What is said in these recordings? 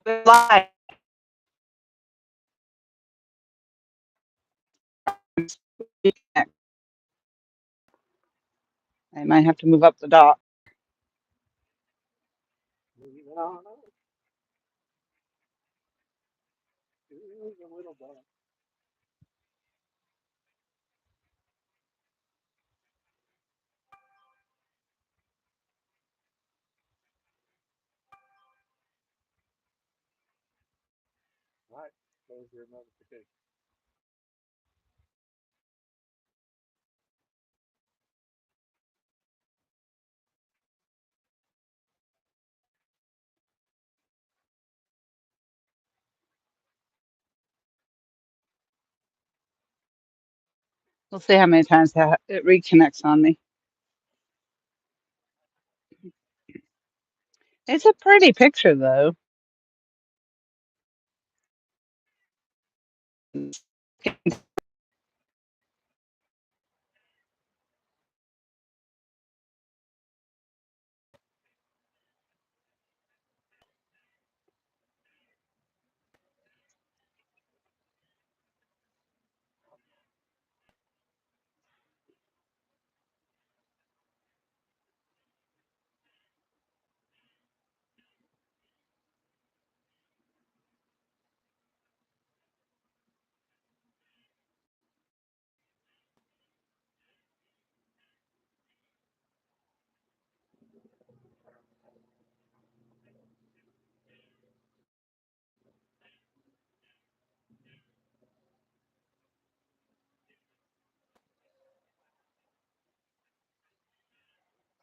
Live. I might have to move up the dock. We'll see how many times it reconnects on me. It's a pretty picture, though.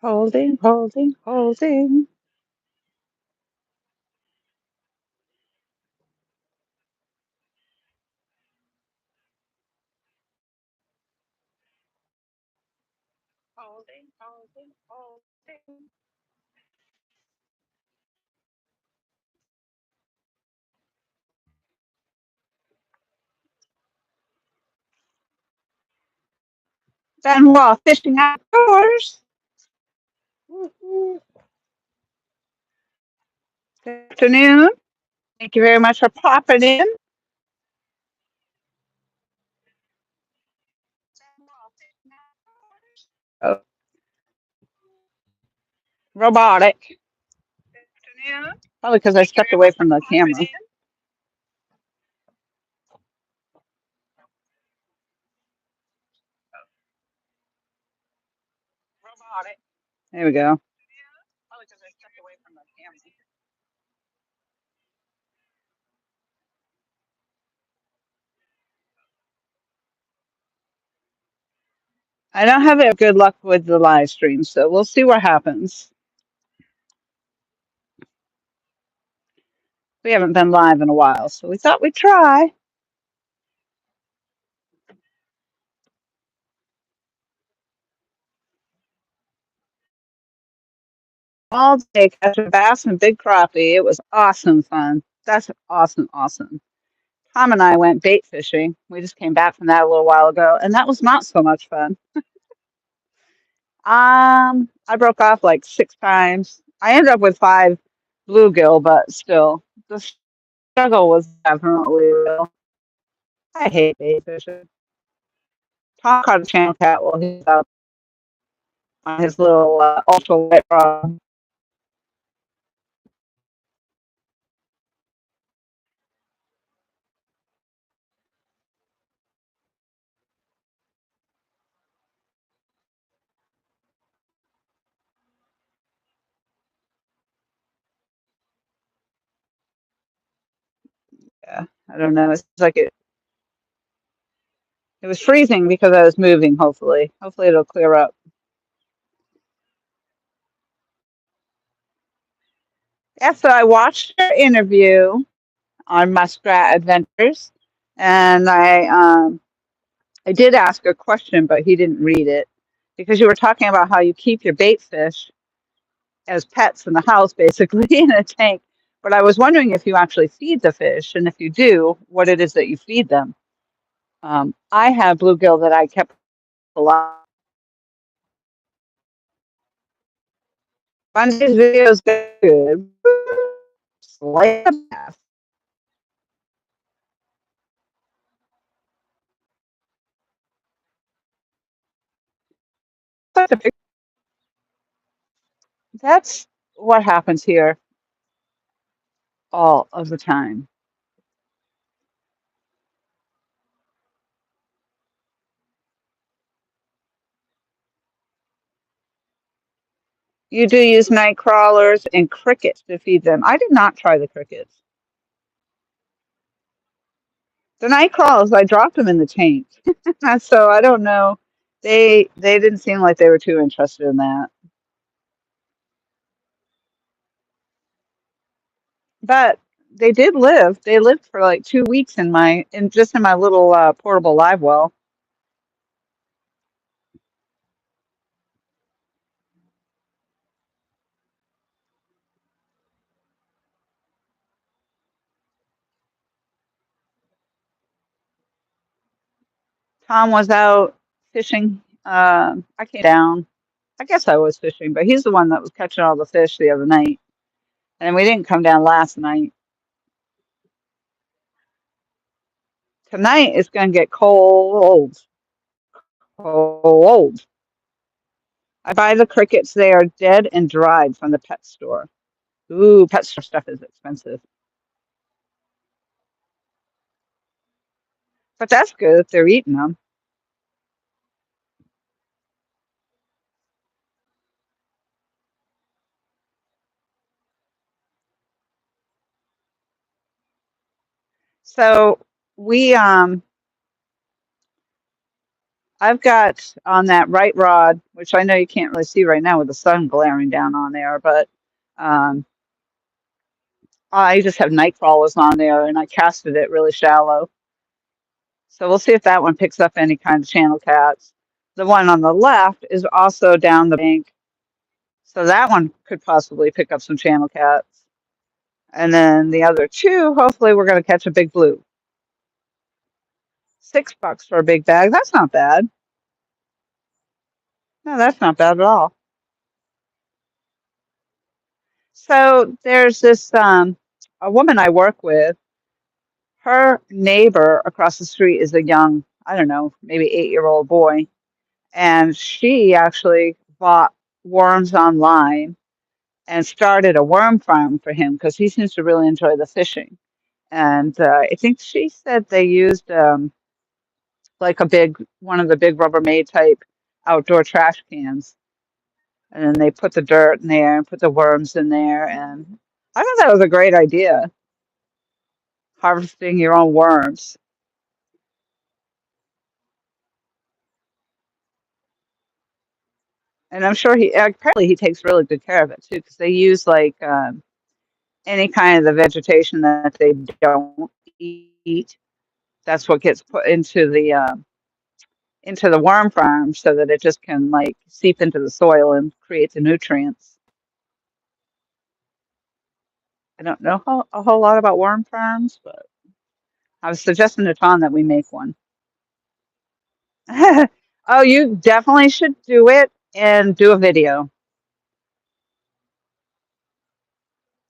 Holding, holding, holding. Holding, holding, holding. Done while fishing outdoors. Good afternoon. Thank you very much for popping in. Oh, robotic. Probably because I stepped away from the camera. There we go. I don't have good luck with the live stream, so we'll see what happens. We haven't been live in a while, so we thought we'd try. All day catching bass and big crappie. It was awesome fun. That's awesome, awesome. Tom and I went bait fishing. We just came back from that a little while ago, and that was not so much fun. I broke off like 6 times. I ended up with 5 bluegill, but still, the struggle was definitely real. I hate bait fishing. Tom caught a channel cat while he was out on his little ultralight rod. Yeah, I don't know. It's like it was freezing because I was moving. Hopefully it'll clear up. Yeah, so I watched your interview on Muskrat Adventures, and I did ask a question, but he didn't read it because you were talking about how you keep your bait fish as pets in the house, basically in a tank. But I was wondering if you actually feed the fish, and if you do, what it is that you feed them. I have bluegill that I kept alive. Find his videos good. like a bath. That's what happens here all of the time. You do use night crawlers and crickets to feed them. I did not try the crickets. The night crawlers, I dropped them in the tank. So I don't know. They didn't seem like they were too interested in that. But they did live. They lived for like 2 weeks in my little portable live well. Tom was out fishing. I came down. I guess I was fishing, but he's the one that was catching all the fish the other night. And we didn't come down last night. Tonight it's going to get cold. Cold. I buy the crickets. They are dead and dried from the pet store. Ooh, pet store stuff is expensive. But that's good if they're eating them. So we I've got on that right rod, which I know you can't really see right now with the sun glaring down on there, but um, I just have night crawlers on there and I casted it really shallow. So we'll see if that one picks up any kind of channel cats. The one on the left is also down the bank, so that one could possibly pick up some channel cats. And then the other two, hopefully we're going to catch a big blue. $6 for a big bag. That's not bad. No, that's not bad at all. So there's this a woman I work with. Her neighbor across the street is a young, I don't know, maybe 8-year-old boy, and she actually bought worms online and started a worm farm for him because he seems to really enjoy the fishing. And I think she said they used like one of the big Rubbermaid type outdoor trash cans, and then they put the dirt in there and put the worms in there. And I thought that was a great idea, harvesting your own worms. And I'm sure he apparently he takes really good care of it too, because they use like any kind of the vegetation that they don't eat. That's what gets put into the worm farm so that it just can like seep into the soil and create the nutrients. I don't know a whole lot about worm farms, but I was suggesting to Tom that we make one. Oh, you definitely should do it and do a video.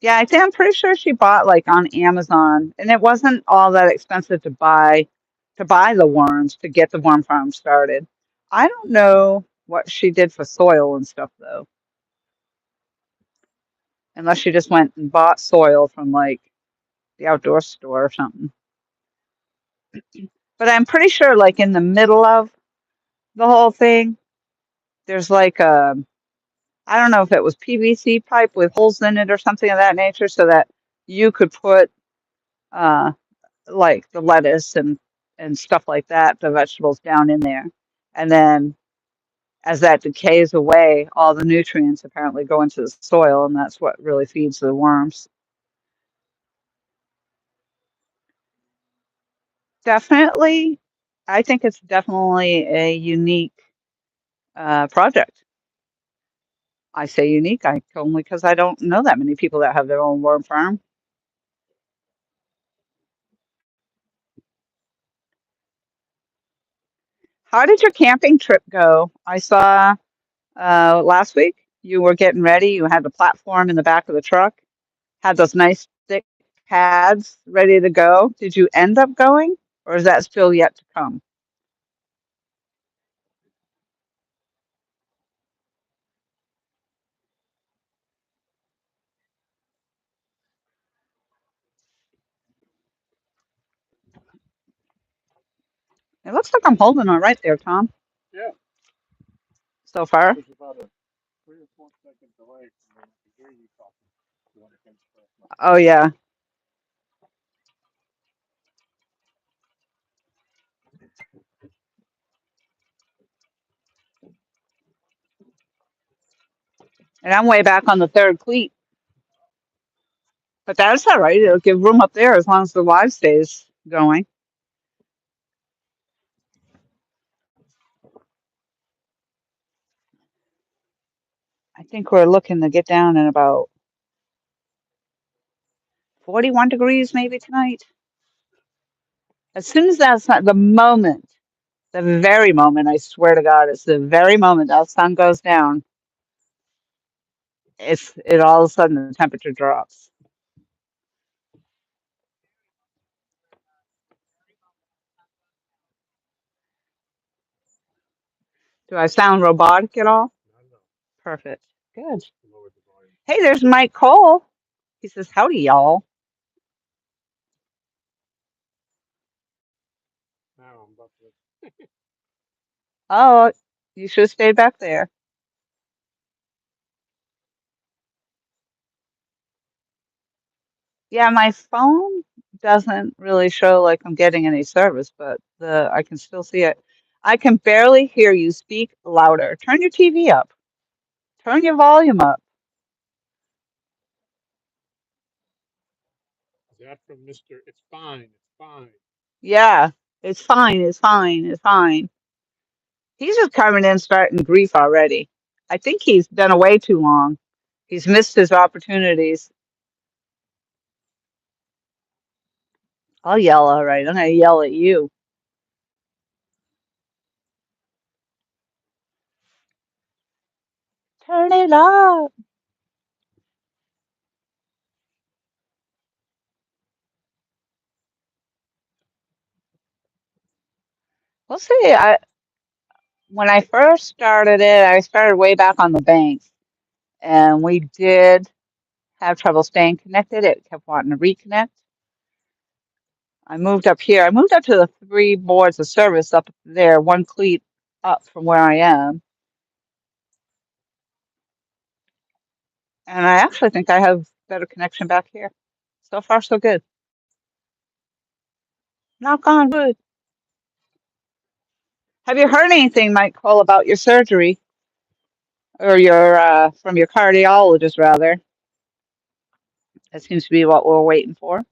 Yeah, I'm pretty sure she bought like on Amazon, and it wasn't all that expensive to buy the worms to get the worm farm started. I don't know what she did for soil and stuff though, unless she just went and bought soil from like the outdoor store or something. But I'm pretty sure like in the middle of the whole thing, there's like I don't know if it was PVC pipe with holes in it or something of that nature, so that you could put uh, like the lettuce and stuff like that, the vegetables down in there. And then as that decays away, all the nutrients apparently go into the soil, and that's what really feeds the worms. Definitely, I think it's definitely a unique project. I say unique, I only because I don't know that many people that have their own worm farm. How did your camping trip go? I saw last week you were getting ready. You had the platform in the back of the truck. had those nice thick pads ready to go. Did you end up going, or is that still yet to come? It looks like I'm holding on right there, Tom, so far. Oh, yeah. And I'm way back on the third cleat, but that's all right. It'll give room up there as long as the live stays going. I think we're looking to get down in about 41 degrees maybe tonight. As soon as that's not the moment, the very moment, I swear to God, it's the very moment that sun goes down, it all of a sudden the temperature drops. Do I sound robotic at all? Perfect. Good. Hey, there's Mike Cole. He says, howdy, y'all. Oh, you should have stayed back there. Yeah, my phone doesn't really show like I'm getting any service, but the I can still see it. I can barely hear you. Speak louder. Turn your TV up. Turn your volume up. Yeah, it's fine. It's fine. It's fine. He's just coming in starting grief already. I think he's been away too long. He's missed his opportunities. I'll yell, all right. I'm going to yell at you. Turn it up. We'll see. When I first started it, I started way back on the bank, and we did have trouble staying connected. It kept wanting to reconnect. I moved up here. I moved up to the three boards of service up there, one cleat up from where I am. And I actually think I have better connection back here. So far, so good. Knock on wood. Have you heard anything, Mike Cole, about your surgery or your from your cardiologist rather? That seems to be what we're waiting for.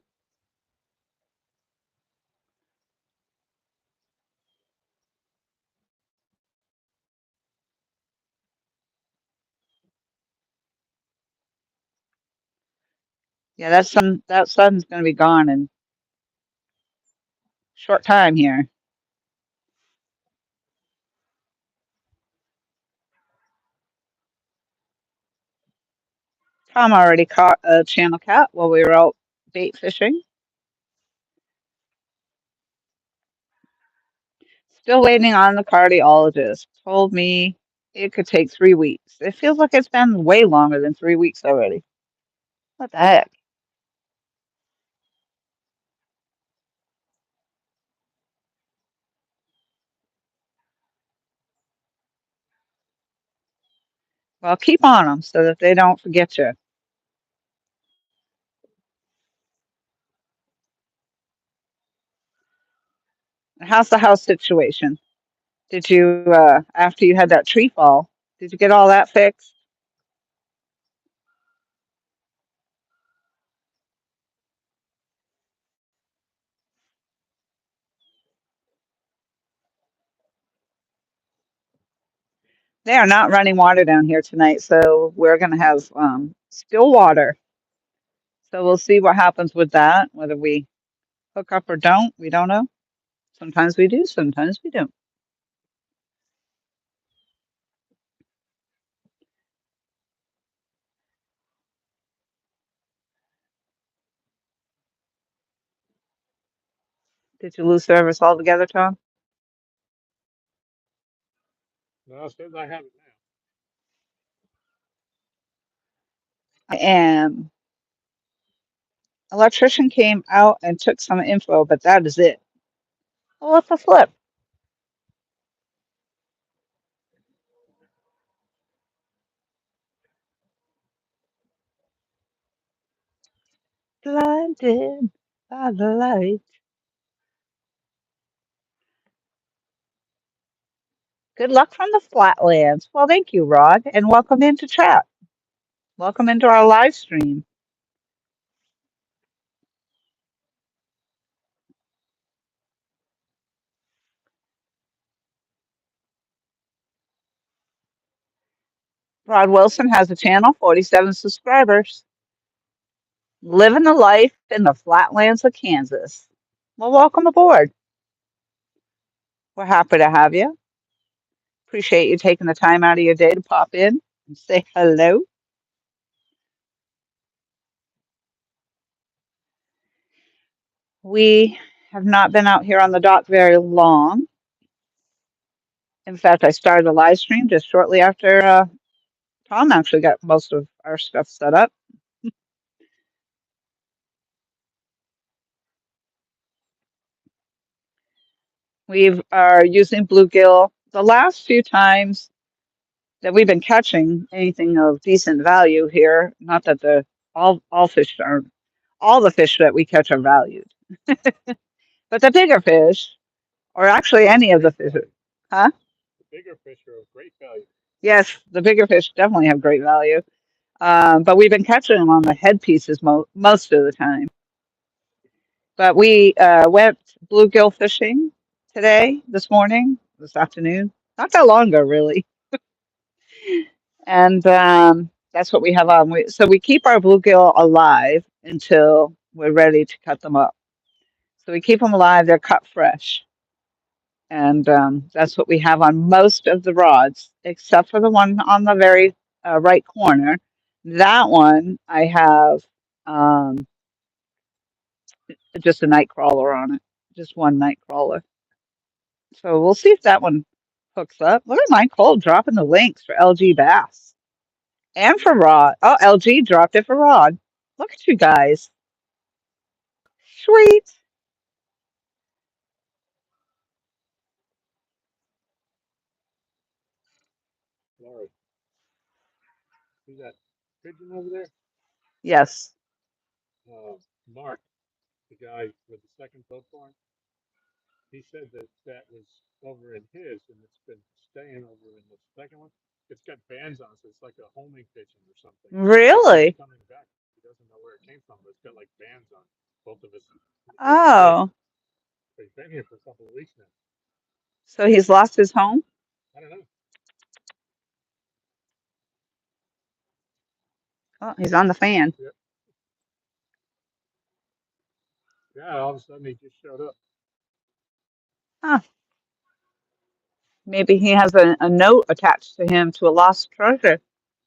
Yeah, that sun's going to be gone in short time here. Tom already caught a channel cat while we were out bait fishing. Still waiting on the cardiologist. Told me it could take 3 weeks. It feels like it's been way longer than 3 weeks already. What the heck? Well, keep on them so that they don't forget you. How's the house situation? Did you, after you had that tree fall, did you get all that fixed? They are not running water down here tonight, so we're going to have still water. So we'll see what happens with that, whether we hook up or don't. We don't know. Sometimes we do, sometimes we don't. Did you lose service altogether, Tom? No, it says I have it now. I am. Electrician came out and took some info, but that is it. Well, what's a flip? Blinded by the light. Good luck from the flatlands. Well, thank you, Rod, and welcome into chat. Welcome into our live stream. Rod Wilson has a channel, 47 subscribers, living the life in the flatlands of Kansas. Well, welcome aboard. We're happy to have you. Appreciate you taking the time out of your day to pop in and say hello. We have not been out here on the dock very long. In fact, I started a live stream just shortly after Tom actually got most of our stuff set up. We are using bluegill. The last few times that we've been catching anything of decent value here, not that the all fish are all the fish that we catch are valued, but the bigger fish, or actually any of the Great fish, value. huh? The bigger fish are of great value. Yes, the bigger fish definitely have great value. But we've been catching them on the headpieces most of the time. But we went bluegill fishing today, this morning, this afternoon, not that long ago, really. And that's what we have on. So we keep our bluegill alive until we're ready to cut them up. So we keep them alive, they're cut fresh. And that's what we have on most of the rods, except for the one on the very right corner. That one I have just a night crawler on it, just one night crawler. So we'll see if that one hooks up. Look at Mike Cole dropping the links for LG Bass and for Rod. Oh, LG dropped it for Rod. Look at you guys. Sweet. Lord, see that pigeon over there? Yes. Mark, the guy with the second boat barn, he said that that was over in his, and it's been staying over in the second one. It's got bands on it, so it's like a homing pigeon or something. It keeps Really? coming back. He doesn't know where it came from, but it's got like bands on both of his ribs. Oh, So he's been here for a couple of weeks now. so he's lost his home? I don't know. Oh, he's on the fan. Yeah, yeah. All of a sudden he just showed up. Huh. Maybe he has a note attached to him to a lost treasure.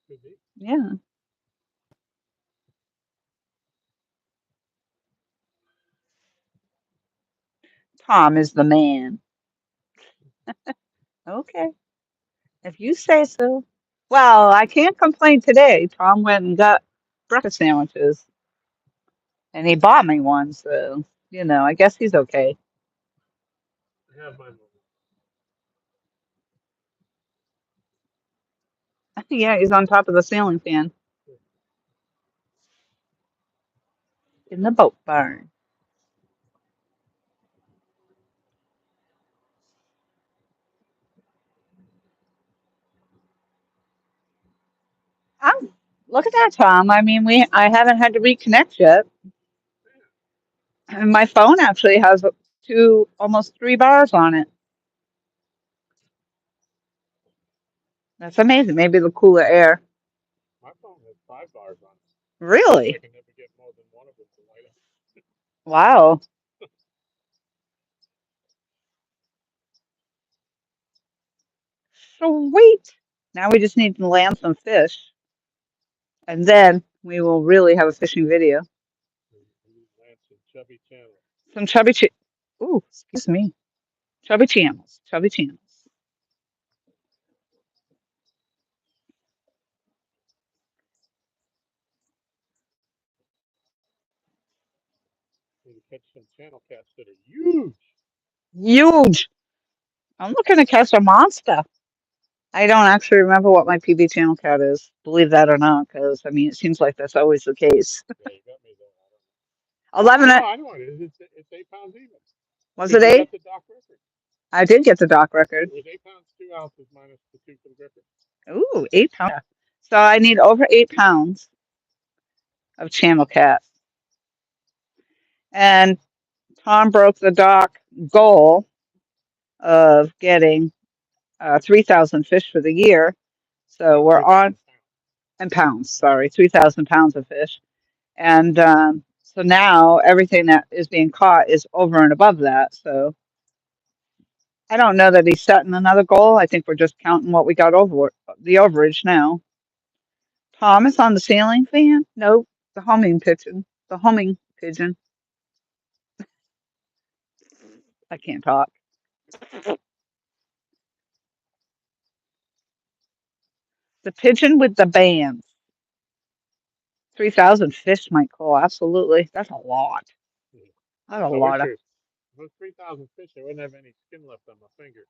Could be. Yeah. Tom is the man. Okay. If you say so. Well, I can't complain today. Tom went and got breakfast sandwiches and he bought me one, so I guess he's okay. I have my moment. Yeah, he's on top of the ceiling fan in the boat barn. Oh, look at that, Tom. I mean, I haven't had to reconnect yet. And my phone actually has almost 3 bars on it. That's amazing. Maybe the cooler air. My phone has 5 bars on it. I Really? can never get more than one of them to light up. Wow. Sweet. Now we just need to land some fish, and then we will really have a fishing video. Lance and Chubby Channel. Some chubby. Ooh, excuse me. Chubby channels. Chubby channels. Need to catch some channel cats that are huge. Huge. I'm looking to catch a monster. I don't actually remember what my PB channel count is, believe that or not, because I mean, it seems like that's always the case. Yeah, you got me there. I don't know. 11, Oh, I know what it is. It's 8 pounds even. was Because it you got 8? the dock record. I did get the dock record. It was 8 pounds, 2 ounces minus the two for the gripper. Ooh, 8 pounds. So I need over 8 pounds of channel cat. And Tom broke the dock goal of getting 3,000 fish for the year. So No, we're on, 3,000 pounds. and pounds, sorry, 3,000 pounds of fish. And so now everything that is being caught is over and above that. So I don't know that he's setting another goal. I think we're just counting what we got over the overage now. Thomas on the ceiling fan? Nope. The homing pigeon. The homing pigeon. I can't talk. The pigeon with the bands. 3,000 fish, Michael. Absolutely. That's a lot. Mhm. That's a The lot of. winter, those 3,000 fish, I wouldn't have any skin left on my finger.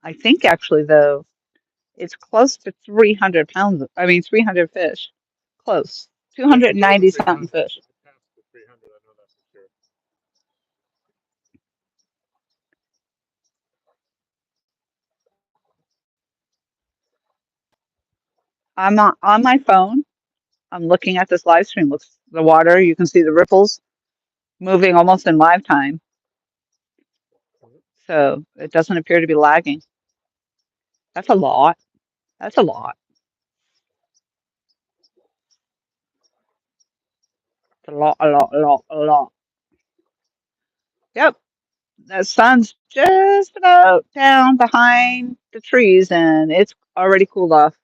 I think actually, though, it's close to 300 pounds. I mean, 300 fish. Close. It's over 290 something 300. fish. It's past the 300. I know that for sure. I'm on my phone. I'm looking at this live stream. Looks the water. You can see the ripples moving almost in live time. Mhm. So it doesn't appear to be lagging. That's a lot. That's a lot. It's a lot, a lot, a lot, a lot. Yep. The sun's just about down behind the trees and it's already cooled off.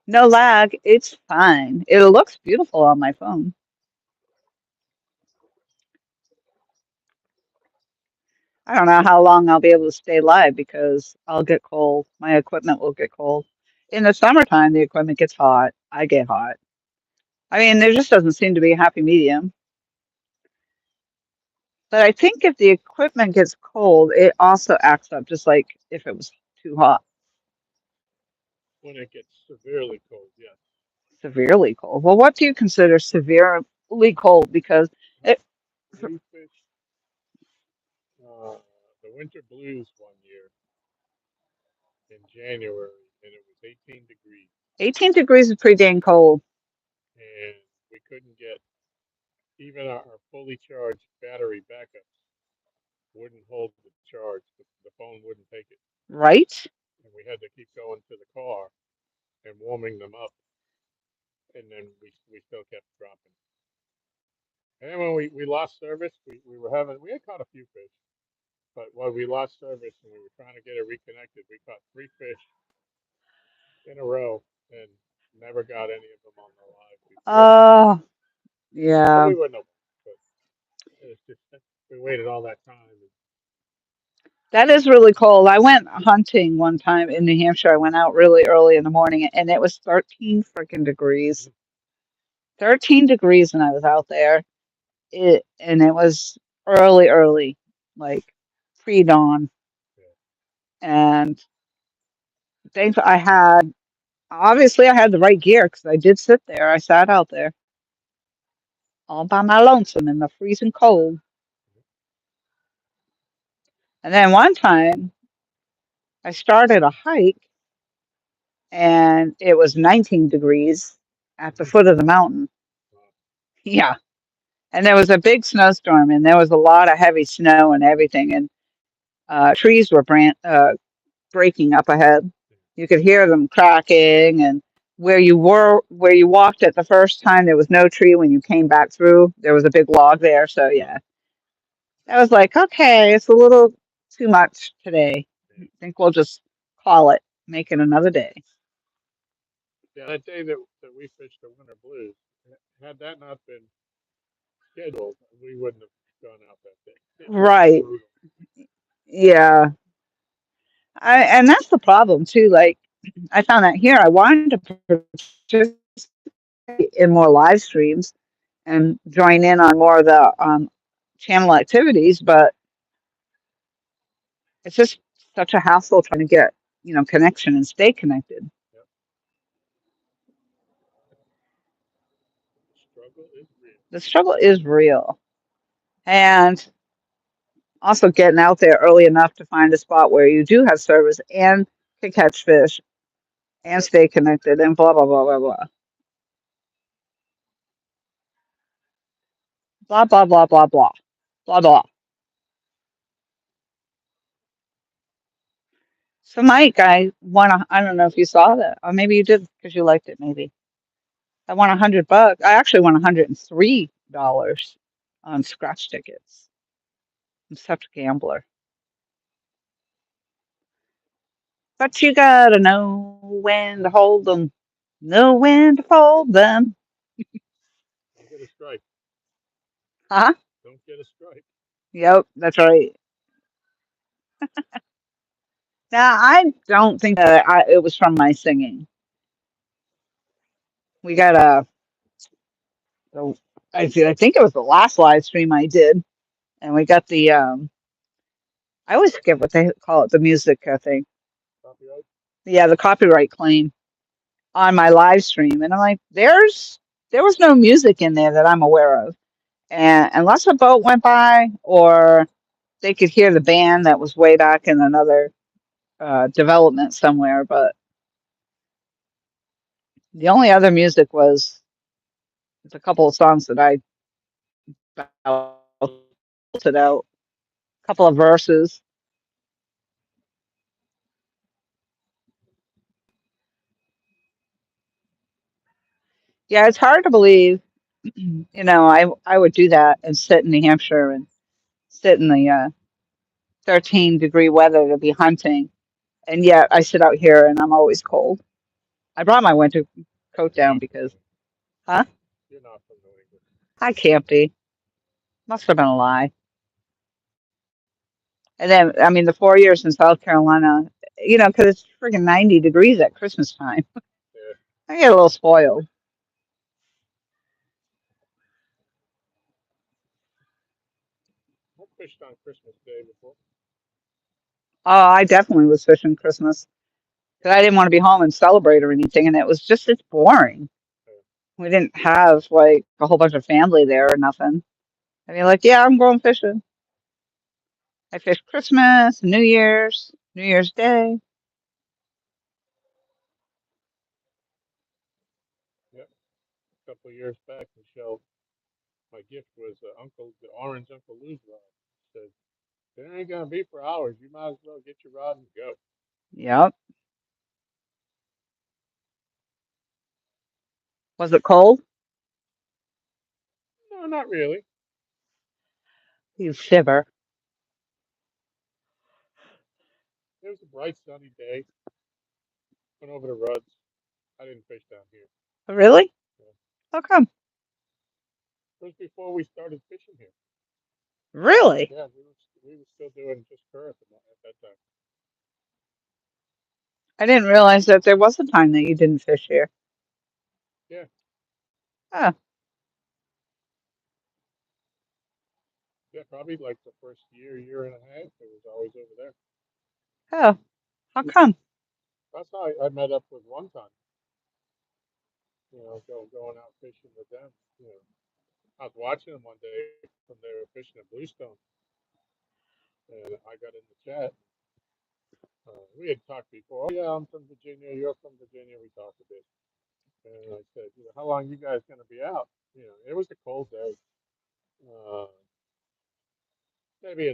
No lag. It's fine. It looks beautiful on my phone. I don't know how long I'll be able to stay live because I'll get cold. My equipment will get cold. In the summertime, the equipment gets hot. I get hot. I mean, there just doesn't seem to be a happy medium. But I think if the equipment gets cold, it also acts up just like if it was too hot, When it gets severely cold, yes. severely cold. Well, what do you consider severely cold? Because Uh, it, we fished the winter blues one year in January, and it was 18 degrees, 18 degrees is pretty dang cold, and we couldn't get even our fully charged battery backups wouldn't hold the charge. The phone wouldn't take it, right? and we had to keep going to the car and warming them up, and then we still kept dropping. And then when we lost service, we had caught a few fish, but when we lost service and we were trying to get it reconnected, we caught three fish in a row and never got any of them on the live before. Oh, But yeah. we wouldn't have. But it's just we waited all that time. And, That is really cold. I went hunting one time in New Hampshire. I went out really early in the morning and it was 13 freaking degrees. 13 degrees when I was out there. And it was early, like pre-dawn. yeah, And thankfully obviously I had the right gear because I did sit there. I sat out there all by my lonesome in the freezing cold. And then one time I started a hike and it was 19 degrees at the foot of the mountain. Yeah. And there was a big snowstorm and there was a lot of heavy snow and everything. And trees were breaking up ahead. You could hear them cracking and where you walked it the first time, there was no tree. When you came back through, there was a big log there. So yeah, I was like, okay, it's a little too much today. I think we'll just call it, make it another day. yeah. That day that that we fished the Winter Blues. Had that not been scheduled, we wouldn't have gone out that day. It was Right. brutal. Yeah. And that's the problem too. Like I found out here, I wanted to participate in more live streams and join in on more of the channel activities, but it's just such a hassle trying to get, connection and stay connected. Yep. The struggle is real. The struggle is real. And also getting out there early enough to find a spot where you do have service and can catch fish and stay connected and blah, blah, blah, blah, blah. Blah, blah, blah, blah, blah. Blah, blah. So, Mike, I don't know if you saw that, or maybe you did because you liked it, maybe. I won $100. I actually won $103 on scratch tickets. I'm such a gambler. But you gotta know when to hold them, know when to fold them. Don't get a strike. Huh? Don't get a strike. Yep, that's right. Now, I don't think that it was from my singing. We got a I think it was the last live stream I did, and we got I always forget what they call it, the music thing. Copyright. Yeah, the copyright claim on my live stream, and I'm like, there was no music in there that I'm aware of, and unless a boat went by or they could hear the band that was way back in another development somewhere, but the only other music was a couple of songs that I belted out, a couple of verses. Yeah, it's hard to believe, I would do that and sit in New Hampshire and sit in the 13-degree weather to be hunting, and yet I sit out here and I'm always cold. I brought my winter coat You're down not from because, New England. huh? You're not from New England. I can't be. Must have been a lie. And then, I mean, the 4 years in South Carolina, because it's friggin' 90 degrees at Christmas time. Yeah. I get a little spoiled. I fished on Christmas Day before. Oh, I definitely was fishing Christmas because I didn't want to be home and celebrate or anything. And it's boring. Yeah. We didn't have like a whole bunch of family there or nothing. I mean, like, yeah, I'm going fishing. I fished Christmas, New Year's Day. Yep. A couple of years back, Michelle, my gift was the orange Uncle Lou's rod. Said, it ain't gonna be for hours. You might as well get your rod and go. Yep. Was it cold? No, not really. You shiver. It was a bright sunny day. Went over the ruts. I didn't fish down here. Really? Yeah. How come? It was before we started fishing here. Really? Yeah, we were still doing just current at that time. I didn't realize that there was a time that you didn't fish here. Yeah, Oh, yeah, probably like the first year and a half. It was always over there. oh, how come? That's how I met up with one time. Going out fishing with them. You know, I was watching them one day from they were fishing at Bluestone, and I got in the chat. We had talked before. Oh yeah, I'm from Virginia. You're from Virginia. We talked a bit, and I said, how long you guys gonna be out? It was a cold day. Uh, maybe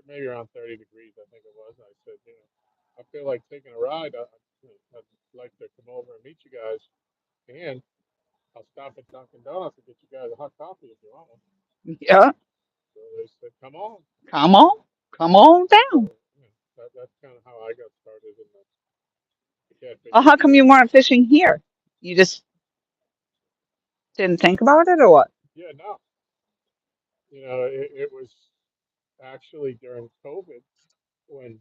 maybe around 30 degrees, I think it was. I said, I feel like taking a ride. I'd like to come over and meet you guys, and I'll stop at Dunkin' Donuts and get you guys a hot coffee if you want one. Yeah, So they said, come on. come on, come on So down. that's kind of how I got started in the Well, catfishing how come world. you weren't fishing here? You just didn't think about it, or what? Yeah, no, it was actually during COVID when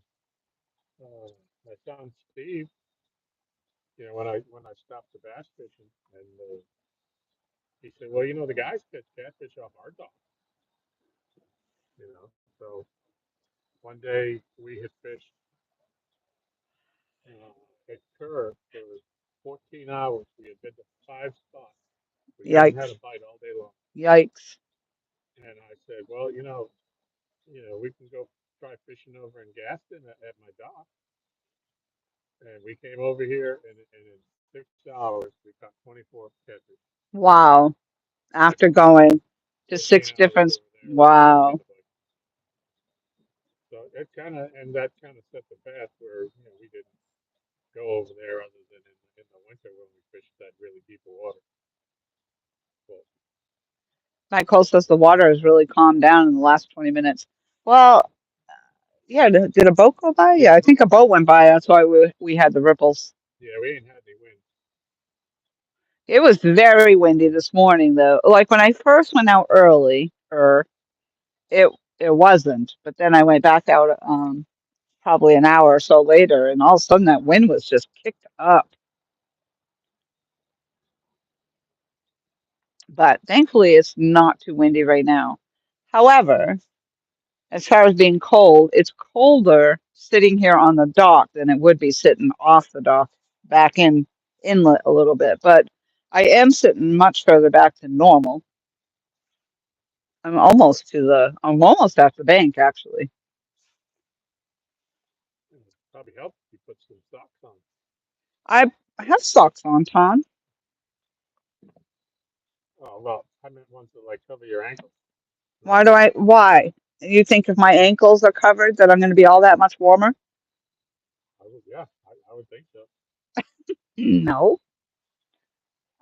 my son Steve, when I stopped the bass fishing, and he said, "Well, the guys catch catfish off our dock." So one day we had fished at Kerr for 14 hours. We had been to 5 spots. We hadn't had a Yikes! bite all day long. Yikes! And I said, well, we can go try fishing over in Gaston at my dock. And we came over here, and in 6 hours, we caught 24 catfish. Wow! After going to 14 six hours different, over there, we didn't wow! get the bite. So that kind of set the path where, we didn't go over there other than in the winter when we fished that really deep water. But Michael says the water has really calmed down in the last 20 minutes. Well, yeah. Did a boat go by? Yeah, I think a boat went by. That's why we had the ripples. yeah, we ain't had any wind. It was very windy this morning, though. Like when I first went out early, or it it wasn't, but then I went back out probably an hour or so later, and all of a sudden that wind was just kicked up. But thankfully, it's not too windy right now. However, as far as being cold, it's colder sitting here on the dock than it would be sitting off the dock back in inlet a little bit. But I am sitting much further back than normal. I'm almost at the bank actually. Probably helped if you put some socks on. I have socks on, Tom. Oh, well, I meant ones that like cover your ankles, not Why do your I, feet. why? You think if my ankles are covered that I'm going to be all that much warmer? Yeah, I would think so. No,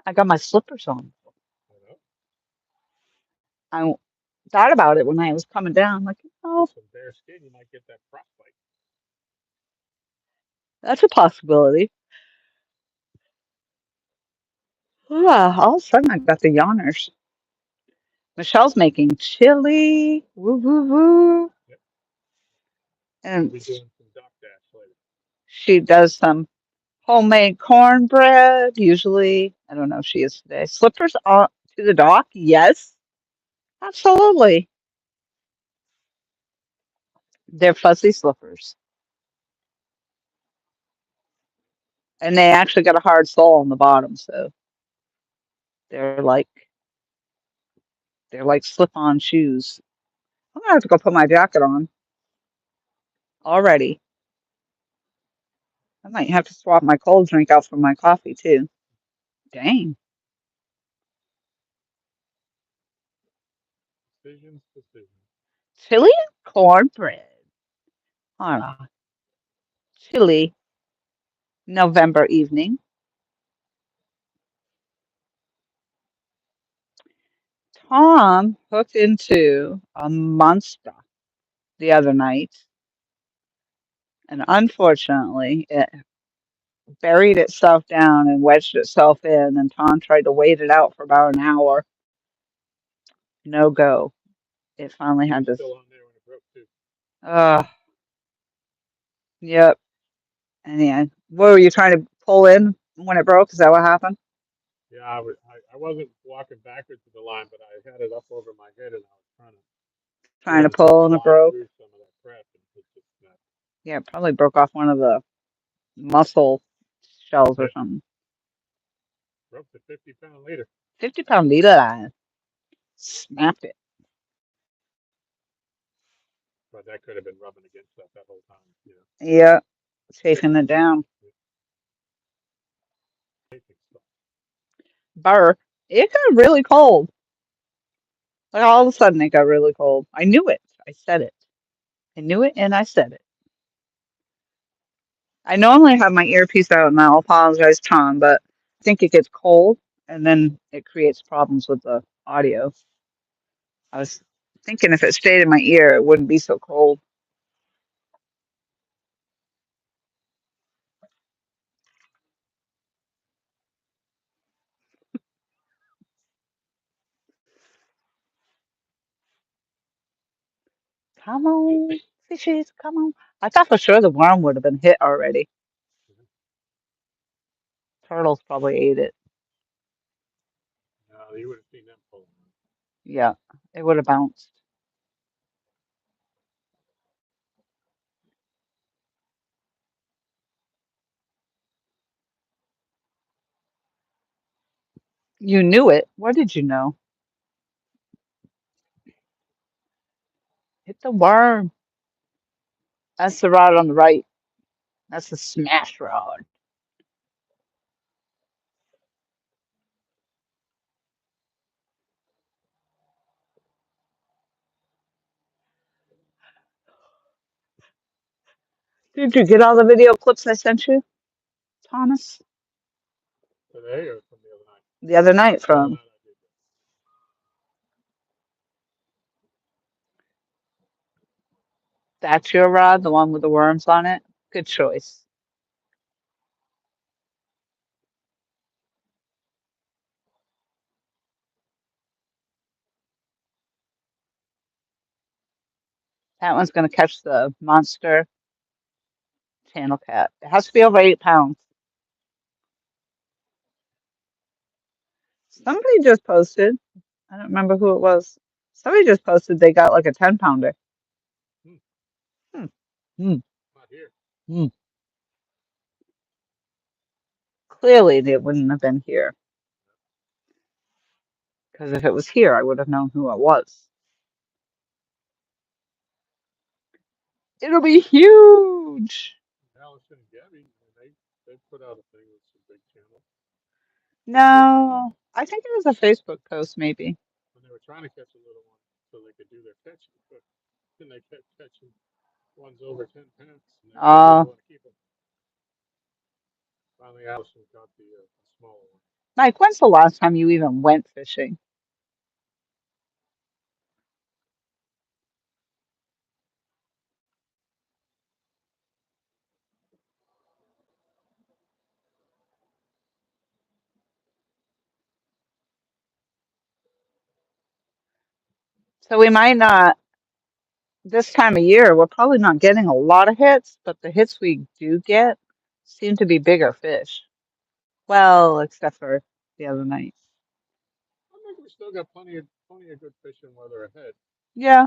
I got my slippers on. I know. I thought about it when I was coming down. Like, Get oh, some bare skin, you might get that frostbite. that's a possibility. All of a sudden I got the yawners. Michelle's making chili. Woo, woo, woo. Yep. We'll And be doing some dock dash later. she does some homemade cornbread, usually. I don't know if she is today. Slippers on to the dock? Yes, absolutely. They're fuzzy slippers. And they actually got a hard sole on the bottom, so they're like they're like slip-on shoes. I'm gonna have to go put my jacket on already. I might have to swap my cold drink out for my coffee too. Dang. Decisions, decisions. Chili and cornbread on a chilly November evening. Tom hooked into a monster the other night, and unfortunately, it buried itself down and wedged itself in. And Tom tried to wait it out for about an hour. No go. It finally He had was to. still on there when it broke too. Uh, yep. And yeah, what were you trying to pull in when it broke? Is that what happened? Yeah, I wasn't walking backwards to the line, but I had it up over my head, and I was trying to Trying to pull pull the and it line broke. through some of that crap, and it just snapped. Yeah, it probably broke off one of the muscle shells or Yeah, something. broke the 50-pound leader. 50-pound needle line. Snapped it. But that could have been rubbing against that whole time. Yeah, chafing it down. Stuff. Burr. It got really cold. Like all of a sudden it got really cold. I knew it. I said it. I knew it and I said it. I normally have my earpiece out and I'll apologize, Tom, but I think it gets cold and then it creates problems with the audio. I was thinking if it stayed in my ear, it wouldn't be so cold. Come on, fishies, come on. I thought for sure the worm would have been hit already. Turtles probably ate it. No, you would have seen them pulling. Yeah, it would have bounced. You knew it. What did you know? Hit the worm. That's the rod on the right. That's the smash rod. Did you get all the video clips I sent you, Thomas? Today or from the other night? The other night The other from. night I did that. That's your rod, the one with the worms on it? Good choice. That one's going to catch the monster channel cat. It has to be over 8 pounds. Somebody just posted. I don't remember who it was. Somebody just posted they got like a 10 pounder. Hmm, Hmm. Hmm. not here. Hmm. Clearly, they wouldn't have been here. Because if it was here, I would have known who it was. It'll be huge. Allison and Gabby, and they put out a thing with some big channel. No, I think it was a Facebook post, maybe. When they were trying to catch a little one so they could do their catching, but then they kept catching ones over 10 pounds, and they Uh, didn't want to keep them. Finally, Allison got the smaller one. Mike, when's the last time you even went fishing? So we might not, this time of year, we're probably not getting a lot of hits, but the hits we do get seem to be bigger fish. Well, except for the other night. I think we still got plenty of good fishing weather ahead. Yeah,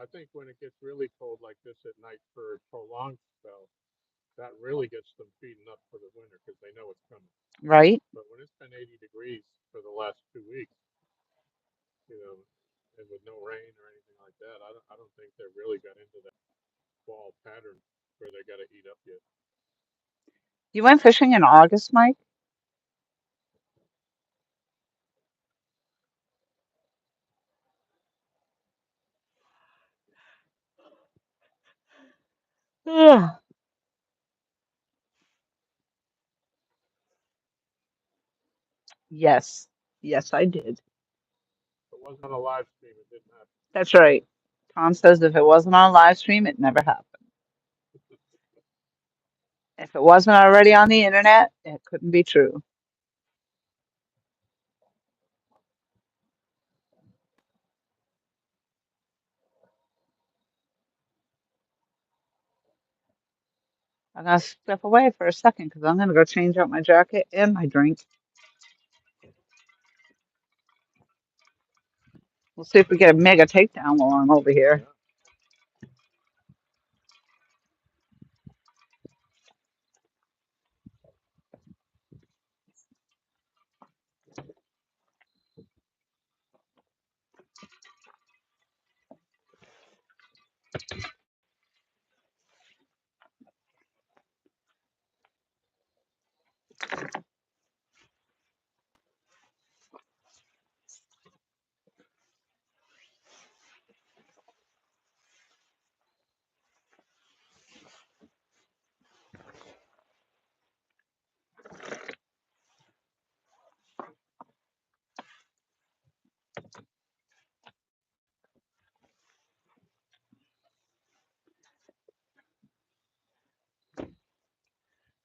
I think when it gets really cold like this at night for a prolonged spell, that really gets them feeding up for the winter because they know it's coming. right. But when it's been 80 degrees for the last 2 weeks, you know, and with no rain or anything like that, I don't think they've really got into that fall pattern where they got to eat up yet. You went fishing in August, Mike? Yeah. Yes. Yes, I did. If it wasn't on a live stream, it didn't happen. That's right. Tom says if it wasn't on live stream, it never happened. If it wasn't already on the internet, it couldn't be true. I'm going to step away for a second because I'm going to go change out my jacket and my drink. We'll see if we get a mega takedown while I'm over here. Yeah.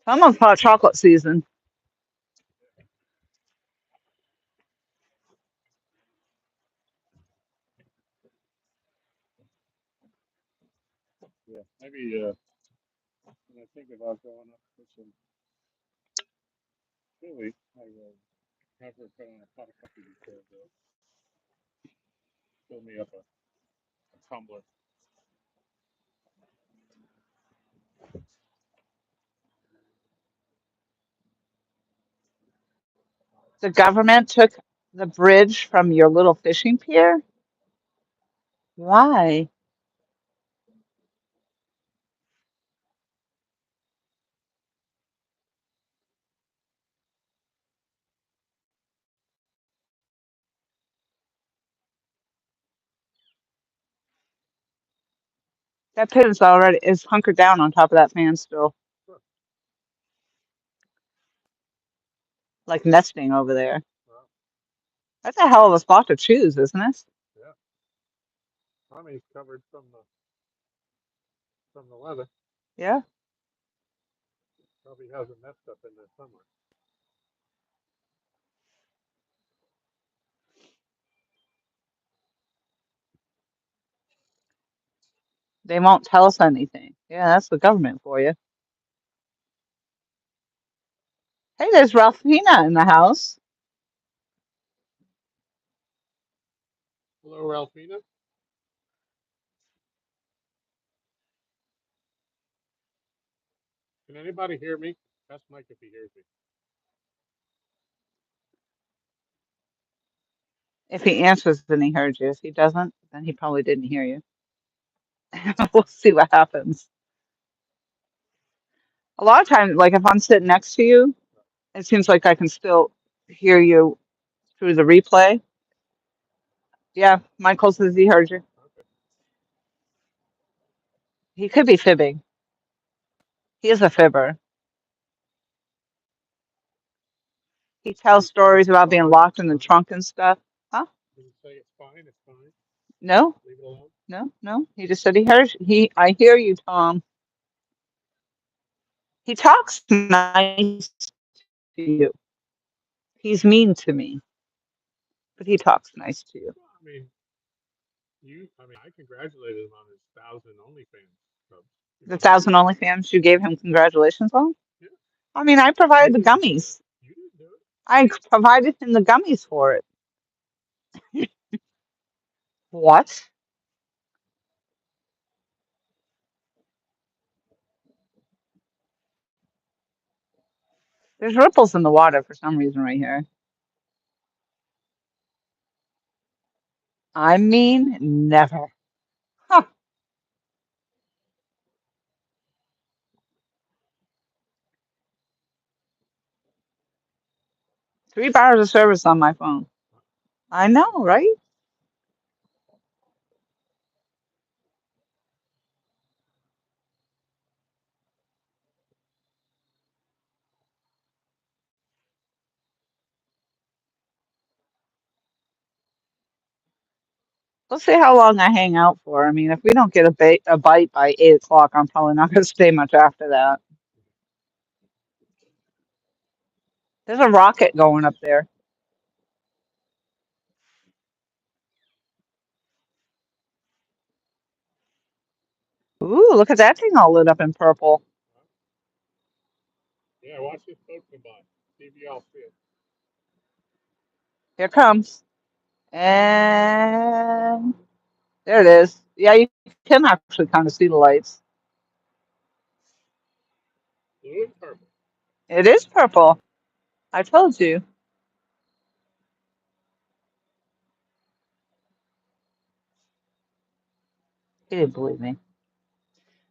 I'm on hot chocolate season. Yeah, maybe when I think about going up for some chili, I will have her put on a pot of coffee before the fill me up a tumbler. The government took the bridge from your little fishing pier? Why? That pit is hunkered down on top of that fan still, Huh. like nesting over there. Well, That's a hell of a spot to choose, isn't it? yeah, Tommy's covered from the weather. Yeah. Probably has a nest up in there somewhere. They won't tell us anything. Yeah, that's the government for you. Hey, there's Ralphina in the house. Hello, Ralphina. Can anybody hear me? Ask Mike if he hears me. If he answers, then he heard you. If he doesn't, then he probably didn't hear you. We'll see what happens. A lot of times, like if I'm sitting next to you, it seems like I can still hear you through the replay. Yeah, Michael says he heard you. Okay. He could be fibbing. He is a fibber. He Did tells he say stories it's about being fine? locked It's in the fine. trunk and stuff. Huh? Did he say it's fine? It's fine. No, Leave it alone. no, no. He just said he heard he. I hear you, Tom. He talks nice to you. He's mean to me, but he talks nice to you. Well, I mean, I congratulated him on his 1,000 OnlyFans subs. You The didn't do thousand it. OnlyFans you gave him congratulations on. Yeah, I mean, I you provided the didn't do it. gummies. You didn't do it. I provided him the gummies for it. What? There's ripples in the water for some reason right here. I mean, never. Huh. 3 bars of service on my phone. I know, right? Let's see how long I hang out for. I mean, if we don't get a bite by 8 o'clock, I'm probably not going to stay much after that. There's a rocket going up there. Ooh, look at that thing all lit up in purple. Huh? Yeah, watch this boat come by. See if y'all see it. Here it comes. And there it is. Yeah, you can actually kind of see the lights. Blue and purple. It is purple. I told you. He didn't believe me.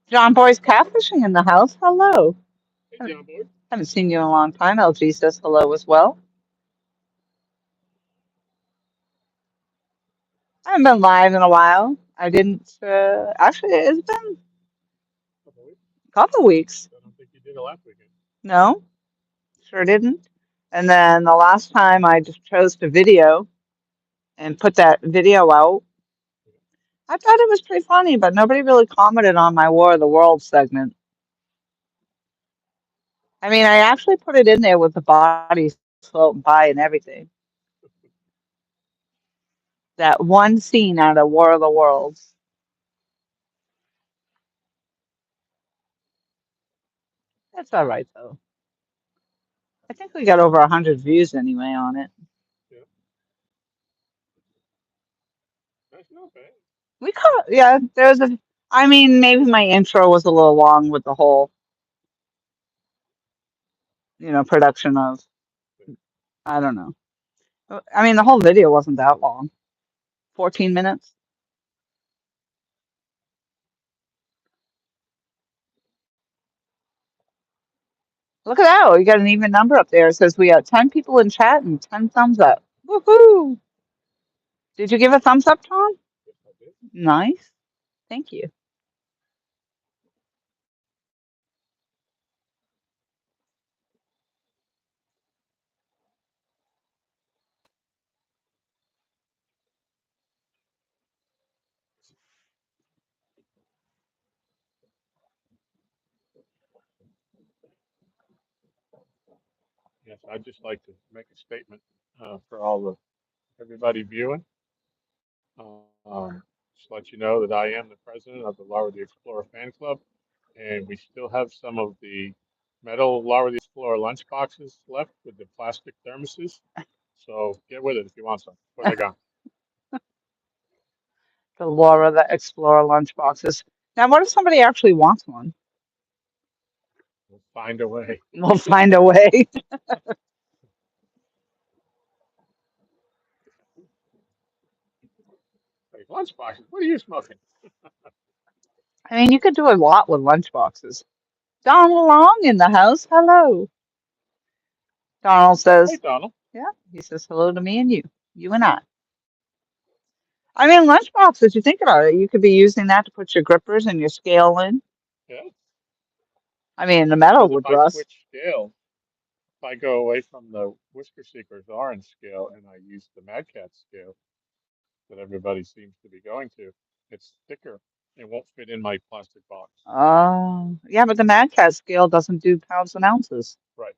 John Boy's catfishing in the house. Hello. Hey, John Boy. Haven't seen you in a long time. LG says hello as well. I haven't been live in a while. I didn't, actually, it's been Couple weeks. a couple weeks. I don't think you did it last weekend. No, sure didn't. And then the last time I just chose to video and put that video out, I thought it was pretty funny, but nobody really commented on my War of the World segment. I mean, I actually put it in there with the bodies floating by and everything. That one scene out of War of the Worlds. That's all right though. I think we got over 100 views anyway on it. Yeah, that's not bad. Yeah, there's a. I mean, maybe my intro was a little long with the whole, production of. Yeah. I don't know. I mean, the whole video wasn't that long. 14 minutes. Look at that. We got an even number up there. It says we got 10 people in chat and 10 thumbs up. Woohoo! Did you give a thumbs up, Tom? Yes, I did. Nice. Thank you. Yes, I'd just like to make a statement for all the everybody viewing. Just let you know that I am the president of the Laura the Explorer fan club, and we still have some of the metal Laura the Explorer lunch boxes left with the plastic thermoses. So get with it if you want some before they're gone. The Laura the Explorer lunchboxes. Now, what if somebody actually wants one? We'll find a way. We'll find a way. Like lunch boxes? What are you smoking? I mean, you could do a lot with lunchboxes. Donald Long in the house. Hello. Donald Hey, says, Donald. yeah, he says hello to me and you and I. I mean, lunchboxes, you think about it, you could be using that to put your grippers and your scale in. Yeah, I mean, the metal because if would I rust. switch scales, if I go away from the Whisker Seekers orange scale and I use the Mad Cat scale that everybody seems to be going to, it's thicker. It won't fit in my plastic box. Oh, yeah, but the Mad Cat scale doesn't do pounds and ounces. Right.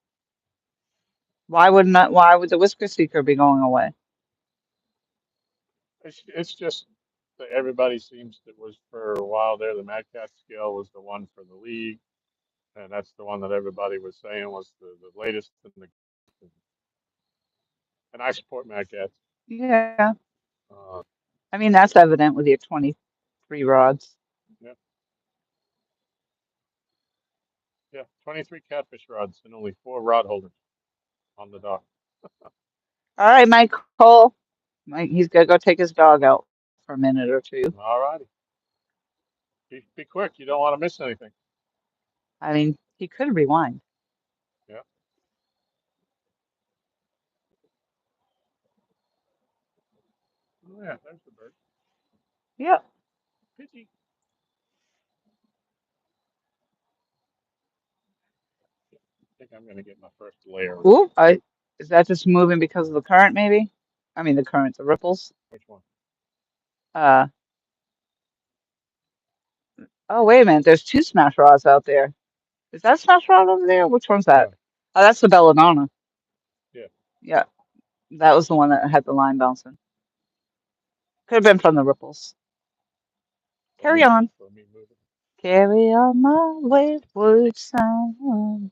Why would the Whisker Seeker be going away? It's just that everybody seems that was for a while there. The Mad Cat scale was the one for the league, and that's the one that everybody was saying was the latest in the. And I support Mad Cats. Yeah. Uh, I mean, that's evident with your 23 rods. yeah, yeah. 23 catfish rods and only 4 rod holders on the dock. All right, Michael. Mike, he's gonna go take his dog out for a minute or two. All righty. Be quick. You don't want to miss anything. I mean, he could rewind. Yeah. Oh, yeah. There's the bird. Yep. Pidgey. I think I'm going to get my first layer of Ooh, is that just moving because of the current, maybe? I mean, the current, the ripples. which one? Uh, oh, wait a minute. There's two smash rods out there. Is that smash rod over there? Which one's that? No. Oh, that's the belladonna. Yeah. Yeah, that was the one that had the line bouncing. Could have been from the ripples. For Carry me. on. For me moving. Carry on my wayward son.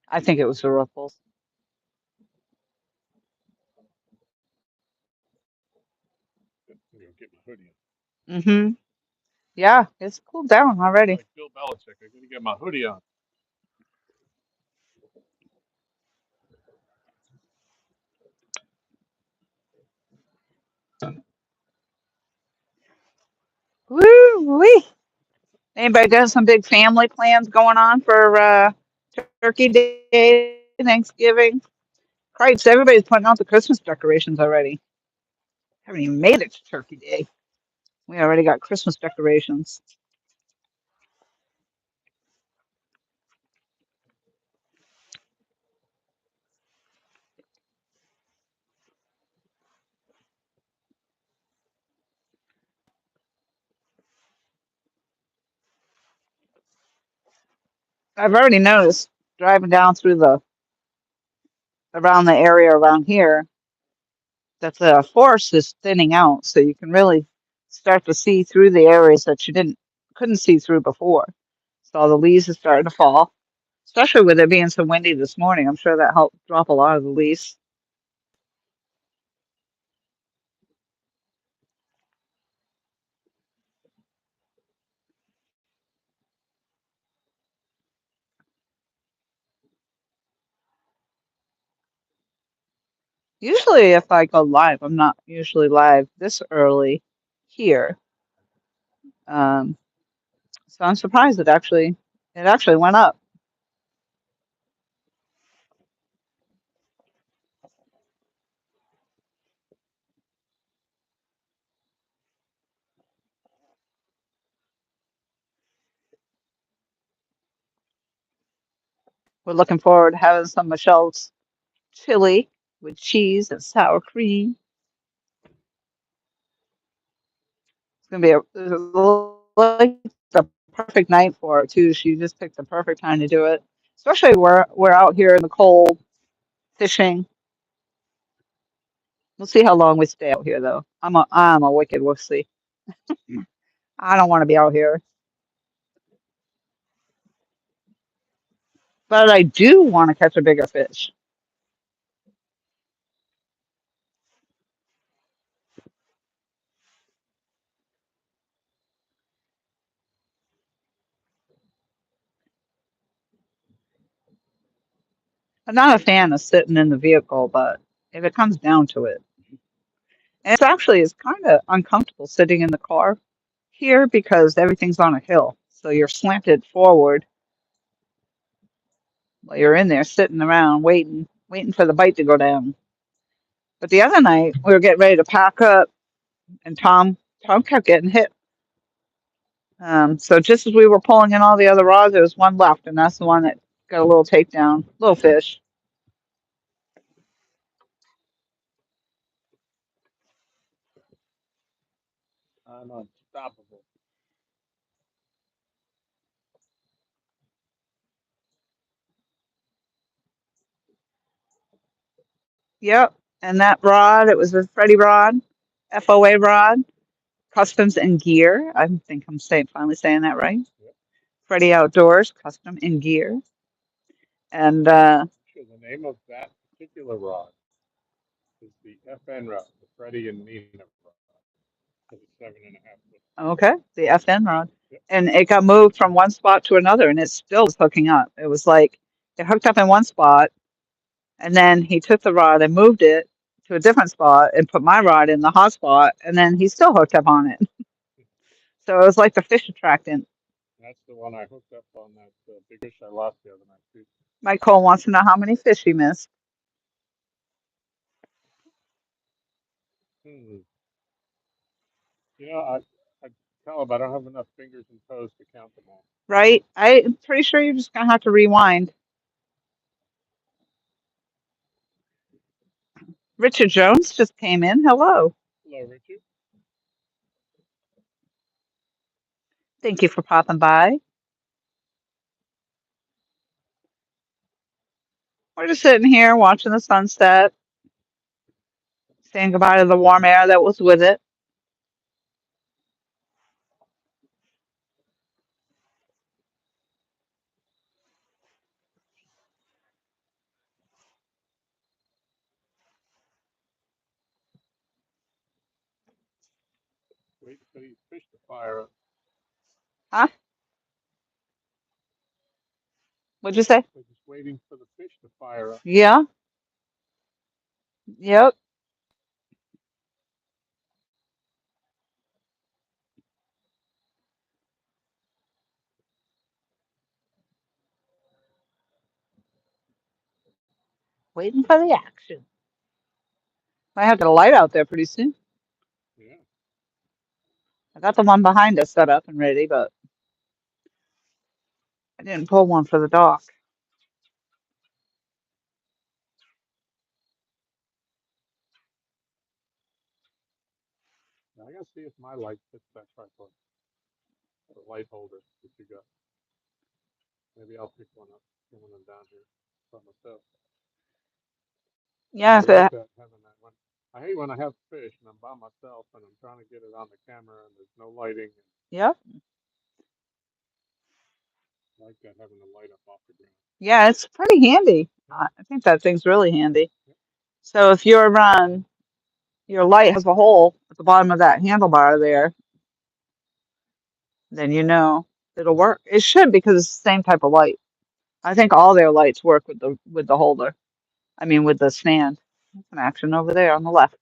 I think it was the ripples. I'm going to get my hoodie on. Mm-hmm. Yeah, it's cooled down already. Like Bill Belichick. I'm going to get my hoodie on. Woo wee. Anybody got some big family plans going on for Turkey Day, Thanksgiving? Christ, everybody's putting out the Christmas decorations already. Haven't even made it to Turkey Day. We already got Christmas decorations. I've already noticed driving down through the around the area around here that the forest is thinning out, so you can really start to see through the areas that you couldn't see through before. So all the leaves are starting to fall, especially with it being so windy this morning. I'm sure that helped drop a lot of the leaves. Usually, if I go live, I'm not usually live this early here. Um, so I'm surprised it actually went up. We're looking forward to having some Michelle's chili with cheese and sour cream. It's gonna be like the perfect night for it too. She just picked the perfect time to do it. Especially we're out here in the cold fishing. We'll see how long we stay out here though. I'm a wicked wussy. I don't want to be out here, but I do want to catch a bigger fish. I'm not a fan of sitting in the vehicle, but if it comes down to it, and it's kind of uncomfortable sitting in the car here because everything's on a hill, so you're slanted forward while you're in there sitting around waiting for the bite to go down. But the other night we were getting ready to pack up, and Tom kept getting hit. So just as we were pulling in all the other rods, there was one left, and that's the one that got a little takedown, little fish. I'm unstoppable. Yep, and that rod, it was a Freddie rod, FOA rod, customs and gear. I think I'm finally saying that right. Yep. Freddie Outdoors, custom and gear, and Sure, the name of that particular rod is the FN rod, the Freddie and Nina rod. For the 7.5 foot. okay, the FN rod. Yep. And it got moved from one spot to another, and it still was hooking up. It was like it hooked up in one spot, and then he took the rod and moved it to a different spot and put my rod in the hot spot, and then he still hooked up on it. So it was like the fish attractant. That's the one I hooked up on that big fish I lost the other night too. Mike Cole wants to know how many fish he missed. Hmm. I tell him I don't have enough fingers and toes to count them all. Right? I'm pretty sure you're just gonna have to rewind. Richard Jones just came in. Hello. Hello, Richard. Thank you for popping by. We're just sitting here watching the sunset, saying goodbye to the warm air that was with it. Wait for these fish to fire up. Huh? What'd you say? We're just waiting for the fish to fire up. Yeah. Yep. Waiting for the action. I have to light out there pretty soon. Yeah. I got the one behind us set up and ready, but I didn't pull one for the dock. Now I gotta see if my light fits that tripod, the light holder that you got. Maybe I'll pick one up when I'm down here by myself. Yeah, I if like it, that having that one. I hate when I have fish and I'm by myself and I'm trying to get it on the camera and there's no lighting. yep. I like that having the light up off the ground. Yeah, it's pretty handy. Yeah. I think that thing's really handy. Yeah. So if your light has a hole at the bottom of that handlebar there, then you know it'll work. It should because it's the same type of light. I think all their lights work with the holder. I mean with the stand. There's an action over there on the left.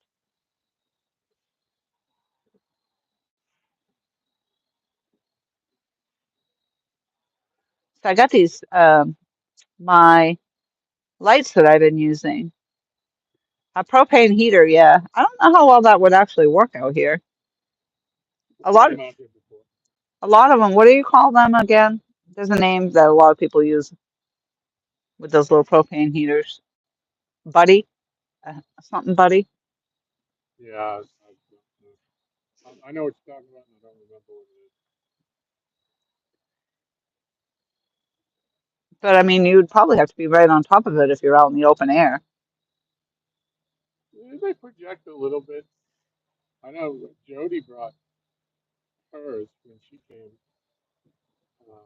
So I got these my lights that I've been using. A propane heater, yeah. I don't know how well that would actually work out here. I've A seen lot them out here before. a lot of them, what do you call them again? There's a name that a lot of people use with those little propane heaters. Buddy? Something buddy? Yeah, I know what you're talking about, and I don't remember what it But I mean, you'd probably have to be right on top of it if you're out in the open air. is. They project a little bit. I know Jody brought hers when she came. Uh,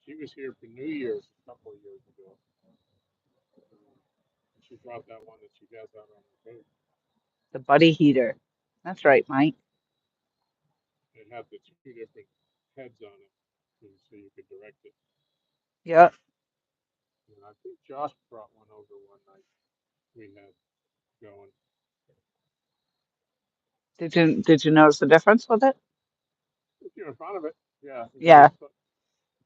she was here for New Year's a couple of years ago. And she brought that one that she has out on her boat. The buddy heater. That's right, Mike. It had the two different heads on it, so you could direct it. Yep. And I think Josh brought one over one night we had going. Did you notice the difference with it? If you're in front of it, yeah, Yeah.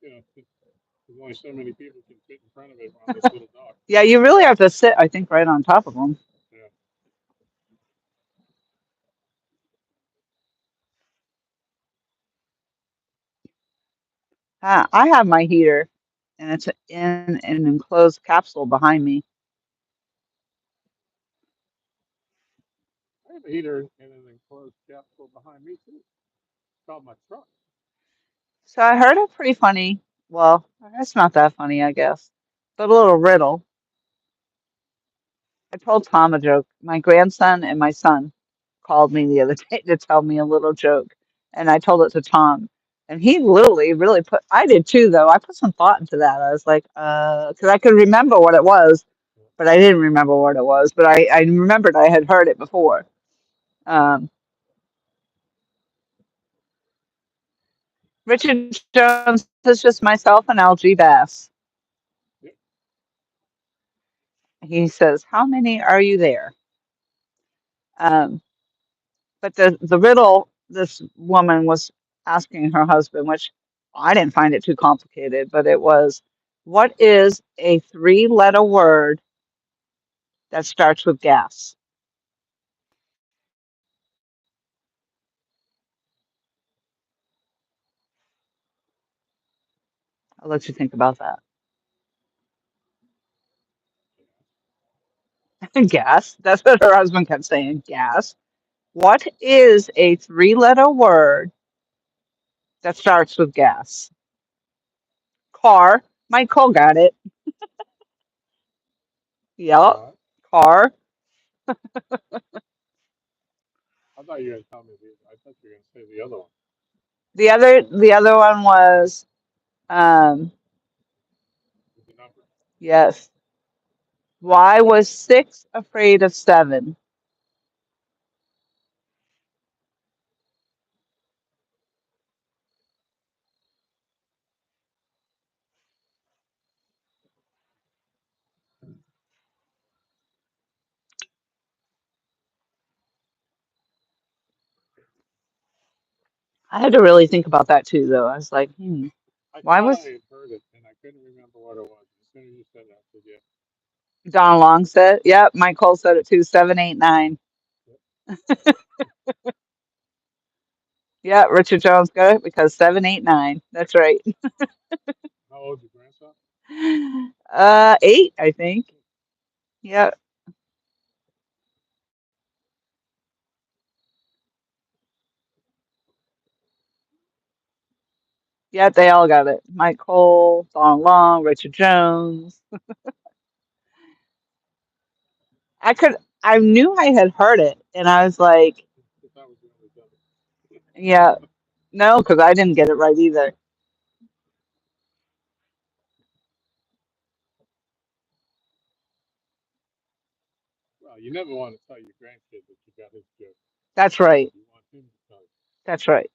there's only so many people can fit in front of it on this little dock. Yeah, you really have to sit, I think, right on top of them. Yeah. I have my heater, and it's in an enclosed capsule behind me. I have a heater in an enclosed capsule behind me too. It's called my truck. So I heard a pretty funny, well, it's not that funny, I guess, but a little riddle. I told Tom a joke. My grandson and my son called me the other day to tell me a little joke, and I told it to Tom. And he literally really put, I did too, though. I put some thought into that. I was like, because I could remember what it was, but I didn't remember what it was. But I remembered I had heard it before. Um, Richard Jones is just myself and LG Bass. Yep. He says, "How many are you there?" Um, but the riddle this woman was asking her husband, which I didn't find it too complicated, but it was, what is a three-letter word that starts with gas? I'll let you think about that. Gas. That's what her husband kept saying. Gas. What is a three-letter word that starts with gas? Car. Michael got it. Yep. Uh, Car. I thought you were going to tell me the. I thought you were going to say the other one. The other one was um The number. yes. Why was six afraid of seven? I had to really think about that too, though. I was like, I why thought I was had heard it, and I couldn't remember what it was. As soon as you said that, I said, yeah. Don Long said? Yep, Mike Cole said it too. 789. Yep. Yeah, Richard Jones got it because 789. That's right. How old's your grandson? 8, I think. Yep. Yeah, they all got it. Mike Cole, Don Long, Richard Jones. I could, I knew I had heard it, and I was like, If that was the only dummy. yeah, no, because I didn't get it right either. You never want to tell your grandkid that you got his joke. That's right. You want him to tell That's right.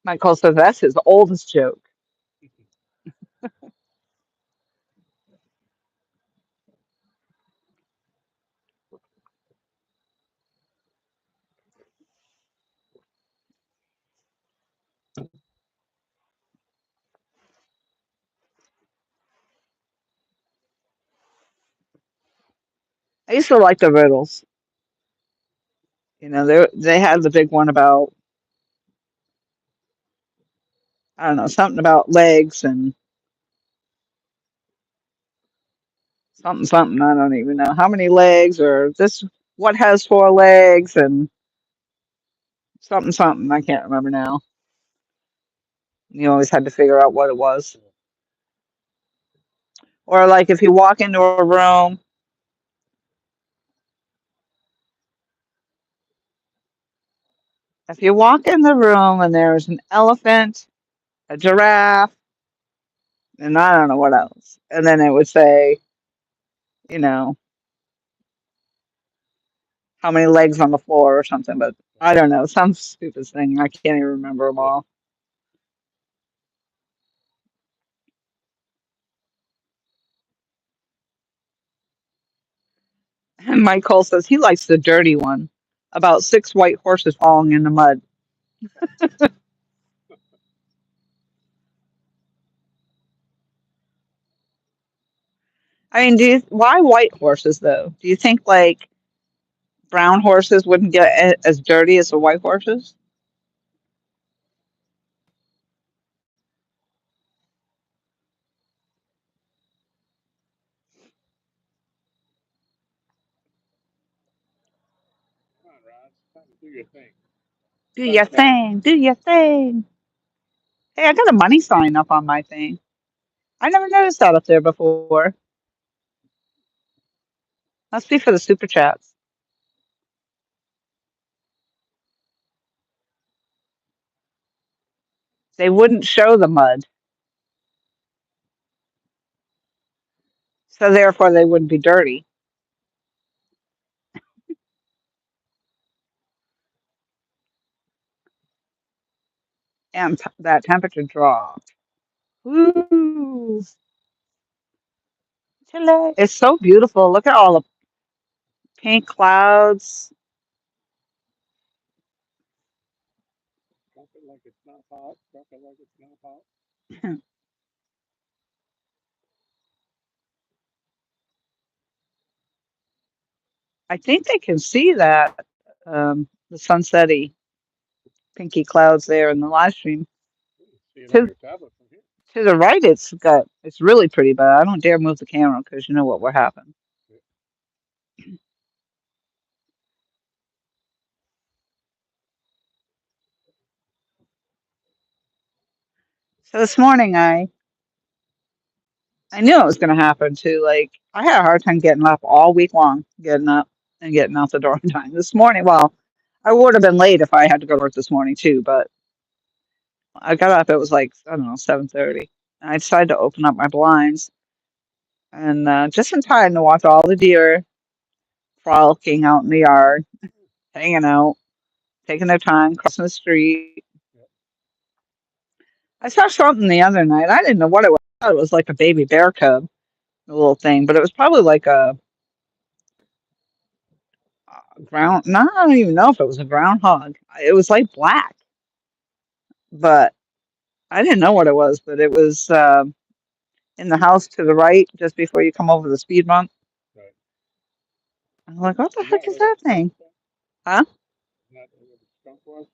Michael says that's his oldest joke. you. I used to like the riddles. They had the big one about, I don't know, something about legs and something something. I don't even know how many legs or this. What has four legs and something something. I can't remember now. You always had to figure out what it was. Or like if you walk into a room, if you walk in the room and there's an elephant, a giraffe, and I don't know what else, and then it would say, you know, how many legs on the floor or something. But I don't know, some stupid thing. I can't even remember them all. And Mike Cole says he likes the dirty one about six white horses falling in the mud. I mean, why white horses though? Do you think like brown horses wouldn't get as dirty as the white horses? Come on, Ron. It's time to do your thing. Do your thing, do your thing. Hey, I got a money sign up on my thing. I never noticed that up there before. Must be for the super chats. They wouldn't show the mud, so therefore they wouldn't be dirty. And that temperature drop. Ooh, Chile. It's so beautiful. Look at all the pink clouds. Drop it like it's not hot. Drop it like it's not hot. I think they can see that the sunsetty pinky clouds there in the live stream. You can see it on To your tablet from here. to the right, it's really pretty, but I don't dare move the camera because you know what will happen. Yeah. So this morning, I knew it was going to happen too. Like I had a hard time getting up all week long, getting up and getting out the door in time. This morning, well, I would have been late if I had to go to work this morning too, but I got up. It was like I don't know 7:30. I decided to open up my blinds and just in time to watch all the deer frolicking out in the yard, hanging out, taking their time, crossing the street. Yeah. I saw something the other night. I didn't know what it was. I thought it was like a baby bear cub, a little thing, but it was probably like a ground. No, I don't even know if it was a groundhog. It was like black, but I didn't know what it was. But it was in the house to the right, just before you come over the speed bump. Right. I'm like, what the Isn't that heck is where the that skunk thing? was? Huh? Isn't that where the skunk was?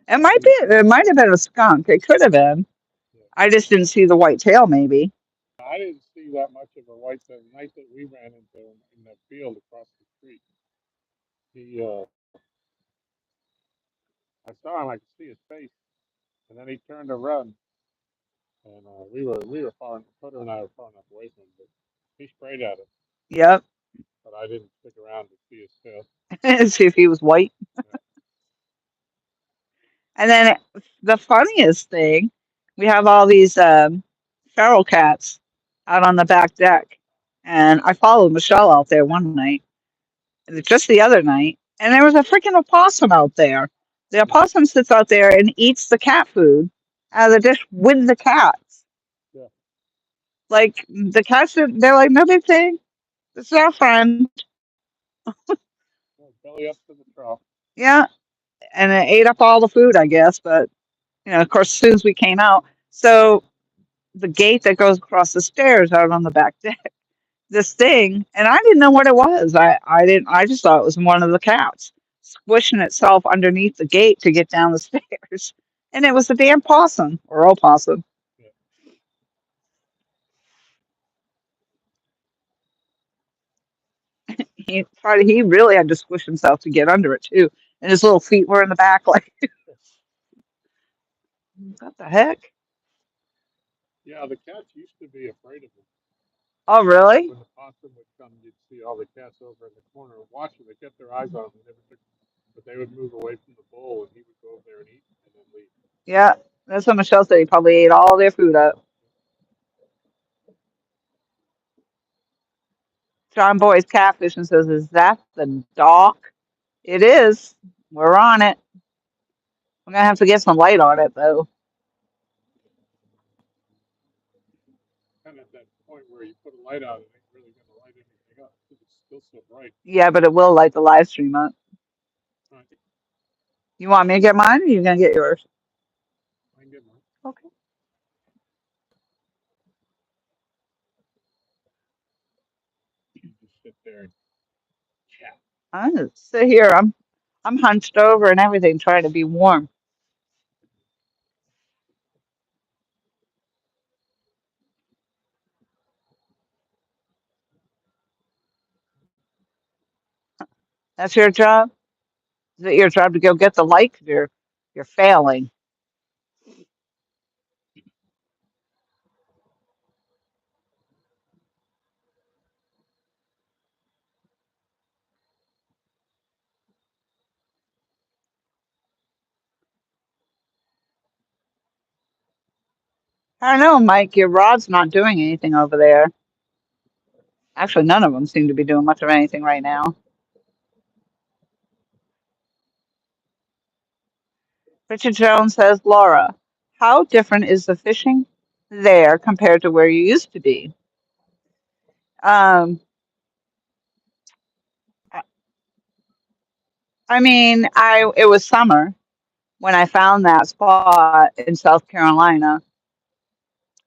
It might In be. the It might have been a skunk. It could have been. yeah. I just didn't see the white tail. Maybe. I didn't see that much of a white the night that we ran into him in the field across the street. He, I saw him. I could see his face, and then he turned to run, and we were far. Toto and I were far enough away from him, but he sprayed at us. Yep. But I didn't stick around to see his tail. See if he was white. Yeah. And then the funniest thing, we have all these feral cats out on the back deck. And I followed Michelle out there one night, just the other night, and there was a freaking opossum out there. The opossum sits out there and eats the cat food out of the dish with the cats. Yeah. Like the cats, they're like, no big thing. This is our friend. Well, belly up to the trough. Yeah, and it ate up all the food, I guess. But of course, as soon as we came out, so the gate that goes across the stairs out on the back deck, this thing, and I didn't know what it was. I didn't. I just thought it was one of the cats squishing itself underneath the gate to get down the stairs, and it was a damn possum or opossum. Yeah. He really had to squish himself to get under it too, and his little feet were in the back. Like, what the heck? Yeah, the cats used to be afraid of him. Oh, really? When the possum would come, you'd see all the cats over in the corner watching. They kept their eyes on him. They never took, but they would move away from the bowl, and he would go over there and eat, and then leave. Yeah, that's what Michelle said. He probably ate all their food up. John Boy's catfish and says, "Is that the dock?" It is. We're on it. We're gonna have to get some light on it though. Kind of at that point where you put a light out, it ain't really going to light anything up because it's still so bright. Yeah, but it will light the live stream up. Right. You want me to get mine, or you gonna get yours? I can get one. Okay. You just sit there and chat. I'm gonna sit here. I'm hunched over and everything, trying to be warm. That's your job. Is it your job to go get the light? 'Cause you're failing. I don't know, Mike. Your rod's not doing anything over there. Actually, none of them seem to be doing much of anything right now. Richard Jones says, Laura, how different is the fishing there compared to where you used to be? Um, I I mean, I it was summer when I found that spot in South Carolina,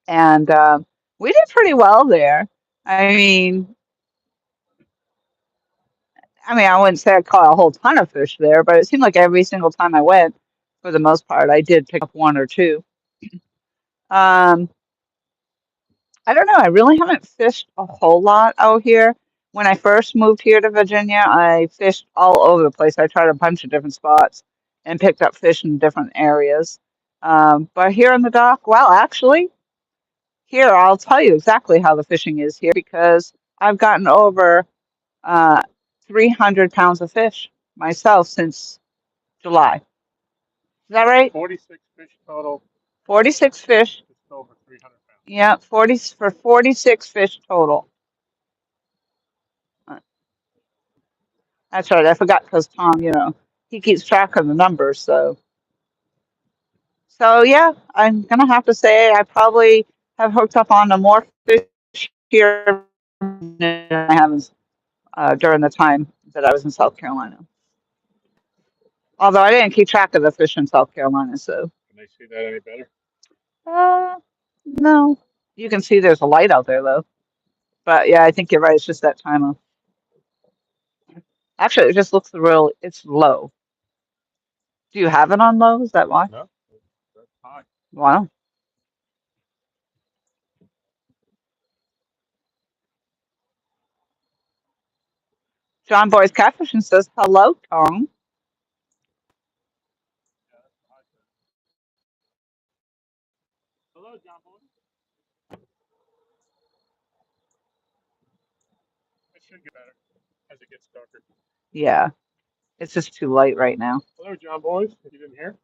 and we did pretty well there. I mean, I wouldn't say I caught a whole ton of fish there, but it seemed like every single time I went, for the most part, I did pick up one or two. Um, I don't know. I really haven't fished a whole lot out here. When I first moved here to Virginia, I fished all over the place. I tried a bunch of different spots and picked up fish in different areas. But here in the dock, well, actually, here I'll tell you exactly how the fishing is here because I've gotten over uh, 300 pounds of fish myself since July. Is that right? 46 fish total, 46 fish. just over 300 pounds. Yeah, 46 fish total. Uh, That's right. I forgot because Tom, he keeps track of the numbers. So yeah, I'm gonna have to say I probably have hooked up on the more fish here than I have during the time that I was in South Carolina. Although I didn't keep track of the fish in South Carolina, so Can they see that any better? uh, no. You can see there's a light out there though. But yeah, I think you're right. It's just that time of. Actually, it just looks real. It's low. Do you have it on low? Is that why? No, that's high. Wow. John Boy's Catfishing says, hello, Tom. Yeah, that's the high side. Hello, John Boy. It should get better as it gets darker. Yeah, it's just too light right now. Hello, John Boys. If you didn't hear,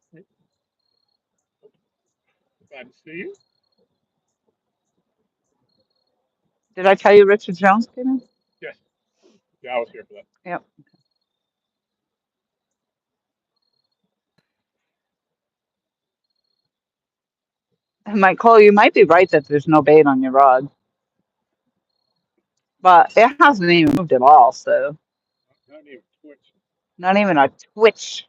glad to see you. Did I tell you Richard Jones came in? Yes. Yeah, I was here for that. Yep. Cole, you might be right that there's no bait on your rod, but it hasn't even moved at all, so Not even twitch. not even a twitch.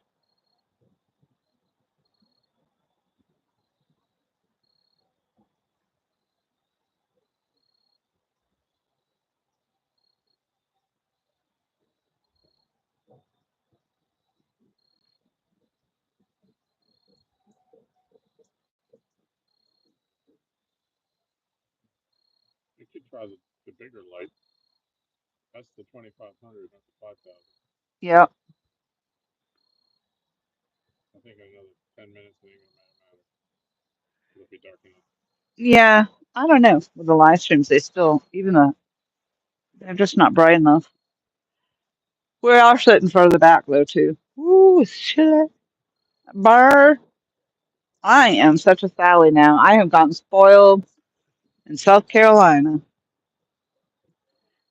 You could try the bigger light. That's the 2500, not the 5000. Yep. I think another 10 minutes it ain't gonna matter. It'll be dark enough. Yeah. I don't know. With the live streams, they still, even the, they're just not bright enough. We are sitting further back, though, too. Ooh, shit. Burr. I am such a Sally now. I have gotten spoiled in South Carolina.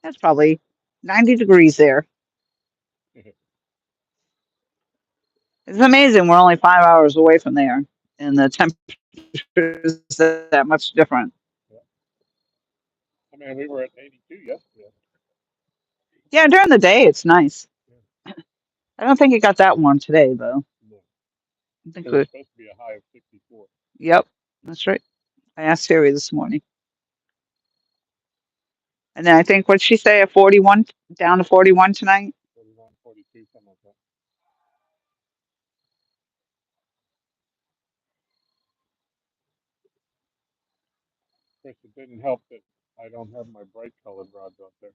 That's probably 90 degrees there. It's amazing. We're only 5 hours away from there, and the temperature is that much different. Yeah. I mean, we were at 82 yesterday. Yeah, during the day, it's nice. Yeah. I don't think it got that warm today, though. No. I think Because it's we, supposed to be a high of 64. yep, that's right. I asked Siri this morning. And then I think, what'd she say, a 41, down to 41 tonight? 41, 42, something like that. Of course, it didn't help that I don't have my bright colored rods out there.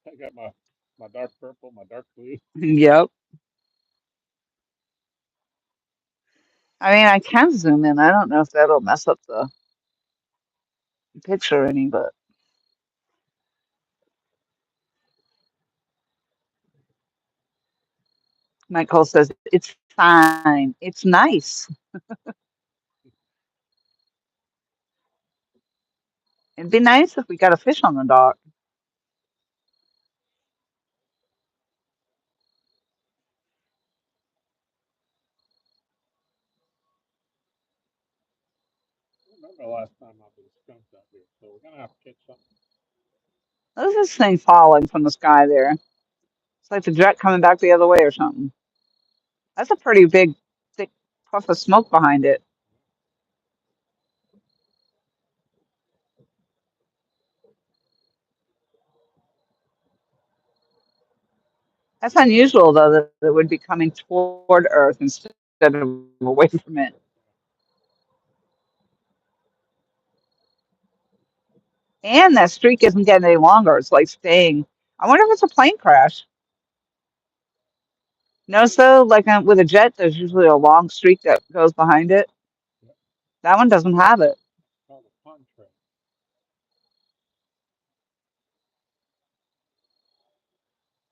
I got my dark purple, my dark blue. Yep. I mean, I can zoom in. I don't know if that'll mess up the picture any, but Michael says, it's fine. It's nice. It'd be nice if we got a fish on the dock. I don't remember the last time I've been skunked out here, so we're gonna have to catch something. What is this thing falling from the sky there? It's like the jet coming back the other way or something. That's a pretty big, thick puff of smoke behind it. That's unusual, though, that it would be coming toward Earth instead of away from it. And that streak isn't getting any longer. It's like staying. I wonder if it's a plane crash. No, so like with a jet, there's usually a long streak that goes behind it. Yeah, That one doesn't have it. it's called a contrast.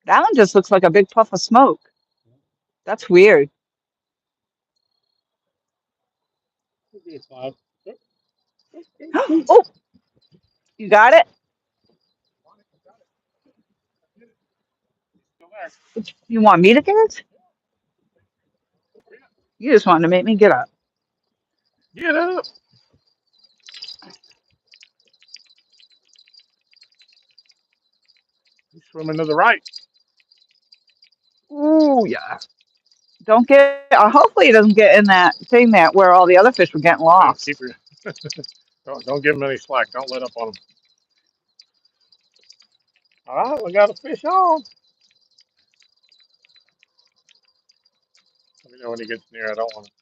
That one just looks like a big puff of smoke. Yeah. That's weird. Could be a cloud. Oh, oh, oh, oh. Oh, you got it? Get it. It's still there. You want me to get it? Hurry up. You just wanted to make me get up. Get up. He's swimming to the right. Ooh, yeah. Don't get. Hopefully, it doesn't get in that thing that where all the other fish were getting Yeah, keep lost. your don't give him any slack. Don't let up on him. All right, we got a fish on. Let me know when he gets near. I don't want to.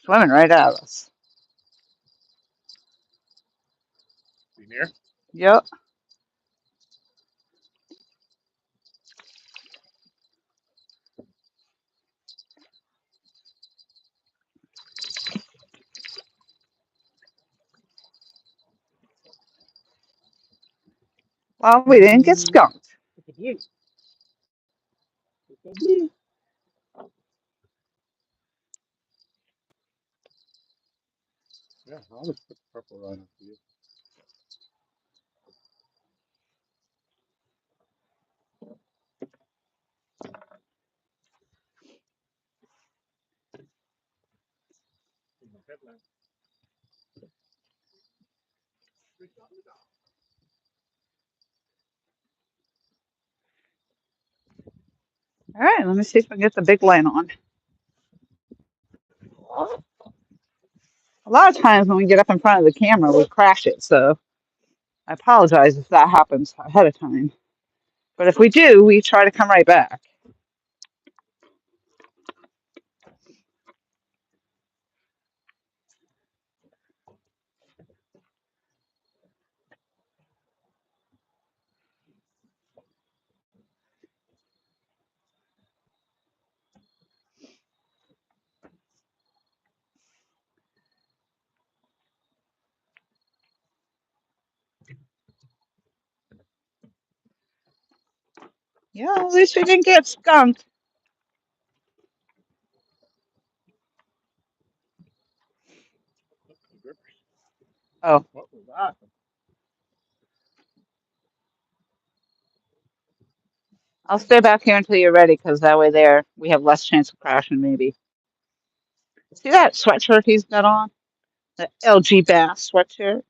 Swimming right at us. Be near. Yep. Well, we didn't get skunked. It's a blue. It's a blue. Yeah, I'll just put the purple right up for you. Headlamp. All right, let me see if I can get the big light on. A lot of times when we get up in front of the camera, we crash it. So I apologize if that happens ahead of time. But if we do, we try to come right back. Yeah, at least we didn't get skunked. Oh, What was that? I'll stay back here until you're ready, because that way there we have less chance of crashing, maybe. See that sweatshirt he's got on? The LG Bass sweatshirt?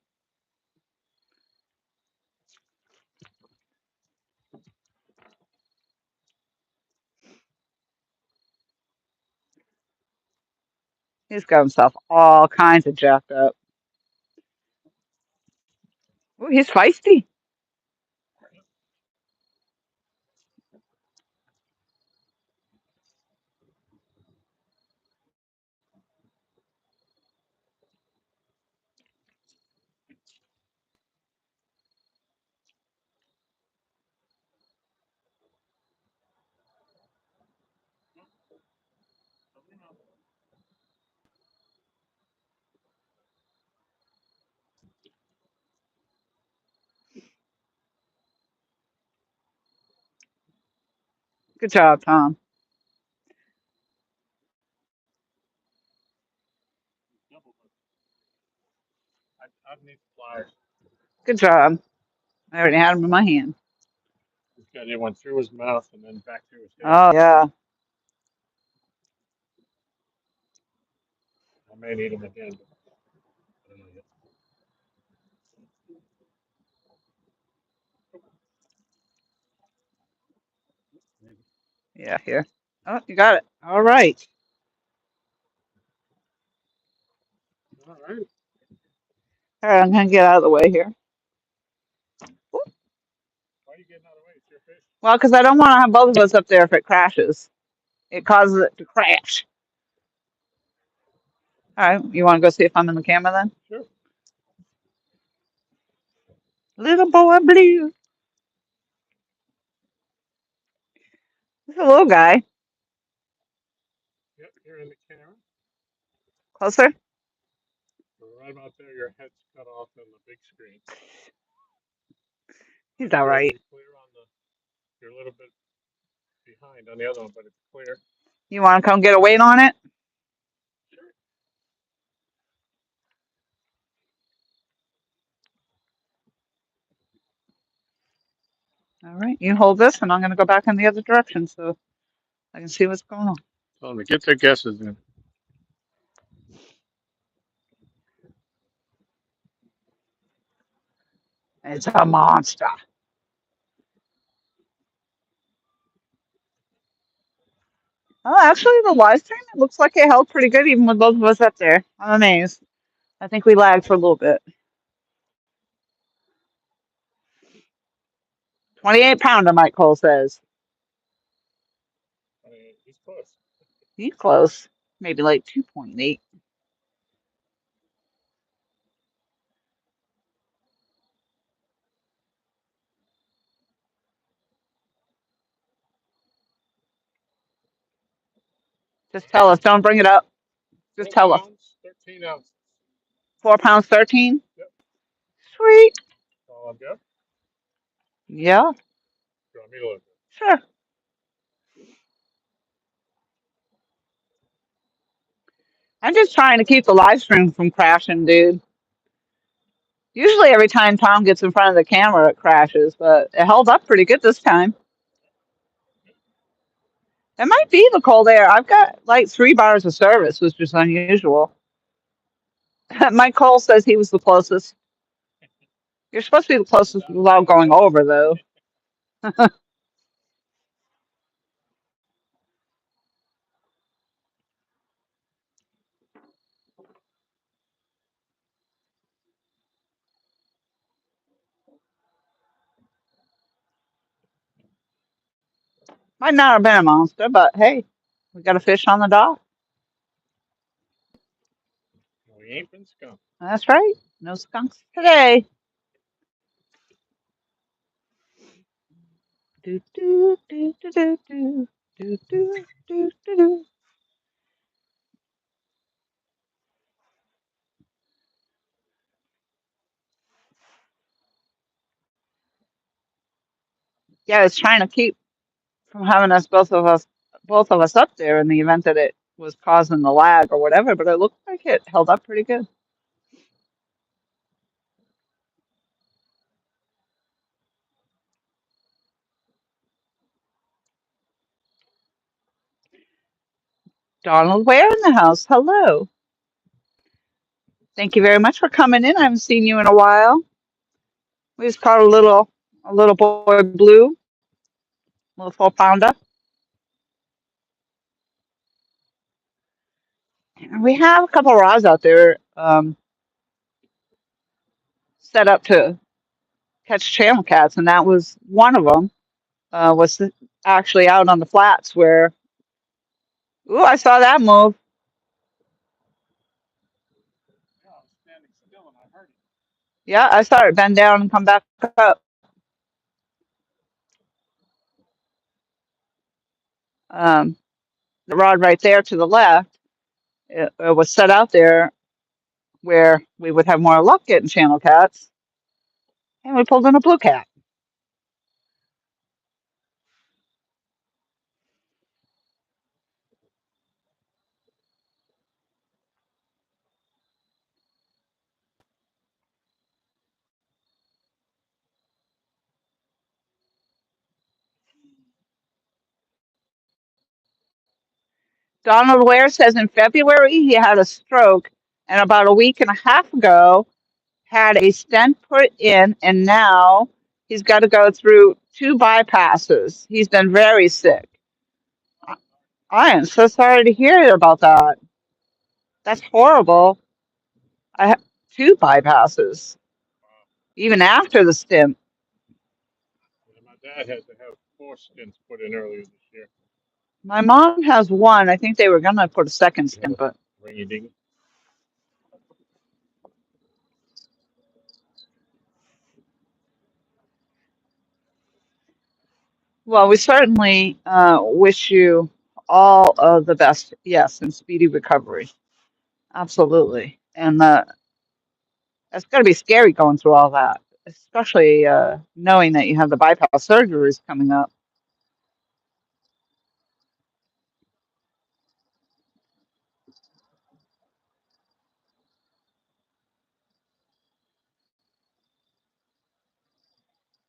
He's got himself all kinds of jacked up. Ooh, he's feisty. Good job, Tom. I need pliers. Good job. I already had him in my hand. This guy did one through his mouth and then back through his head. Oh, yeah. I may need him again. But I don't know yet. Maybe. Yeah, here. Oh, you got it. All right. All right. All right, I'm going to get out of the way here. Why are you getting out of the way? It's your fish. Well, because I don't want to have both of us up there if it crashes. It causes it to crash. All right, you want to go see if I'm in the camera then? Sure. Little boy blue. This is a little guy. Yep, you're in the camera. Closer. So right about there, your head's cut off on the big screen. He's But all you're right. you're clear on the. You're a little bit behind on the other one, but it's clear. You want to come get a weight on it? Sure. All right, you hold this, and I'm going to go back in the other direction so I can see what's going on. Tell them to get their guesses in. It's a monster. Oh, actually, the live stream, it looks like it held pretty good even with both of us up there. I'm amazed. I think we lagged for a little bit. 28-pounder, Mike Cole says. I mean, he's close. He's close. Maybe like 2.8. Just tell us. Don't bring it up. Just 4 tell us. pounds, 13 ounces. 4 pounds, 13? Yep. Sweet. All I've got. Yeah, You want me to look? sure. I'm just trying to keep the live stream from crashing, dude. Usually every time Tom gets in front of the camera, it crashes, but it held up pretty good this time. It might be the cold air. I've got like 3 bars of service, which is unusual. Mike Cole says he was the closest. You're supposed to be the closest without going over, though. Might not have been a monster, but hey, we got a fish on the dock. We ain't been skunked. That's right. No skunks today. Do, do, do, do, do, do, do, do, do, do, do. Yeah, it's trying to keep from having both of us up there in the event that it was causing the lag or whatever. But it looked like it held up pretty good. Donald Ware in the house. Hello. Thank you very much for coming in. I haven't seen you in a while. We just caught a little boy blue, little 4 pounder. And we have a couple rods out there set up to catch channel cats, and that was one of them. Was actually out on the flats where. Ooh, I saw that move. Yeah, I was standing still and I heard it. Yeah, I saw it bend down and come back up. Um, the rod right there to the left, it was set out there where we would have more luck getting channel cats, and we pulled in a blue cat. Donald Ware says in February he had a stroke, and about a week and a half ago had a stent put in, and now he's got to go through 2 bypasses. He's been very sick. I am so sorry to hear about that. That's horrible. I have 2 bypasses, even after the stent. Yeah, my dad had to have 4 stints put in earlier this year. My mom has one. I think they were going to put a second He had stent, a but ringy ding. well, we certainly wish you all of the best. Yes, and speedy recovery. Absolutely. And it's going to be scary going through all that, especially knowing that you have the bypass surgeries coming up.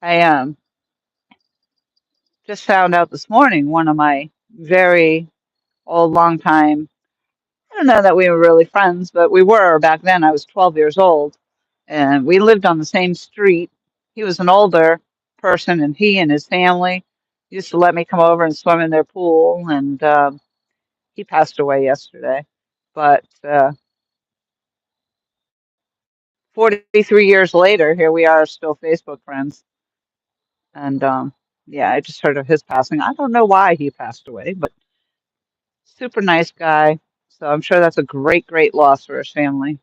I just found out this morning one of my very old, long time, I don't know that we were really friends, but we were back then. I was 12 years old, and we lived on the same street. He was an older person, and he and his family used to let me come over and swim in their pool, and he passed away yesterday. But 43 years later, here we are, still Facebook friends. And yeah, I just heard of his passing. I don't know why he passed away, but super nice guy. So I'm sure that's a great, great loss for his family.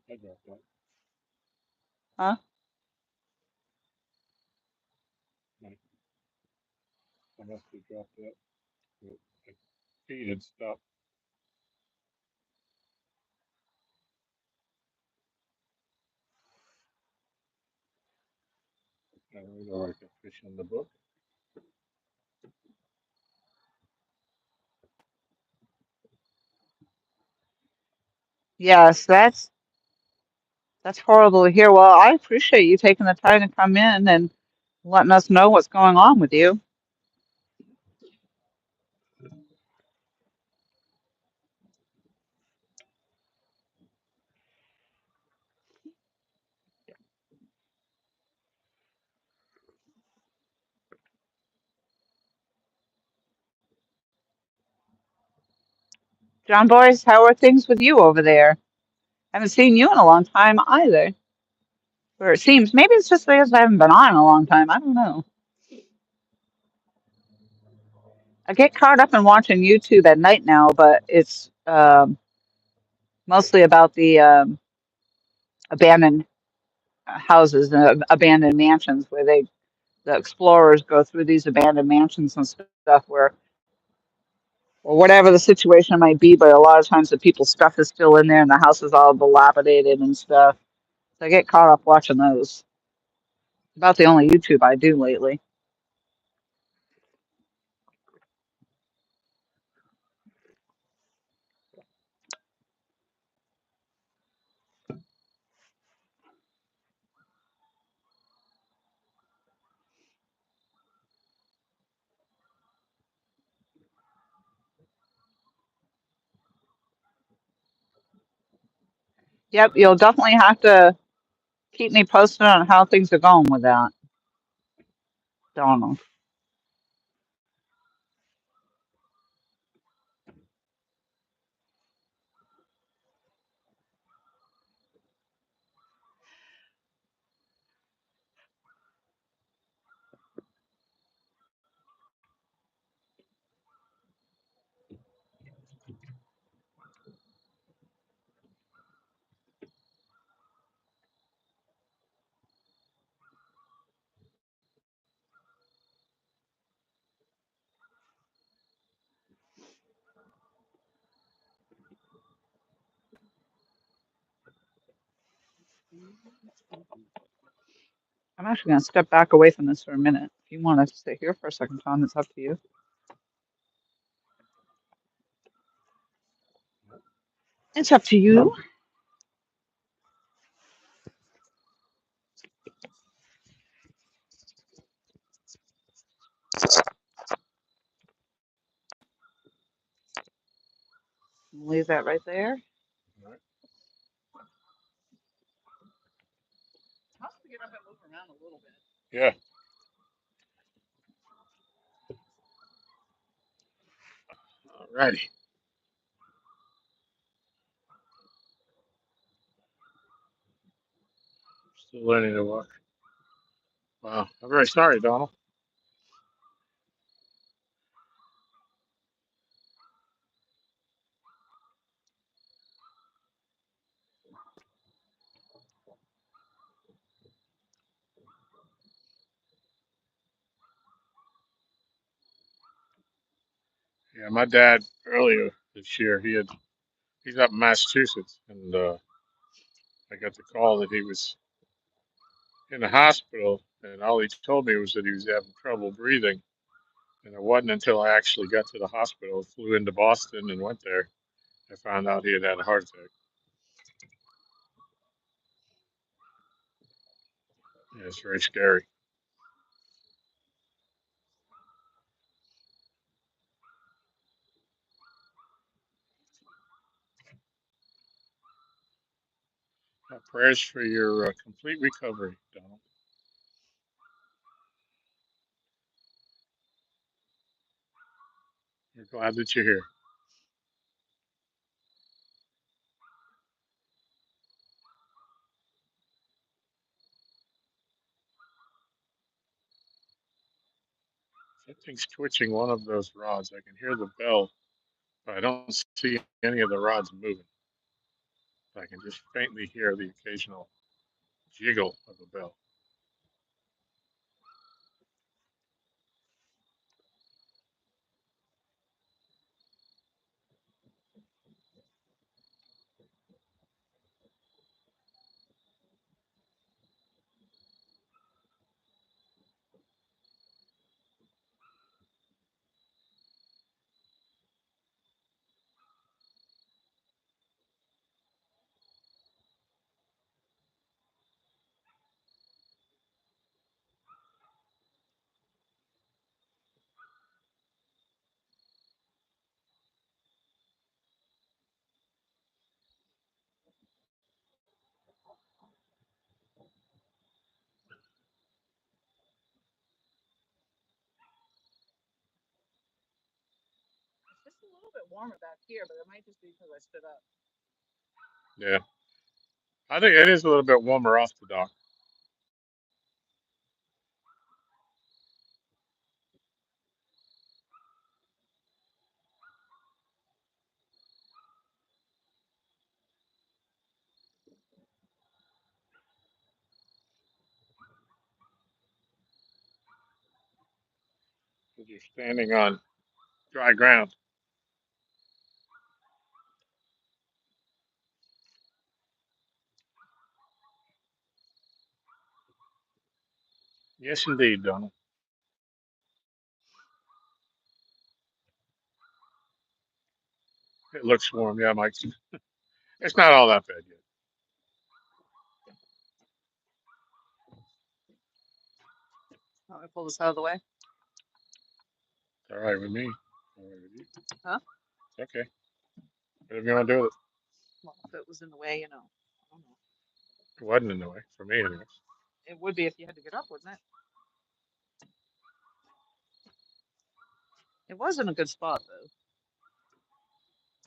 I dropped that. Huh? I must have dropped that. My feet had stopped. I don't know, like a fish in the book. Yes, that's horrible to hear. Well, I appreciate you taking the time to come in and letting us know what's going on with you. John Boyce, how are things with you over there? Haven't seen you in a long time either. Or it seems maybe it's just because I haven't been on in a long time. I don't know. I get caught up in watching YouTube at night now, but it's mostly about the abandoned houses and abandoned mansions where the explorers go through these abandoned mansions and stuff where or whatever the situation might be, but a lot of times the people's stuff is still in there and the house is all dilapidated and stuff. So I get caught up watching those. About the only YouTube I do lately. Yep, you'll definitely have to keep me posted on how things are going with that, Donald. I'm actually going to step back away from this for a minute. If you want to sit here for a second, Tom, it's up to you. It's up to you. Leave that right there. All right. I'll have to get up and move around a little bit. Yeah. All righty. Still learning to walk. Wow. I'm very sorry, Donald. Yeah, my dad earlier this year, he's up in Massachusetts, and I got the call that he was in the hospital, and all he told me was that he was having trouble breathing. And it wasn't until I actually got to the hospital, flew into Boston, and went there, I found out he had had a heart attack. Yeah, it's very scary. Prayers for your complete recovery, Donald. We're glad that you're here. That thing's twitching one of those rods. I can hear the bell, but I don't see any of the rods moving. I can just faintly hear the occasional jiggle of a bell. Yeah, I think it is a little bit warmer off the dock. Because you're standing on dry ground. Yes, indeed, Donald. It looks warm. Yeah, Mike. It's not all that bad yet. It's all right with me. All right with you. Okay. Whatever you want to do with it. It wasn't in the way for me, anyways.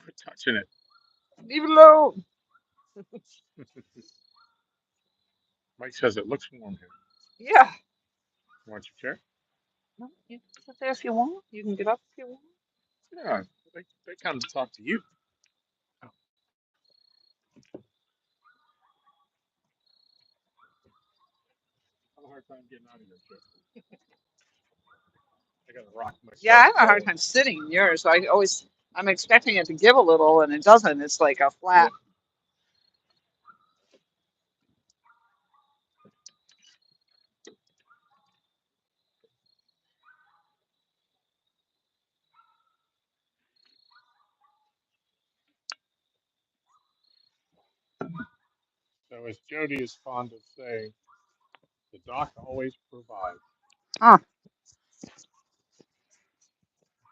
Quit touching it. Mike says it looks warm here. You want your chair? Yeah, they come to talk to you. Oh, I have a hard time getting out of your chair. I got to rock myself. Yeah. So as Jody is fond of saying, the doc always provides.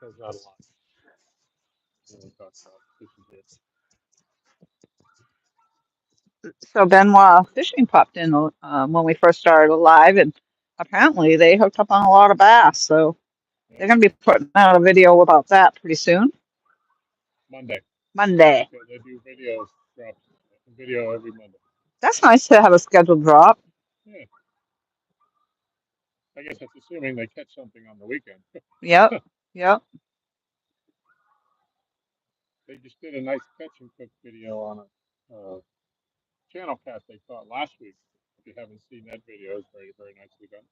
Goes out a lot. When we talk about fishing here. So Benoit Fishing popped in when we first started live, and apparently they hooked up on a lot of bass. So Yeah. they're going to be putting out a video about that pretty soon. Monday. Monday. They do videos, drops video every Monday. That's nice to have a scheduled drop. Yeah. I guess that's assuming they catch something on the weekend. Yep. Yep. They just did a nice catch and cook video on a channel cat they caught last week. If you haven't seen that video, it's very, very nicely done.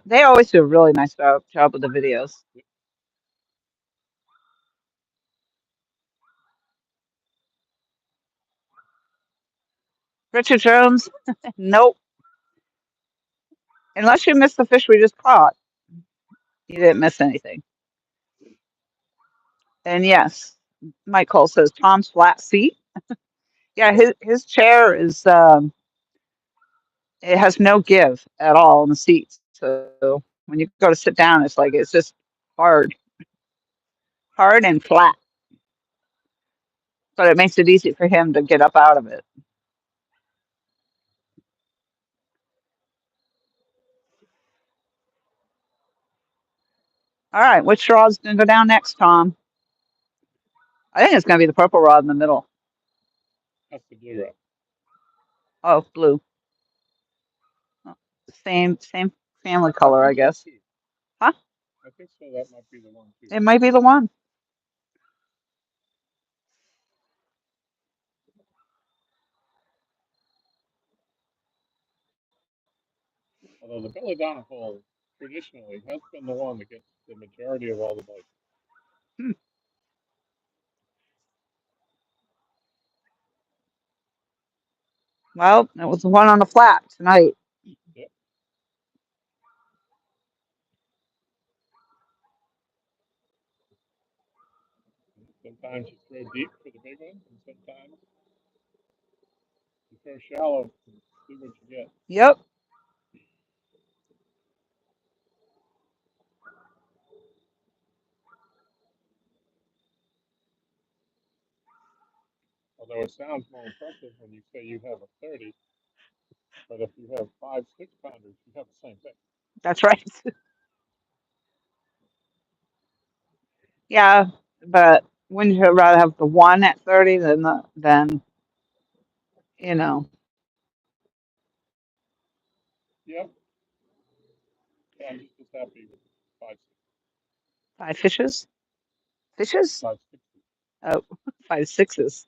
They always do a really nice job with the videos. Richard Jones? Nope. Unless you missed the fish we just caught, you didn't miss anything. And yes, Mike Cole says Tom's flat seat. Yeah, Yep. his chair is it has no give at all in the seats. So when you go to sit down, it's just hard, hard and flat. But it makes it easy for him to get up out of it. All right, which rod's gonna go down next, Tom? I think it's gonna be the purple rod in the middle. That's the blue rod. Oh, blue. Oh, same family That might color, be I the one guess. too. Huh? I think so. That might be the one too. It might be the one. Although the belladonna hole traditionally has been the one that gets the majority of all the bites. Hmm. Well, it was the one on the flat tonight. Yep. Sometimes you throw deep for the big ones, and sometimes you throw shallow and see what you get. Yep. Although it sounds more impressive when you say you have a 30, but if you have 5 6 pounders, you have the same thing. That's right. Yeah. But wouldn't you rather have the one at 30 than you know, Yep. Yeah, I'm just happy with five, five fishes? Fishes? five, six. Oh, five sixes.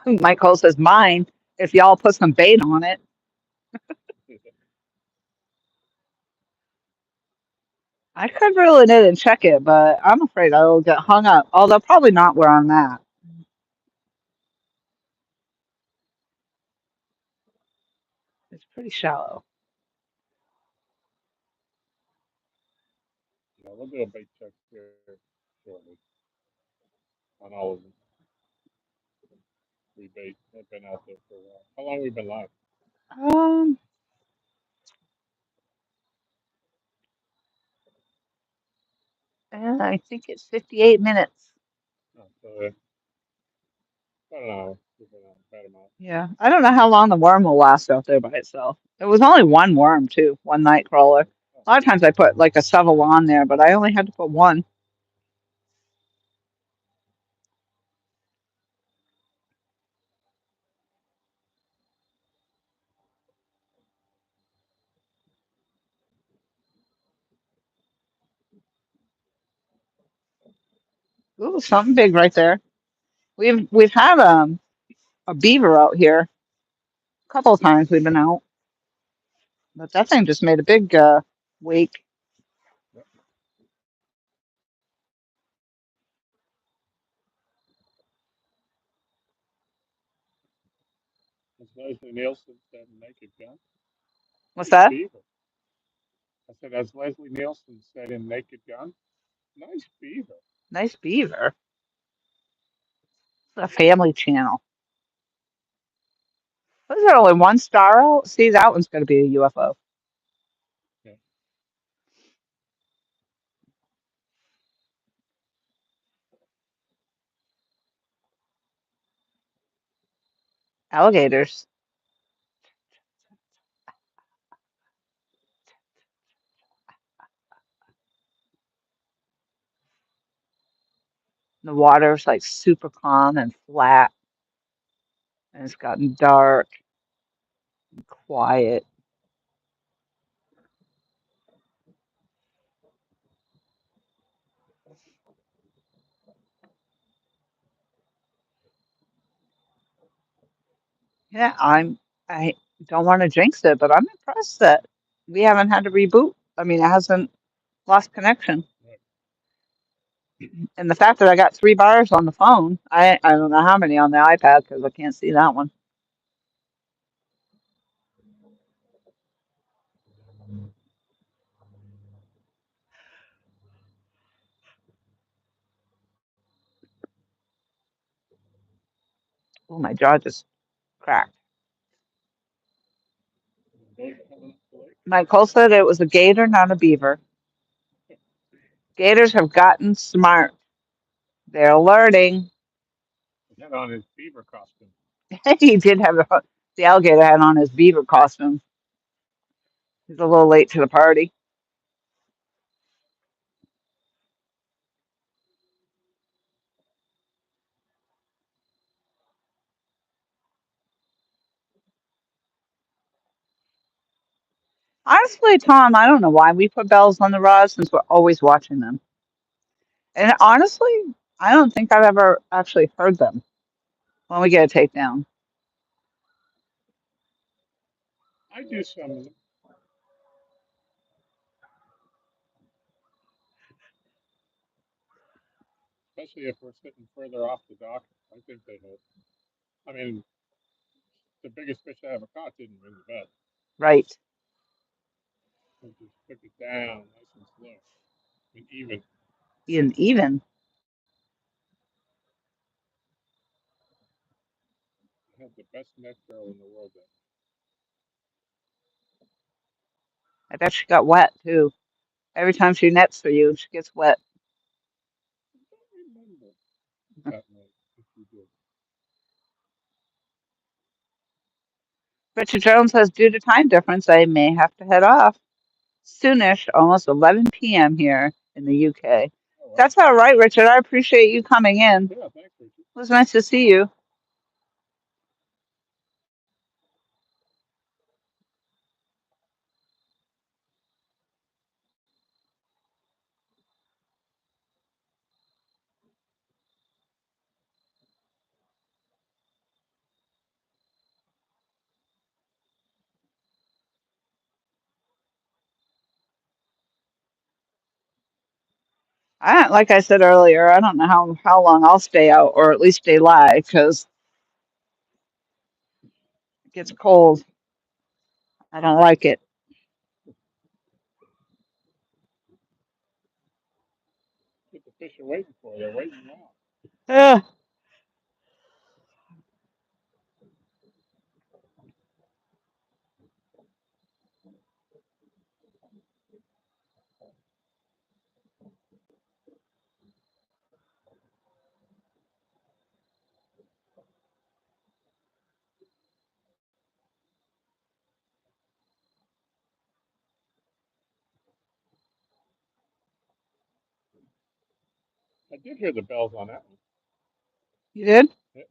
Mike Cole says mine. If y'all put some bait on it, I could reel it in and check it, but I'm afraid I'll get hung up. Although probably not where I'm at. It's pretty shallow. Yeah, we'll do a bait check here shortly on all of them. We bait have been out there for a while. How long we been live? Um, and I think it's 58 minutes. Oh, so, about an hour. We've been on about a month. Yeah, I don't know how long the worm will last out there by itself. It was only one worm too, one night crawler. Oh, A lot of times I put like a several on there, but I only had to put one. Ooh, something big right there. We've had a beaver out here a couple of times. We've been out, but that thing just made a big wake. yep. As Leslie Nielsen said in Naked Gun, What's nice that? beaver. I said, as Leslie Nielsen said in Naked Gun, nice beaver. Nice beaver. It's a family channel. Was there only one star out? See, that one's going to be a UFO. Yeah. Alligators. The water's like super calm and flat, and it's gotten dark and quiet. Yeah, I don't want to jinx it, but I'm impressed that we haven't had to reboot. I mean, it hasn't lost connection. Right. And the fact that I got 3 bars on the phone, I don't know how many on the iPad because I can't see that one. Oh, my jaw just cracked. Boat coming up the lake. Mike Cole said it was a gator, not a beaver. Gators have gotten smart. They're learning. He had on his beaver costume. He did have the alligator had on his beaver costume. He's a little late to the party. Honestly, Tom, I don't know why we put bells on the rods since we're always watching them. And honestly, I don't think I've ever actually heard them when we get a takedown. I do some, especially if we're sitting further off the dock. I think they hit. I mean, the biggest fish I ever caught didn't ring the bell. Right. I just took it down nice and slow and even. Even. I had the best net girl in the world then. I bet she got wet too. Every time she nets for you, she gets wet. I don't remember that night if you did. Richard Jones says, due to time difference, I may have to head off soonish, almost 11 p.m. here in the UK. Oh, wow. That's all right, Richard. I appreciate you coming in. Yeah, thanks, Richard. It was nice to see you. Like I said earlier, I don't know how long I'll stay out, or at least stay live, because it gets cold. I don't like it. Get the fish are waiting for you. They're waiting now. Ugh. I did hear the bells on that one. You did? Yeah,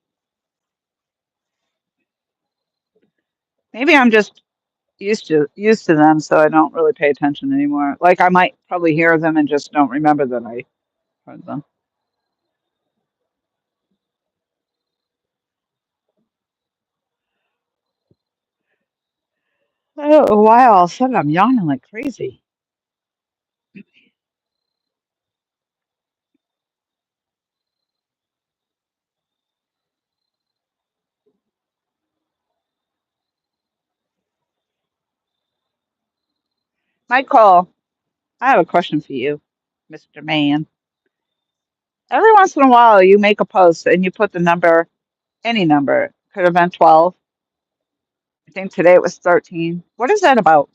Maybe I'm just used to them, so I don't really pay attention anymore. Like I might probably hear them and just don't remember that I heard them. I don't know why all of a sudden I'm yawning like crazy. Michael, I have a question for you, Mr. Man. Every once in a while, you make a post and you put the number, any number, could have been 12. I think today it was 13. What is that about?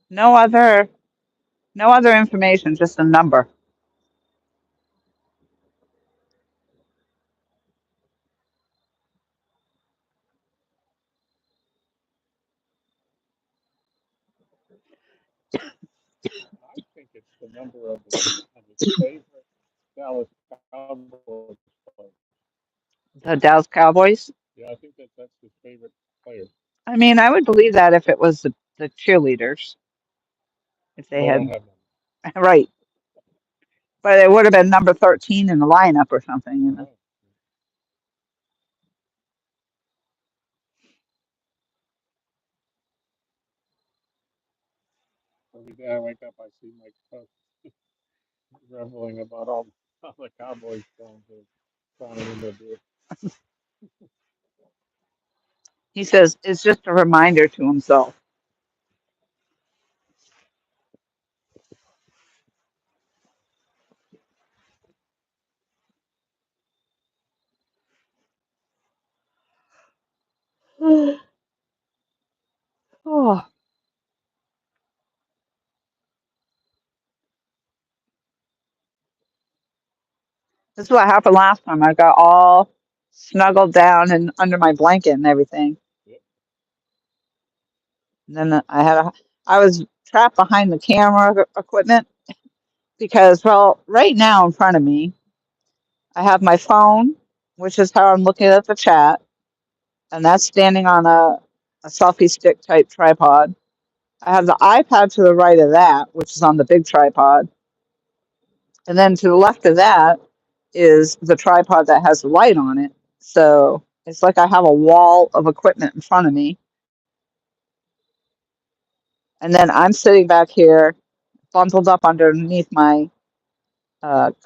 No other, no other information, just a number. I think it's the number of his favorite Dallas Cowboys player. The Dallas Cowboys. Yeah, I think that's his favorite player. I mean, I would believe that if it was the cheerleaders, if they Well, they don't had, have them. right. But it would have been number 13 in the lineup or something, you know. Oh, every day I wake up, I see Mike Cook reveling about all the Cowboys fans are clowning in their beer. He says it's just a reminder to himself. Oh, this is what happened last time. I got all snuggled down and under my blanket and everything. Yep. And then I was trapped behind the camera equipment because, well, right now in front of me, I have my phone, which is how I'm looking at the chat, and that's standing on a selfie stick type tripod. I have the iPad to the right of that, which is on the big tripod. And then to the left of that is the tripod that has the light on it. So it's like I have a wall of equipment in front of me. And then I'm sitting back here, bundled up underneath my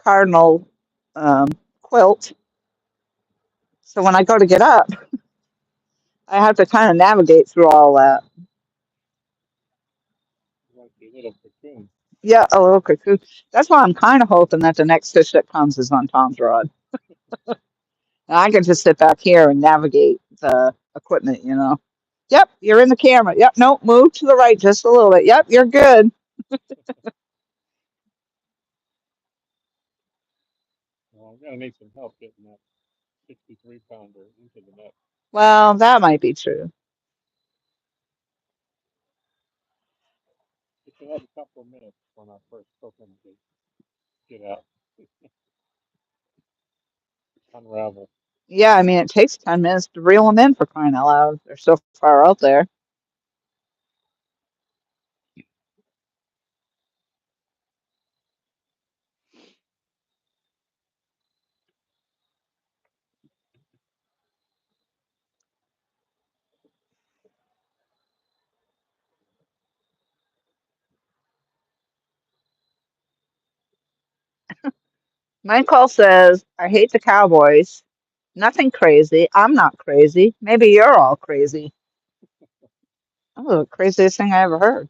cardinal um, quilt. So when I go to get up, I have to kind of navigate through all that. Like your little cocoon. Yeah, a little cuckoo. That's why I'm kind of hoping that the next fish that comes is on Tom's rod. And I can just sit back here and navigate the equipment, you know. Yep, you're in the camera. Yep, nope, move to the right just a little bit. Yep, you're good. Well, I'm gonna need some help getting that 63-pounder into the net. Well, that might be true. It's another couple of minutes when I first hook them to get out, unravel. Yeah, I mean, it takes 10 minutes to reel them in for crying out loud. They're so far out there. Michael says, I hate the Cowboys. Nothing crazy. I'm not crazy. Maybe you're all crazy. That was the craziest thing I ever heard.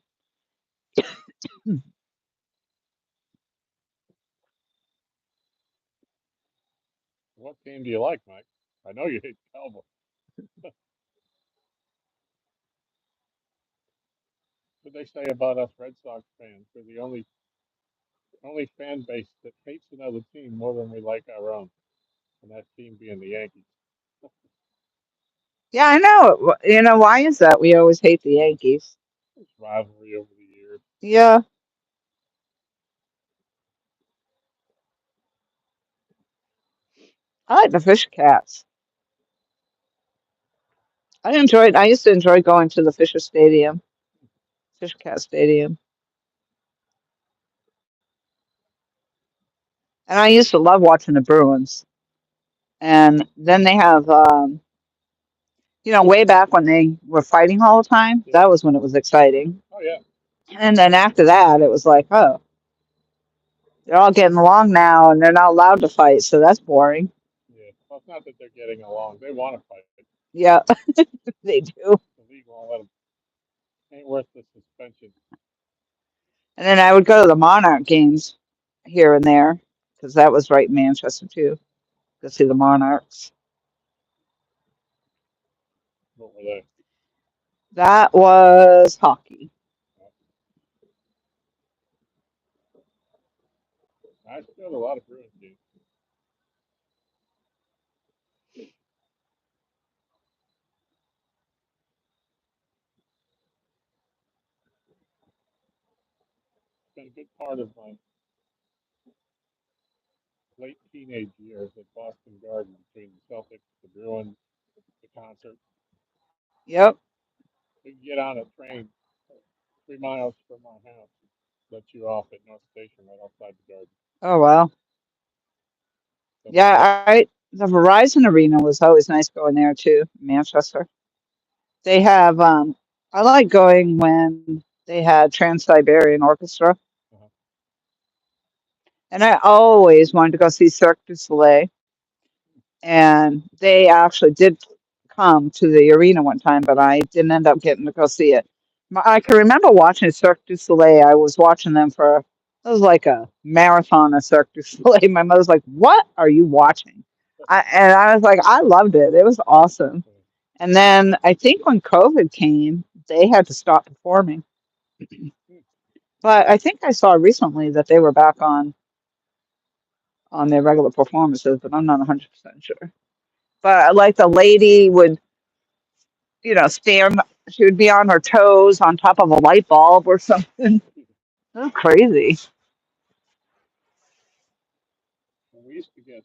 What team do you like, Mike? I know you hate the Cowboys. What they say about us Red Sox fans? We're the only fan base that hates another team more than we like our own, and that team being the Yankees. Yeah, I know. You know, why is that? We always hate the Yankees. It's rivalry over the years. Yeah, I like the Fisher Cats. I used to enjoy going to the Fisher Cat Stadium. And I used to love watching the Bruins. And then they have, way back when they were fighting all the time, Yeah. that was when it was exciting. Oh yeah. And then after that, it was like, oh, they're all getting along now and they're not allowed to fight, so that's boring. Yeah. Well, it's not that they're getting along. They want to fight. Yeah, they do. The league won't let them. Ain't worth the suspension. And then I would go to the Monarch games here and there because that was right in Manchester too. Go see the Monarchs. What were they? That was hockey. I still a lot of Bruins games. It's been a good part of my late teenage years at Boston Garden between the Celtics, the Bruins, the concert. Yep. We could get on a train 3 miles from my house, let you off at North Station right outside the garden. Oh wow. Then the next, Yeah, the Verizon Arena was always nice going there too, Manchester. They have I like going when they had Trans-Siberian Orchestra, uh and I always wanted to go see Cirque du Soleil, and they actually did come to the arena one time, but I didn't end up getting to go see it. I can remember watching Cirque du Soleil. I was watching them for it was like a marathon of Cirque du Soleil. My mother's like, "What are you watching?" And I was like, "I loved it. It was awesome." And then I think when COVID came, they had to stop performing. But I think I saw recently that they were back on their regular performances, but I'm not 100% sure. But like the lady would, stand, she would be on her toes on top of a light bulb or something. Oh, crazy. we used to get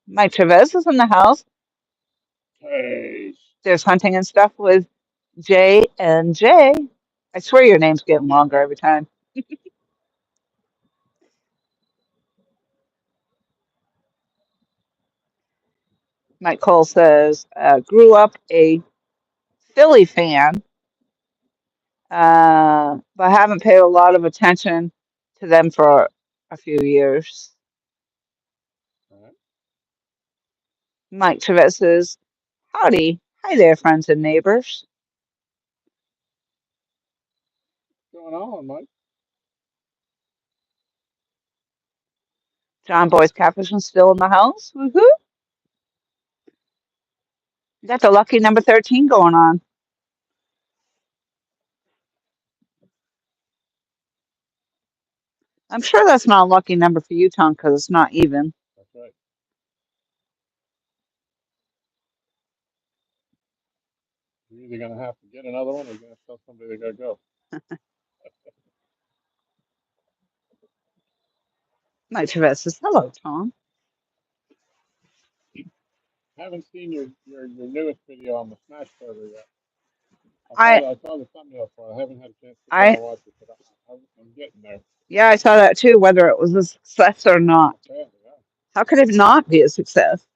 My Chavez is in the house. taste. There's hunting and stuff with J and J. I swear your name's getting longer every time. Mike Cole says, grew up a Philly fan, but haven't paid a lot of attention to them for a few years. All right. Mike Chavez says, howdy. Hi there, friends and neighbors. What's going on, Mike? John Boy's Catfish is still in the house. Woohoo. Got the lucky number 13 going on. I'm sure that's not a lucky number for you, Tom, because it's not even. That's right. You're either gonna have to get another one, or you're gonna tell somebody they gotta go. My Travis says, hello, Tom. Haven't seen your newest video on the Smash Burger yet. I, I saw the thumbnail for it. I haven't had a chance to sit down I, and watch it, but I'm getting there. yeah, I saw that too, whether it was a success or not. Okay, yeah. How could it not be a success?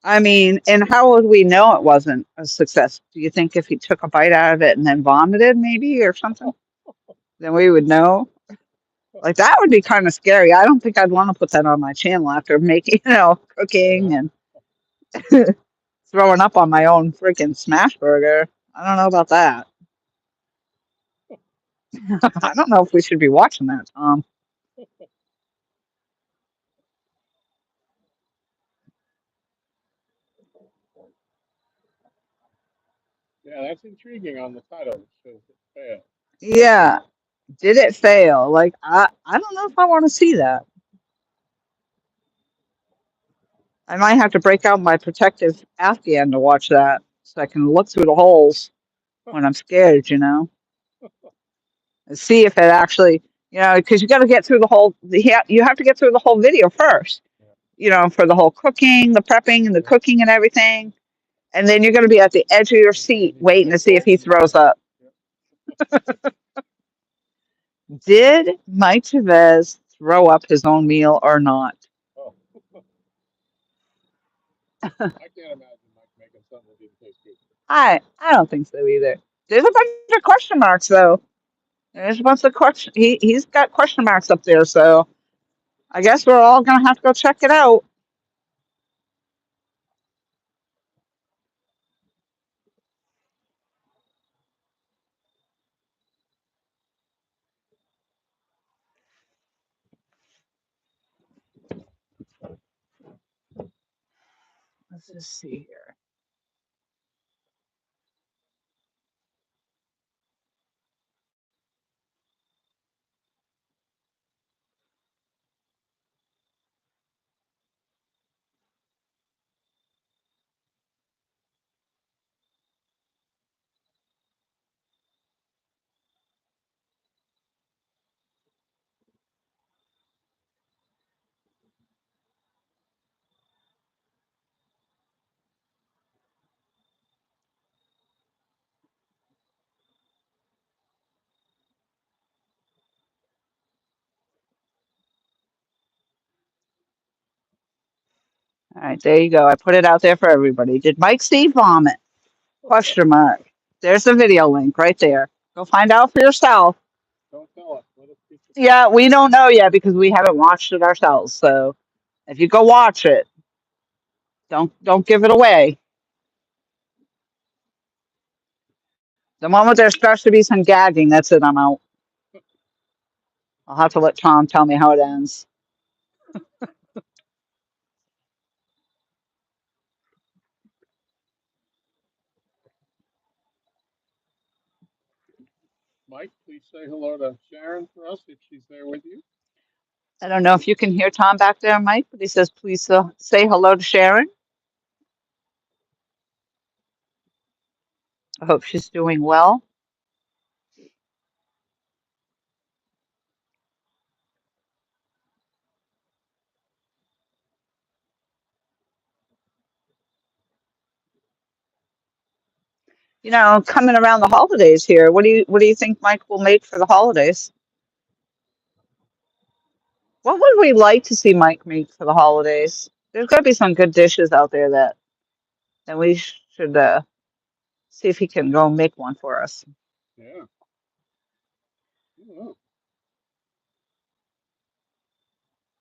I mean, and how would we know it wasn't a success? Do you think if he took a bite out of it and then vomited, maybe, or something, then we would know? Like, that would be kind of scary. I don't think I'd want to put that on my channel after making, cooking and throwing up on my own freaking smash burger. I don't know about that. I don't know if we should be watching that, Tom. Yeah, that's intriguing on the title. It says it failed. Yeah. Did it fail? Like, I don't know if I want to see that. I might have to break out my protective Afghan to watch that so I can look through the holes when I'm scared, and see if it actually, because you got to get through the whole, you have to get through the whole video first, for the whole cooking, the prepping and the cooking and everything. And then you're going to be at the edge of your seat waiting to see if he throws up. Did Mike Chavez throw up his own meal or not? Oh, I can't imagine Mike making something that didn't taste good. I don't think so either. There's a bunch of question marks though. There's a bunch of question. He's got question marks up there, so I guess we're all gonna have to go check it out. Let's just see here. All right, there you go. I put it out there for everybody. Did Mike C vomit? Question mark. There's the video link right there. Go find out for yourself. Don't tell us. Let us keep the Yeah, we don't know yet because we haven't watched it ourselves. So if you go watch it, don't give it away. The moment there starts to be some gagging, that's it. I'm out. I'll have to let Tom tell me how it ends. Mike, please say hello to Sharon for us if she's there with you. I don't know if you can hear Tom back there, Mike, but he says, please say hello to Sharon. I hope she's doing well. Coming around the holidays here, what do you think Mike will make for the holidays? What would we like to see Mike make for the holidays? There's got to be some good dishes out there that we should see if he can go make one for us. Yeah. Oh,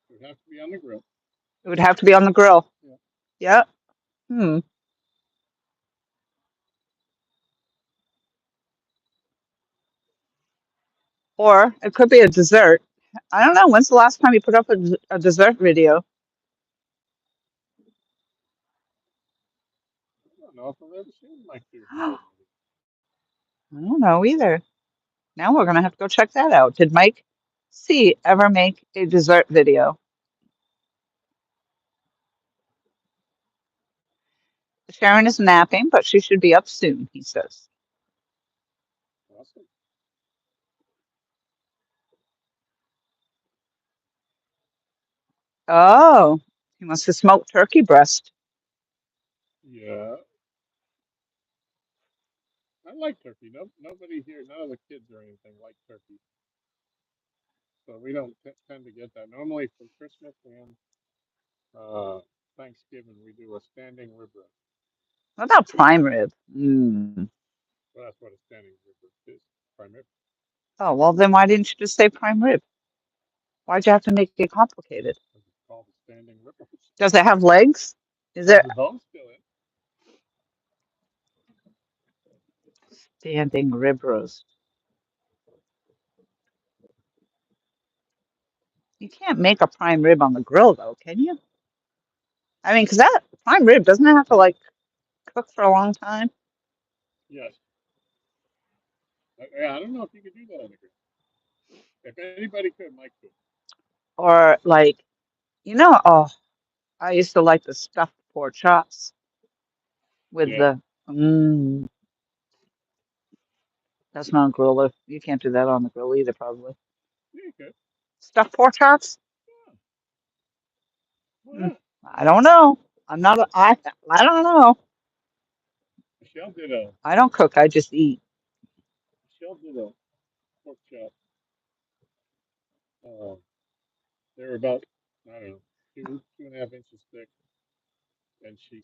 it would have to be on the grill. It would have to be on the grill. Yeah. Yeah. Hmm. Or it could be a dessert. I don't know. When's the last time you put up a dessert video? I don't know if I've ever seen Mike do I dessert. don't know either. Now we're gonna have to go check that out. Did Mike C ever make a dessert video? Sharon is napping, but she should be up soon, he says. Awesome. Oh, he wants to smoke turkey breast. Yeah, I like turkey. No, nobody here, none of the kids or anything like turkey, so we don't tend to get that. Normally for Christmas and uh, Thanksgiving, we do a standing rib roast. What about prime rib? Mm. Well, that's what a standing rib roast is. Prime rib. Oh, well, then why didn't you just say prime rib? Why'd you have to make it complicated? Because it's called a standing rib roast. Does it have legs? Is Has it the bone still in? standing rib roast? You can't make a prime rib on the grill, though, can you? I mean, because that prime rib doesn't it have to like cook for a long time, Yes. Yeah, I don't know if you could do that on the grill. If anybody could, Mike could. or like oh, I used to like the stuffed pork chops with Yeah, mm, that's not a grill. You can't do that on the grill either, probably. yeah, you could. Stuffed pork chops? Yeah, why Mm, not? I don't know. I'm not. I don't know. Michelle did a I don't cook. I just eat. Michelle did a pork chop. Uh, they were about I don't know 2.5 inches thick, and she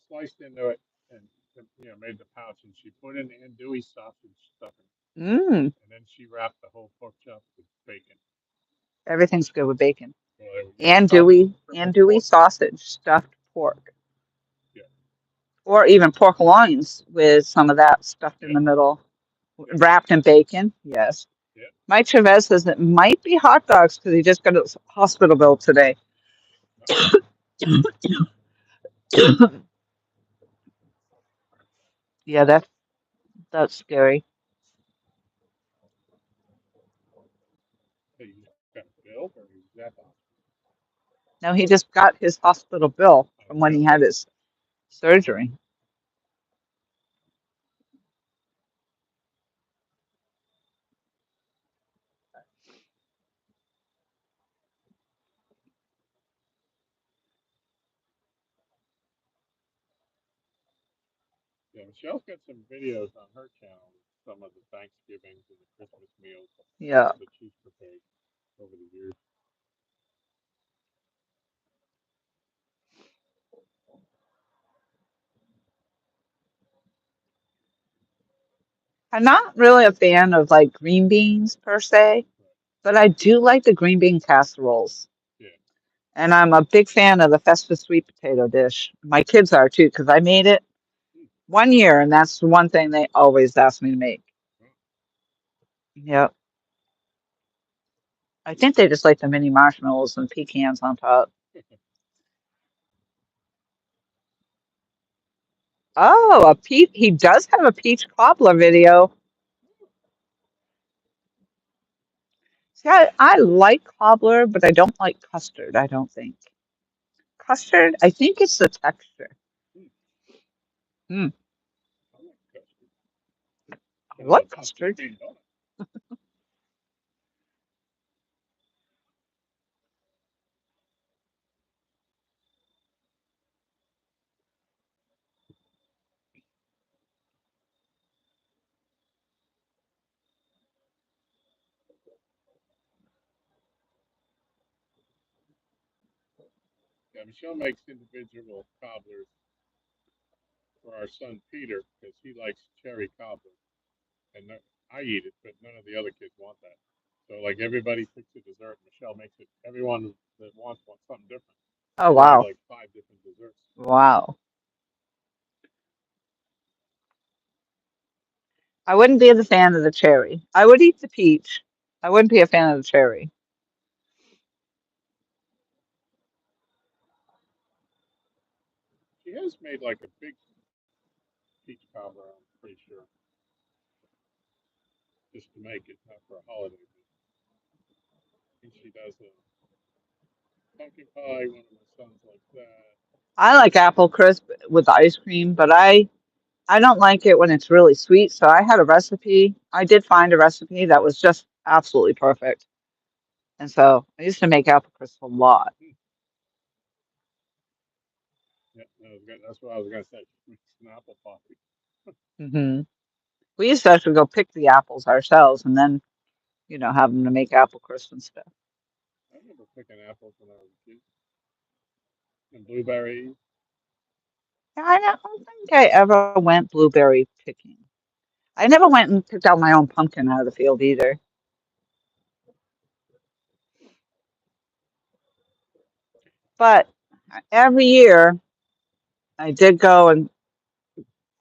sliced into it and made the pouch, and she put in andouille sausage stuffing, Mm, and then she wrapped the whole pork chop with bacon. everything's good with bacon. Well, sausage, triple Andouille pork. sausage, stuffed pork, Yeah, or even pork loins with some of that stuffed in yeah, the middle, yeah, wrapped in bacon. Yes. yeah. Mike Chavez says it might be hot dogs because he just got a hospital bill today. Uh-oh. Yeah, that's scary. So you just got a bill, or is that the No, he just got his hospital bill from when he bill? had his surgery. Yeah, Michelle's got some videos on her channel, some of the Thanksgivings and the Christmas meals Yeah. that she's prepared over the years. I'm not really a fan of like green beans per se, Right. but I do like the green bean casseroles. Yeah. And I'm a big fan of the Festive sweet potato dish. My kids are too, because I made it Mm. 1 year, and that's the one thing they always ask me to make. Oh. Yep. I think they just like the mini marshmallows and pecans on top. Oh, a peach. He does have a peach cobbler video. See, I like cobbler, but I don't like custard, I don't think. Custard, I think it's the texture. Mm. Mm, I like custard. I Put it like on top of a custard. cream donut. Yeah, Michelle makes individual cobblers for our son Peter because he likes cherry cobbler, and I eat it, but none of the other kids want that. So like everybody picks a dessert. Michelle makes it. Everyone that wants something different. Oh, She'll do wow. like 5 different desserts. Wow. I wouldn't be the fan of the cherry. I would eat the peach. I wouldn't be a fan of the cherry. She has made like a big peach cobbler. I'm pretty sure, just to make it, not for a holiday. But I think she does a pumpkin pie. One of my sons likes that. I like apple crisp with the ice cream, but I don't like it when it's really sweet. So I had a recipe. I did find a recipe that was just absolutely perfect. And so I used to make apple crisp a lot. Hmm. Yeah, that's what I was gonna say. It's an apple coffee. Hmm. We used to actually go pick the apples ourselves and then, have them to make apple crisp and stuff. I remember picking apples when I was a kid, and blueberries. Yeah, I don't think I ever went blueberry picking. I never went and picked out my own pumpkin out of the field either. But every year I did go and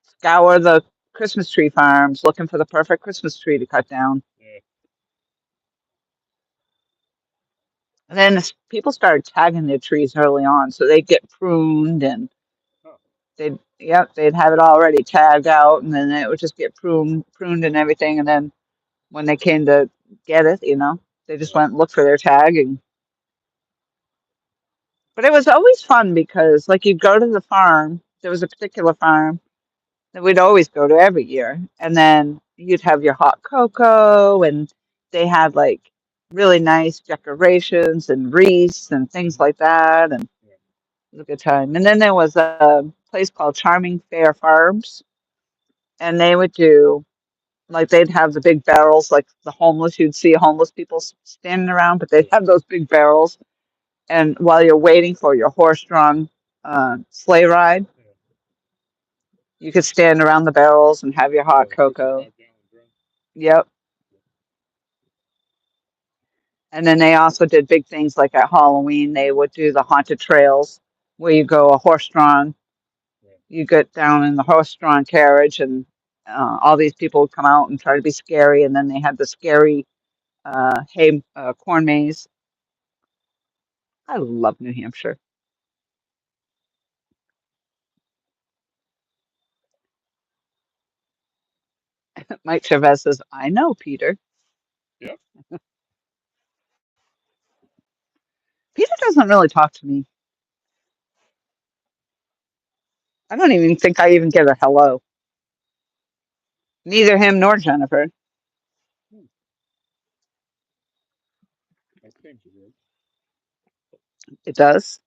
scour the Christmas tree farms looking for the perfect Christmas tree to cut down. Yeah. And then people started tagging their trees early on, so they'd get pruned and Huh. they'd have it already tagged out, and then it would just get pruned and everything. And then when they came to get it, they just Yeah. went and looked for their tag. But it was always fun because, like, you'd go to the farm. There was a particular farm that we'd always go to every year, and then you'd have your hot cocoa, and they had like really nice decorations and wreaths and things Hmm. like that, and Yeah. it was a good time. And then there was a place called Charming Fair Farms, and they would do like they'd have the big barrels, like the homeless. You'd see homeless people standing around, but they'd Yeah. have those big barrels, and while you're waiting for your horse-drawn sleigh ride, Yeah. you could stand around the barrels and have your Yeah. hot The cocoa. 55-gallon drum. Yep. And then they also did big things like at Halloween, they would do the haunted trails where you go a horse-drawn. Yeah. You get down in the horse-drawn carriage, and all these people would come out and try to be scary. And then they had the scary corn maze. I love New Hampshire. Mike Chavez says, "I know, Peter. Yeah. Peter doesn't really talk to me. I don't even think I even get a hello. Neither him nor Jennifer. Hmm. That seems weird. It does.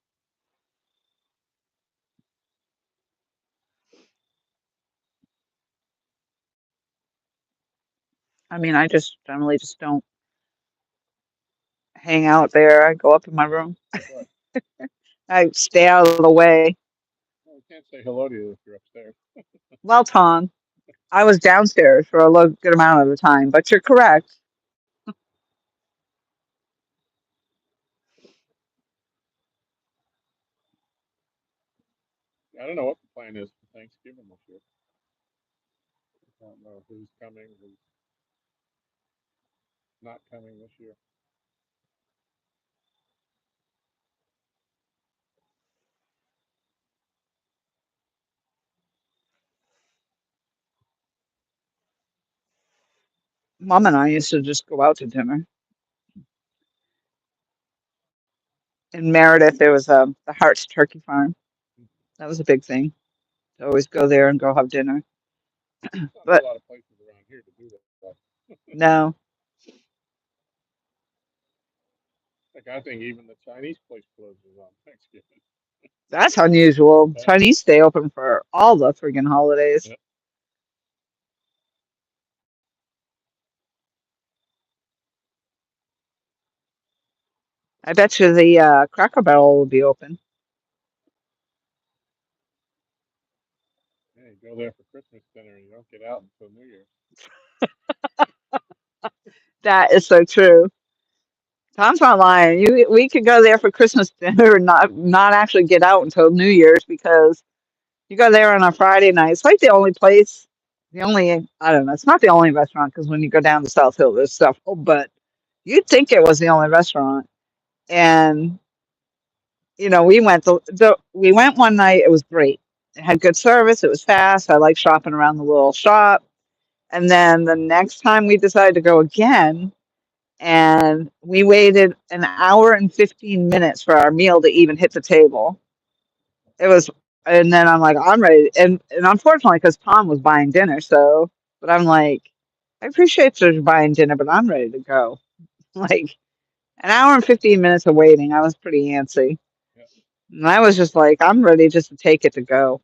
I mean, I just generally just don't hang out there. I go up in my room. Right. I stay out of the way. Well, we can't say hello to you if you're upstairs. Well, Tom, I was downstairs for a good amount of the time, but you're correct. I don't know what the plan is for Thanksgiving this year. I don't know who's coming, who's not coming this year. Mom and I used to just go out to dinner. In Meredith, there was the Hart's Turkey Farm. That was a big thing. To always go there and go have dinner. There's not a whole But lot of places around here to do that. no, Like I think even the Chinese place closes on Thanksgiving. that's unusual. Yeah. Chinese stay open for all the friggin' holidays. Yeah. I bet you the Cracker Barrel will be open. Yeah, you go there for Christmas dinner and you don't get out until New Year's. That is so true. Tom's not lying. We could go there for Christmas dinner and not actually get out until New Year's because you go there on a Friday night. It's like the only place, the only I don't know. It's not the only restaurant because when you go down to South Hill, there's stuff. Oh, but you'd think it was the only restaurant. And we went we went one night. It was great. It had good service. It was fast. I like shopping around the little shop. And then the next time we decided to go again, and we waited an hour and 15 minutes for our meal to even hit the table. It was, and then I'm like, I'm ready. And unfortunately, because Tom was buying dinner, so, but I'm like, I appreciate you buying dinner, but I'm ready to go. Like, an hour and 15 minutes of waiting, I was pretty antsy. Yeah, And I was just like, I'm ready just to take it to go.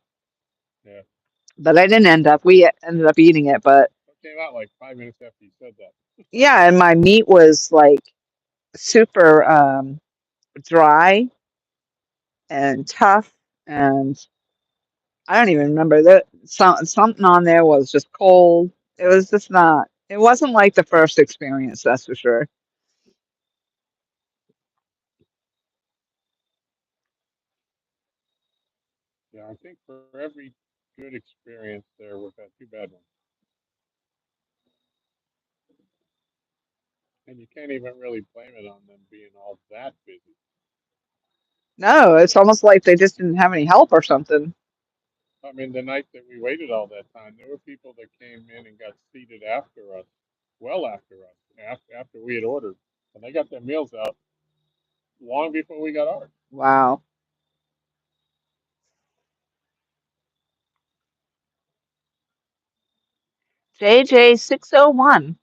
yeah. But I didn't end up, we ended up eating it. But It came out like 5 minutes after you said that. yeah, and my meat was like super dry and tough. And I don't even remember that something on there was just cold. It was just not, it wasn't like the first experience, that's for sure. Yeah, I think for every good experience there, we've had two bad ones, and you can't even really blame it on them being all that busy. No, it's almost like they just didn't have any help or something. I mean, the night that we waited all that time, there were people that came in and got seated after us, well after us, after we had ordered, and they got their meals out long before we got ours. Wow. JJ601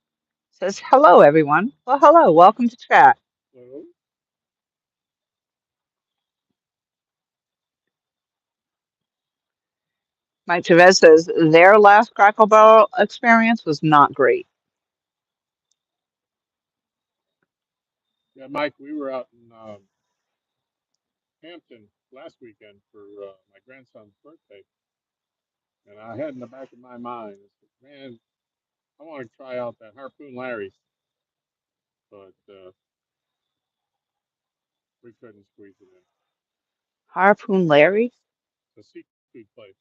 says, hello, everyone. Well, hello. Welcome to chat. So, Mike Chavez says, their last Crackle Barrel experience was not great. yeah, Mike, we were out in Hampton last weekend for my grandson's birthday, and I had in the back of my mind, I said, man, I want to try out that Harpoon Larry's, but we couldn't squeeze it in. Harpoon Larry? It's a seafood place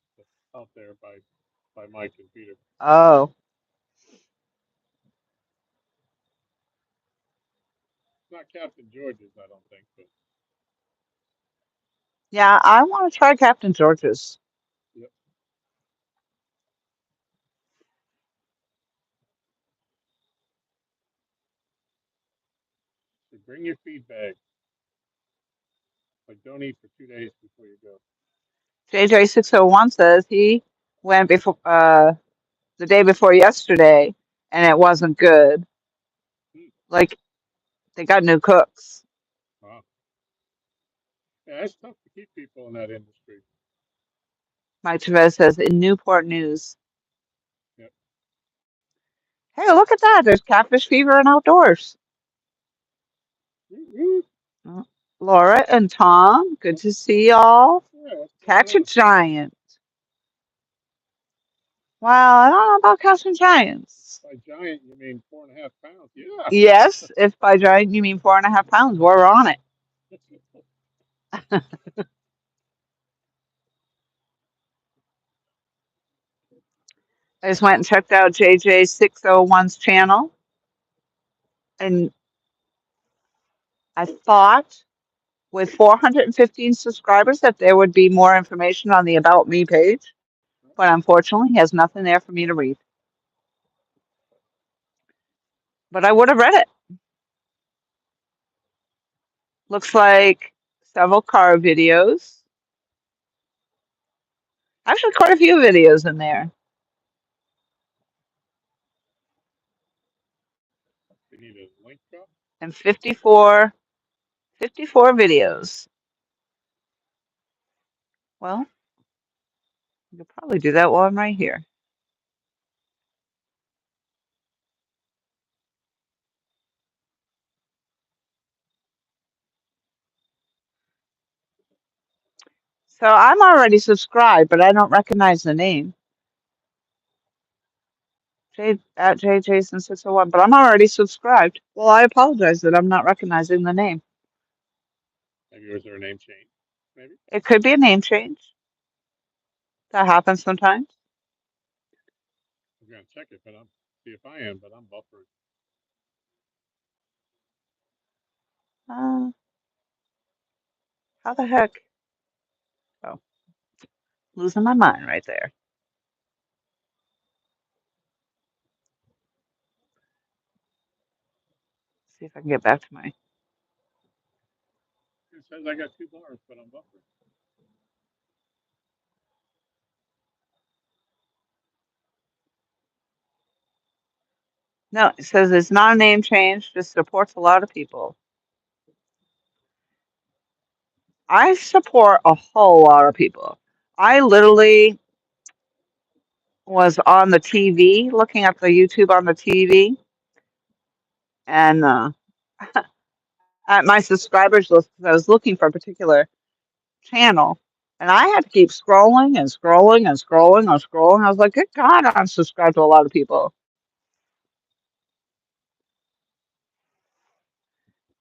out there by Mike and Peter. Oh, It's not Captain George's, I don't think, but yeah. I want to try Captain George's. yep. So bring your feed bag, but don't eat for 2 days before you go. JJ601 says he went before the day before yesterday and it wasn't good. Hmm. Like, they got new cooks. Wow. Yeah, it's tough to keep people in that industry. Mike Chavez says in Newport News. Yep. Hey, look at that. There's catfish fever and outdoors. Woo-woo. Uh, Laura and Tom, good to see y'all. Yeah, what's going Catch a on? giant. Well, I don't know about catching giants. By giant, you mean 4.5 pounds? Yeah. Yes, if by giant you mean 4.5 pounds, we're on it. I just went and checked out JJ601's channel, and I thought with 415 subscribers that there would be more information on the About Me page, but unfortunately, he has nothing there for me to read. But I would have read it. Looks like several car videos. Actually, quite a few videos in there, They need a link up. and 54 videos. Well, you could probably do that while I'm right here. So I'm already subscribed, but I don't recognize the name. J at JJason601, but I'm already subscribed. Well, I apologize that I'm not recognizing the name. Maybe was there a name change? Maybe. It could be a name change. That happens sometimes. I'm gonna check it, but I'm see if I am, but I'm buffering. Uh, how the heck? Oh, losing my mind right there. See if I can get back to my. It says I got 2 bars, but I'm buffering. No, it says it's not a name change, just supports a lot of people. I support a whole lot of people. I literally was on the TV, looking at the YouTube on the TV, and at my subscribers list, 'cause I was looking for a particular channel, and I had to keep scrolling and scrolling and scrolling and scrolling. I was like, good God, I'm subscribed to a lot of people.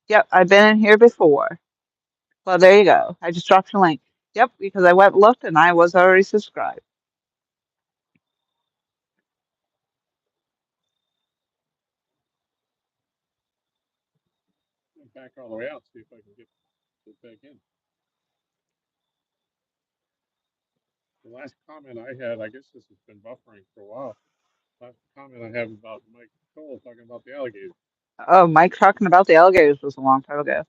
Yep, I've been in here before. Well, there you go. I just dropped your link. Yep, because I went and looked and I was already subscribed. I'm back all the way out, see if I can get back in. The last comment I had, I guess this has been buffering for a while. Last comment I have about Mike Cole talking about the alligators. Oh, Mike talking about the alligators was a long time ago.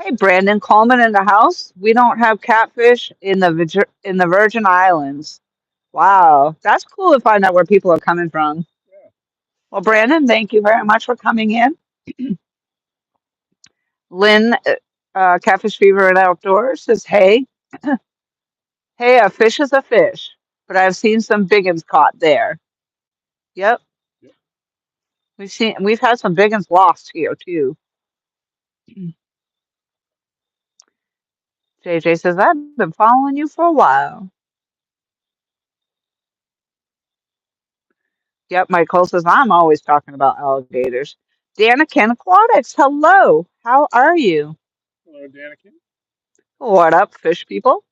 Hey, Brandon Coleman in the house. We don't have catfish in the Virgin Islands. Wow, that's cool to find out where people are coming from. Yeah. Well, Brandon, thank you very much for coming in. Lynn, Catfish Fever and Outdoors says, "Hey, hey, a fish is a fish, but I've seen some big ones caught there. Yep, Yep. we've had some big ones lost here too." JJ says, "I've been following you for a while." Yep, Michael says, "I'm always talking about alligators." Danikin Aquatics, hello, how are you? Hello, Danikin. What up, fish people?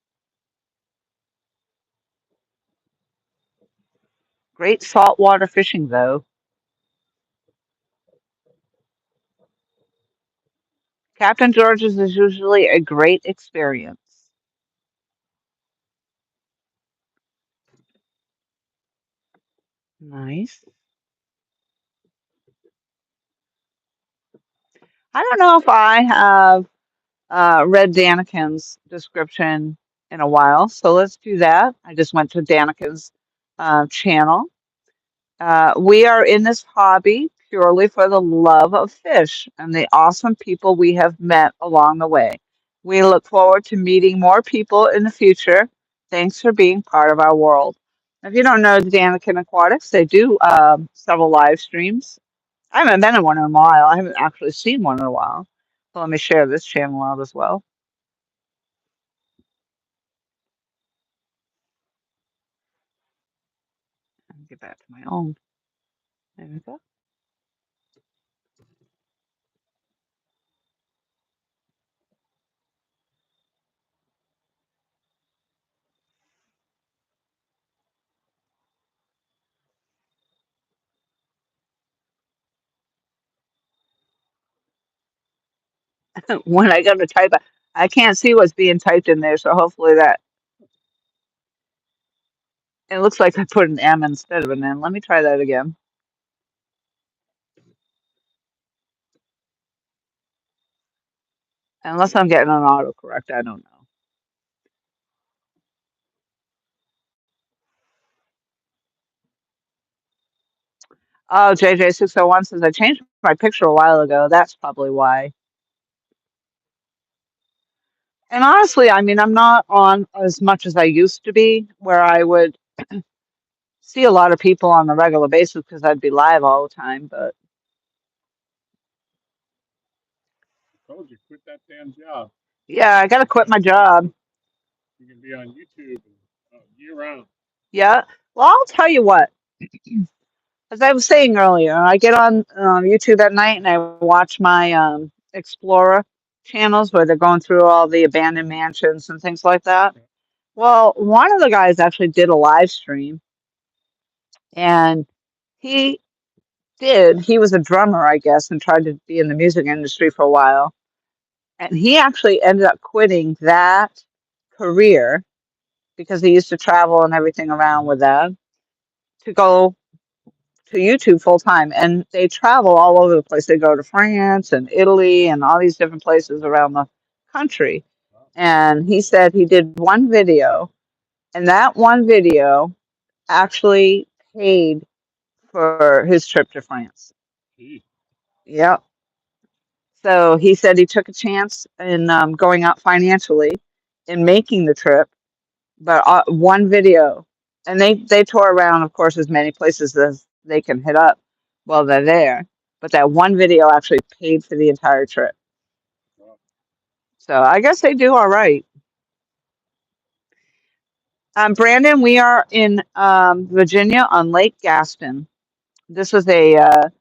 Great saltwater fishing, though. Captain George's is usually a great experience. Nice. I don't know if I have read Danikin's description in a while, so let's do that. I just went to Danikin's channel. We are in this hobby purely for the love of fish and the awesome people we have met along the way. We look forward to meeting more people in the future. Thanks for being part of our world. If you don't know Danikin Aquatics, they do several live streams. I haven't been in one in a while. I haven't actually seen one in a while. So let me share this channel out as well. Get back to my own. There we go. When I go to type, I can't see what's being typed in there, so hopefully that it looks like I put an M instead of an N. Let me try that again. Unless I'm getting an autocorrect, I don't know. Oh, JJ601 says I changed my picture a while ago. That's probably why. And honestly, I mean, I'm not on as much as I used to be, where I would see a lot of people on a regular basis because I'd be live all the time. But I told you, quit that damn job. yeah, I got to quit my job. You can be on YouTube year round. Yeah. Well, I'll tell you what. As I was saying earlier, I get on YouTube at night and I watch my Explorer channels where they're going through all the abandoned mansions and things like that. Yeah. Well, one of the guys actually did a live stream, and he he was a drummer, I guess, and tried to be in the music industry for a while. And he actually ended up quitting that career because he used to travel and everything around with that to go to YouTube full time. And they travel all over the place. They go to France and Italy and all these different places around the country. Wow. And he said he did one video, and that one video actually paid for his trip to France. Gee, Yep. So he said he took a chance in going out financially in making the trip, but one video, and they tour around, of course, as many places as they can hit up while they're there. But that one video actually paid for the entire trip. wow. So I guess they do all right. Brandon, we are in Virginia on Lake Gaston. This is a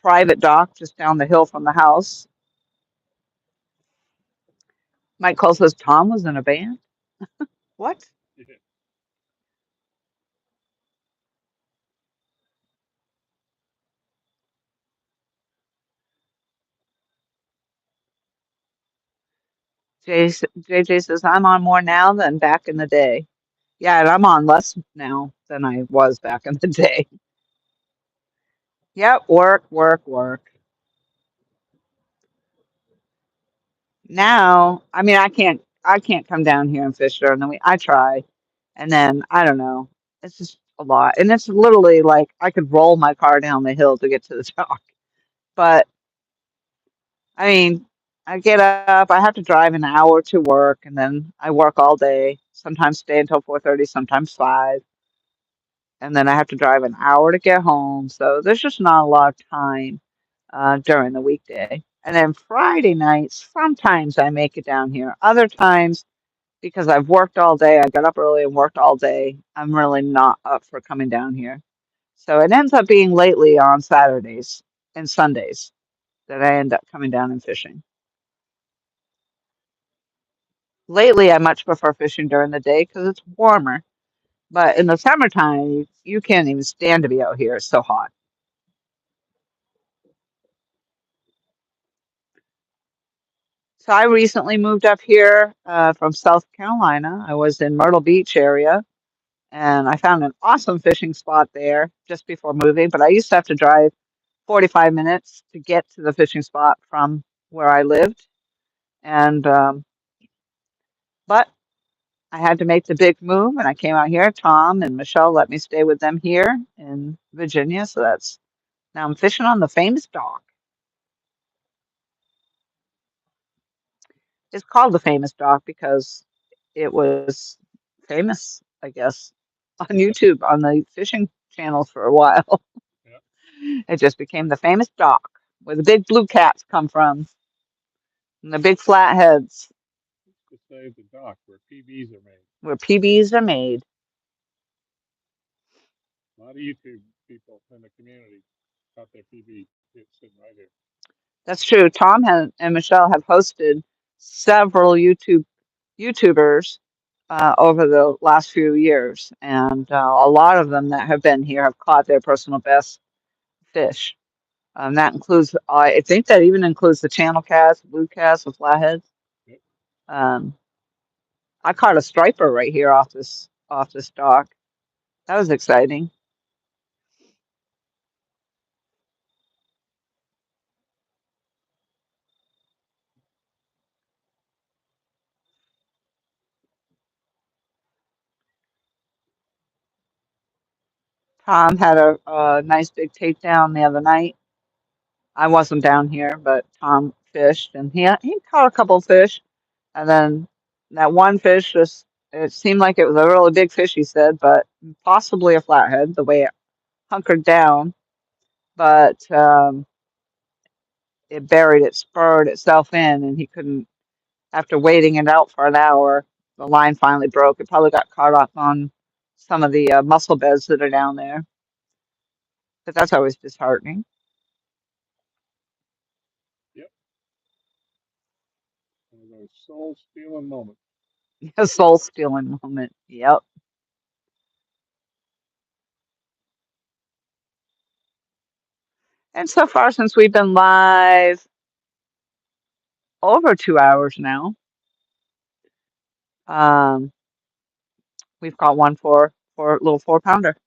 private dock just down the hill from the house. Mike Cole says Tom was in a band. What? Yeah. JJ says I'm on more now than back in the day. Yeah, and I'm on less now than I was back in the day. Yep, work, work, work. Now, I mean, I can't come down here and fish during the week. I try, and then I don't know. It's just a lot, and it's literally like I could roll my car down the hill to get to the dock. But I mean, I get up, I have to drive an hour to work, and then I work all day. Sometimes stay until 4:30, sometimes 5, and then I have to drive an hour to get home. So there's just not a lot of time during the weekday. And then Friday nights, sometimes I make it down here. Other times, because I've worked all day, I got up early and worked all day, I'm really not up for coming down here. So it ends up being lately on Saturdays and Sundays that I end up coming down and fishing. Lately, I much prefer fishing during the day because it's warmer. But in the summertime, you can't even stand to be out here. It's so hot. So I recently moved up here from South Carolina. I was in Myrtle Beach area, and I found an awesome fishing spot there just before moving. But I used to have to drive 45 minutes to get to the fishing spot from where I lived. And but I had to make the big move, and I came out here. Tom and Michelle let me stay with them here in Virginia. So that's now I'm fishing on the famous dock. It's called the famous dock because it was famous, I guess, on YouTube on the fishing channels for a while. Yeah. It just became the famous dock where the big blue cats come from and the big flatheads To say the dock where PBs are made. where PBs are made. A lot of YouTube people in the community got their PB sitting right here. That's true. And Michelle have hosted several YouTubers over the last few years, and a lot of them that have been here have caught their personal best fish. That includes, I think that even includes the channel cast, blue cast, the flatheads. Yep. Um, I caught a striper right here off this dock. That was exciting. Tom had a nice big takedown the other night. I wasn't down here, but Tom fished, and he caught a couple fish. And then that one fish just, it seemed like it was a really big fish, he said, but possibly a flathead, the way it hunkered down. But it buried it, spurred itself in, and he couldn't, after waiting it out for an hour, the line finally broke. It probably got caught up on some of the mussel beds that are down there. But that's always disheartening. Yep. One of those soul stealing moments. A soul stealing moment. Yep. And so far, since we've been live over 2 hours now, um, we've got one for a little 4 pounder.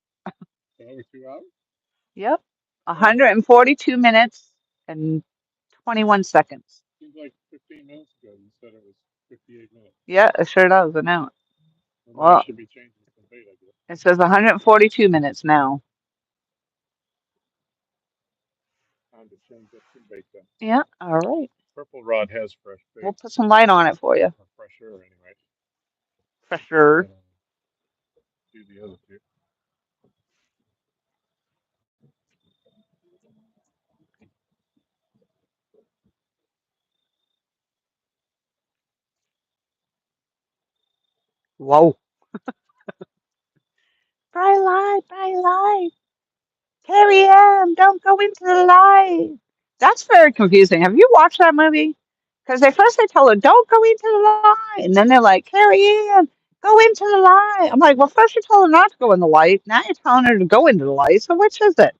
Over 2 hours? Yep. Wow. 142 minutes and 21 seconds. Seems like 15 minutes ago you said it was 58 minutes. Yeah, it sure does. I know. Well, then I Well, should be changing some bait, I guess. it says 142 minutes now. Yeah. All right. Purple rod has fresh We'll bait put some light on it for you. or fresher anyway. For sure. And do the other two. Whoa. Bright light, bright light. Carrie Ann, don't go into the light. That's very confusing. Have you watched that movie? Because they first they tell her, don't go into the light. And then they're like, Carrie Ann, go into the light. I'm like, well, first you told her not to go in the light. Now you're telling her to go into the light. So which is it?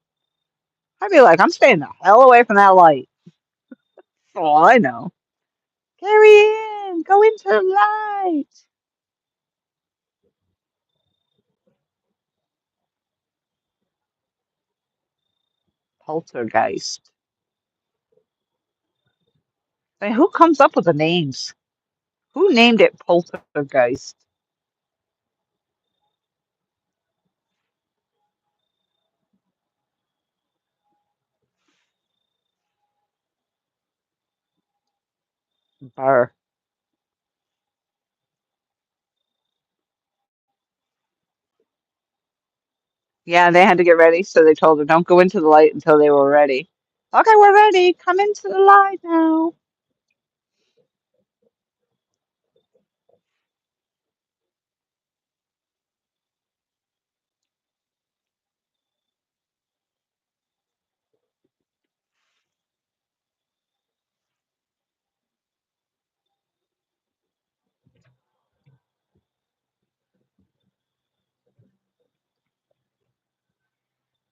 I'd be like, I'm staying the hell away from that light. Oh, I know. Carrie Ann, go into the light. Poltergeist. I mean, who comes up with the names? Who named it Poltergeist? Burr. Yeah, they had to get ready, so they told her, don't go into the light until they were ready. Okay, we're ready. Come into the light now.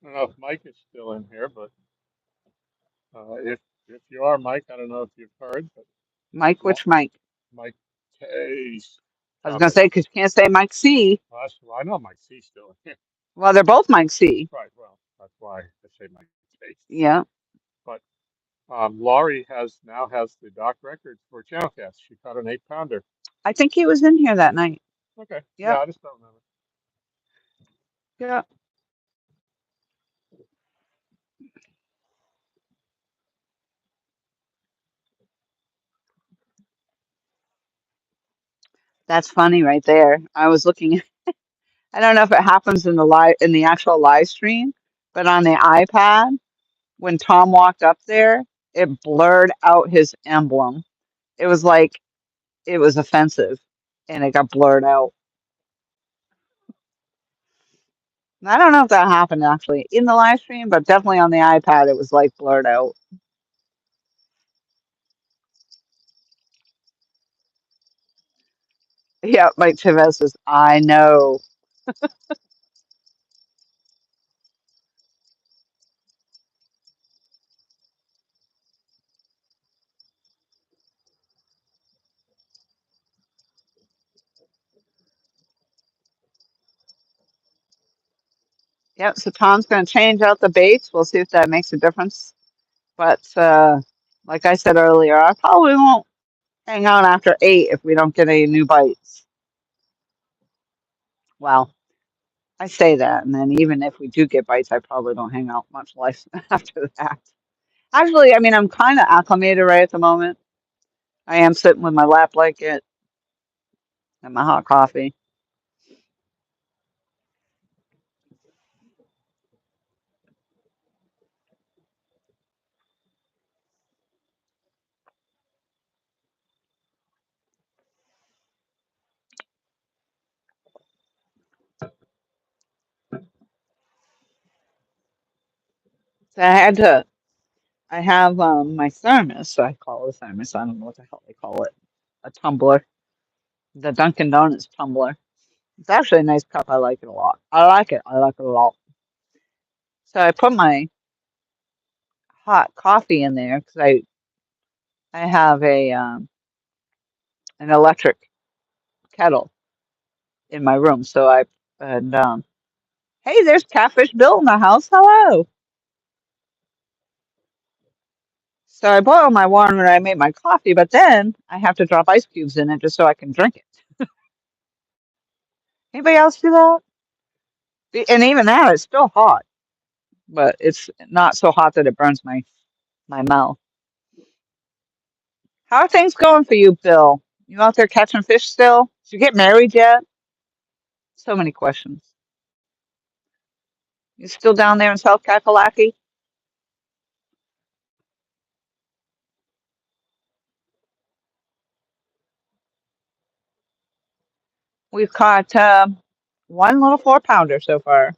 I don't know if Mike is still in here, but if you are Mike, I don't know if you've heard, but Mike, Lo- which Mike? Mike Case. I was Stop going to it. say, because you can't say Mike C. Well, I know Mike C's still in here. Well, they're both Mike C. Right. Well, that's why I say Mike Case. Yeah. But Laurie has the dock record for Channel Cast. She caught an 8 pounder. I think he was in here that night. Okay. Yeah, Yep. I just don't remember. Yeah. That's funny right there. I was looking. I don't know if it happens in the actual live stream, but on the iPad, when Tom walked up there, it blurred out his emblem. It was like it was offensive, and it got blurred out. I don't know if that happened actually in the live stream, but definitely on the iPad, it was like blurred out. Yeah, Mike Chavez says, I know. Yep, so Tom's going to change out the baits. We'll see if that makes a difference. But like I said earlier, I probably won't hang out after 8 if we don't get any new bites. Well, I say that, and then even if we do get bites, I probably don't hang out much less after that. Actually, I mean, I'm kind of acclimated right at the moment. I am sitting with my lap blanket and my hot coffee. So I have my thermos. I call it a thermos. I don't know what the hell they call it. A tumbler. The Dunkin' Donuts tumbler. It's actually a nice cup. I like it a lot. I like it. I like it a lot. So I put my hot coffee in there because I have a an electric kettle in my room. So I and hey, there's Catfish Bill in the house. Hello. So I boil my water when I make my coffee, but then I have to drop ice cubes in it just so I can drink it. Anybody else do that? And even that, it's still hot, but it's not so hot that it burns my mouth. How are things going for you, Bill? You out there catching fish still? Did you get married yet? So many questions. You still down there in South Kakalaki? We've caught one little 4 pounder so far,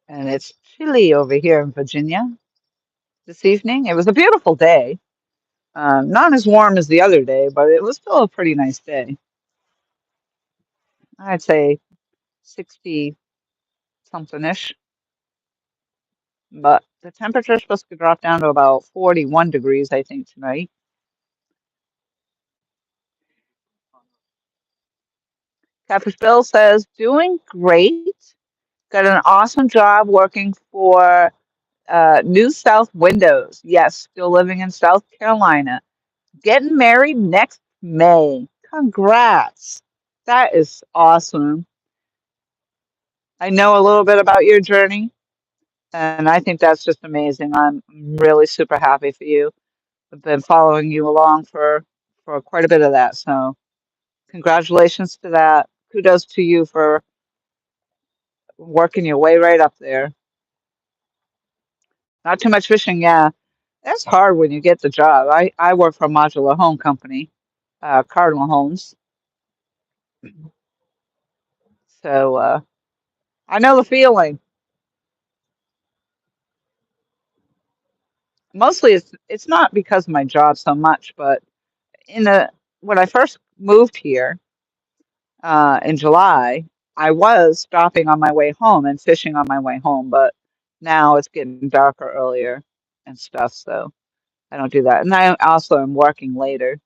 and it's chilly over here in Virginia this evening. It was a beautiful day. Not as warm as the other day, but it was still a pretty nice day. I'd say 60 something ish, but the temperature is supposed to drop down to about 41 degrees, I think, tonight. Catfish Bill says, doing great. Got an awesome job working for New South Windows. Yes, still living in South Carolina. Getting married next May. Congrats. That is awesome. I know a little bit about your journey, and I think that's just amazing. I'm really super happy for you. I've been following you along for quite a bit of that. So congratulations to that. Kudos to you for working your way right up there. Not too much fishing, yeah. That's hard when you get the job. I work for a modular home company, Cardinal Homes. So I know the feeling. Mostly it's not because of my job so much, but in the when I first moved here in July, I was stopping on my way home and fishing on my way home, but now it's getting darker earlier and stuff, so I don't do that. And I also am working later.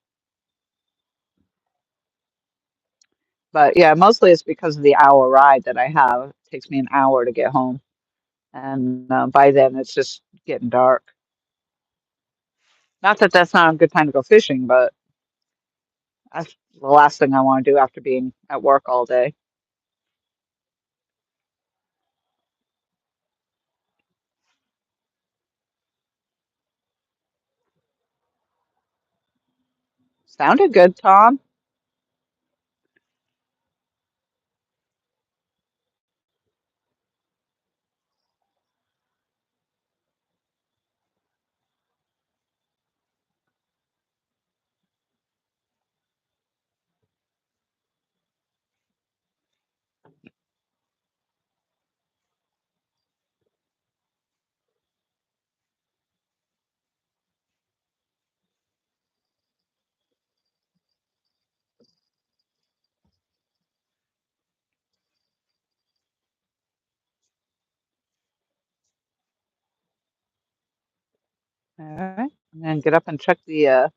But yeah, mostly it's because of the hour ride that I have. It takes me an hour to get home. And by then it's just getting dark. Not that that's not a good time to go fishing, but that's the last thing I want to do after being at work all day. Sounded good, Tom. All right. And then get up and check the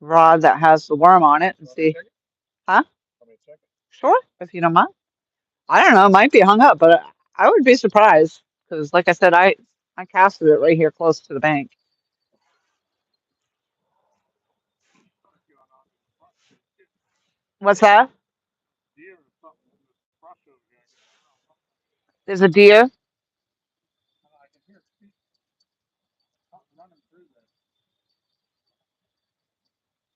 rod that has the worm on it and see. Huh? Sure, if you don't mind. I don't know. It might be hung up, but I would be surprised because, like I said, I casted it right here close to the bank. What's that? There's a deer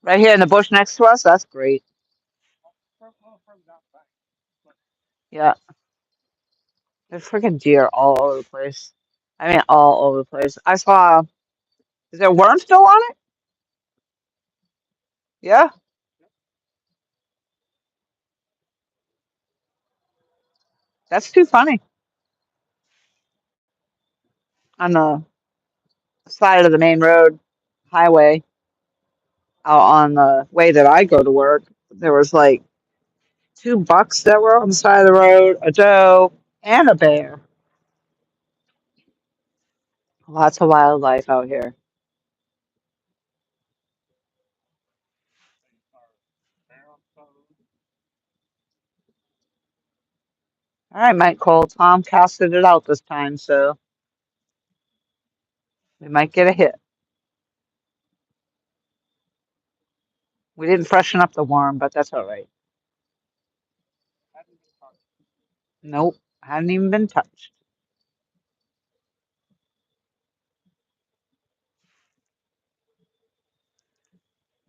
right here in the bush next to us. That's great. Yeah, there's freaking deer all over the place. I mean, all over the place. I saw. Is there a worm still on it? Yeah, that's too funny. On the side of the main road highway, out on the way that I go to work, there was like 2 bucks that were on the side of the road, a doe, and a bear. Lots of wildlife out here. All right, Mike Cole. Tom casted it out this time, so we might get a hit. We didn't freshen up the worm, but that's all right. Nope, hadn't even been touched.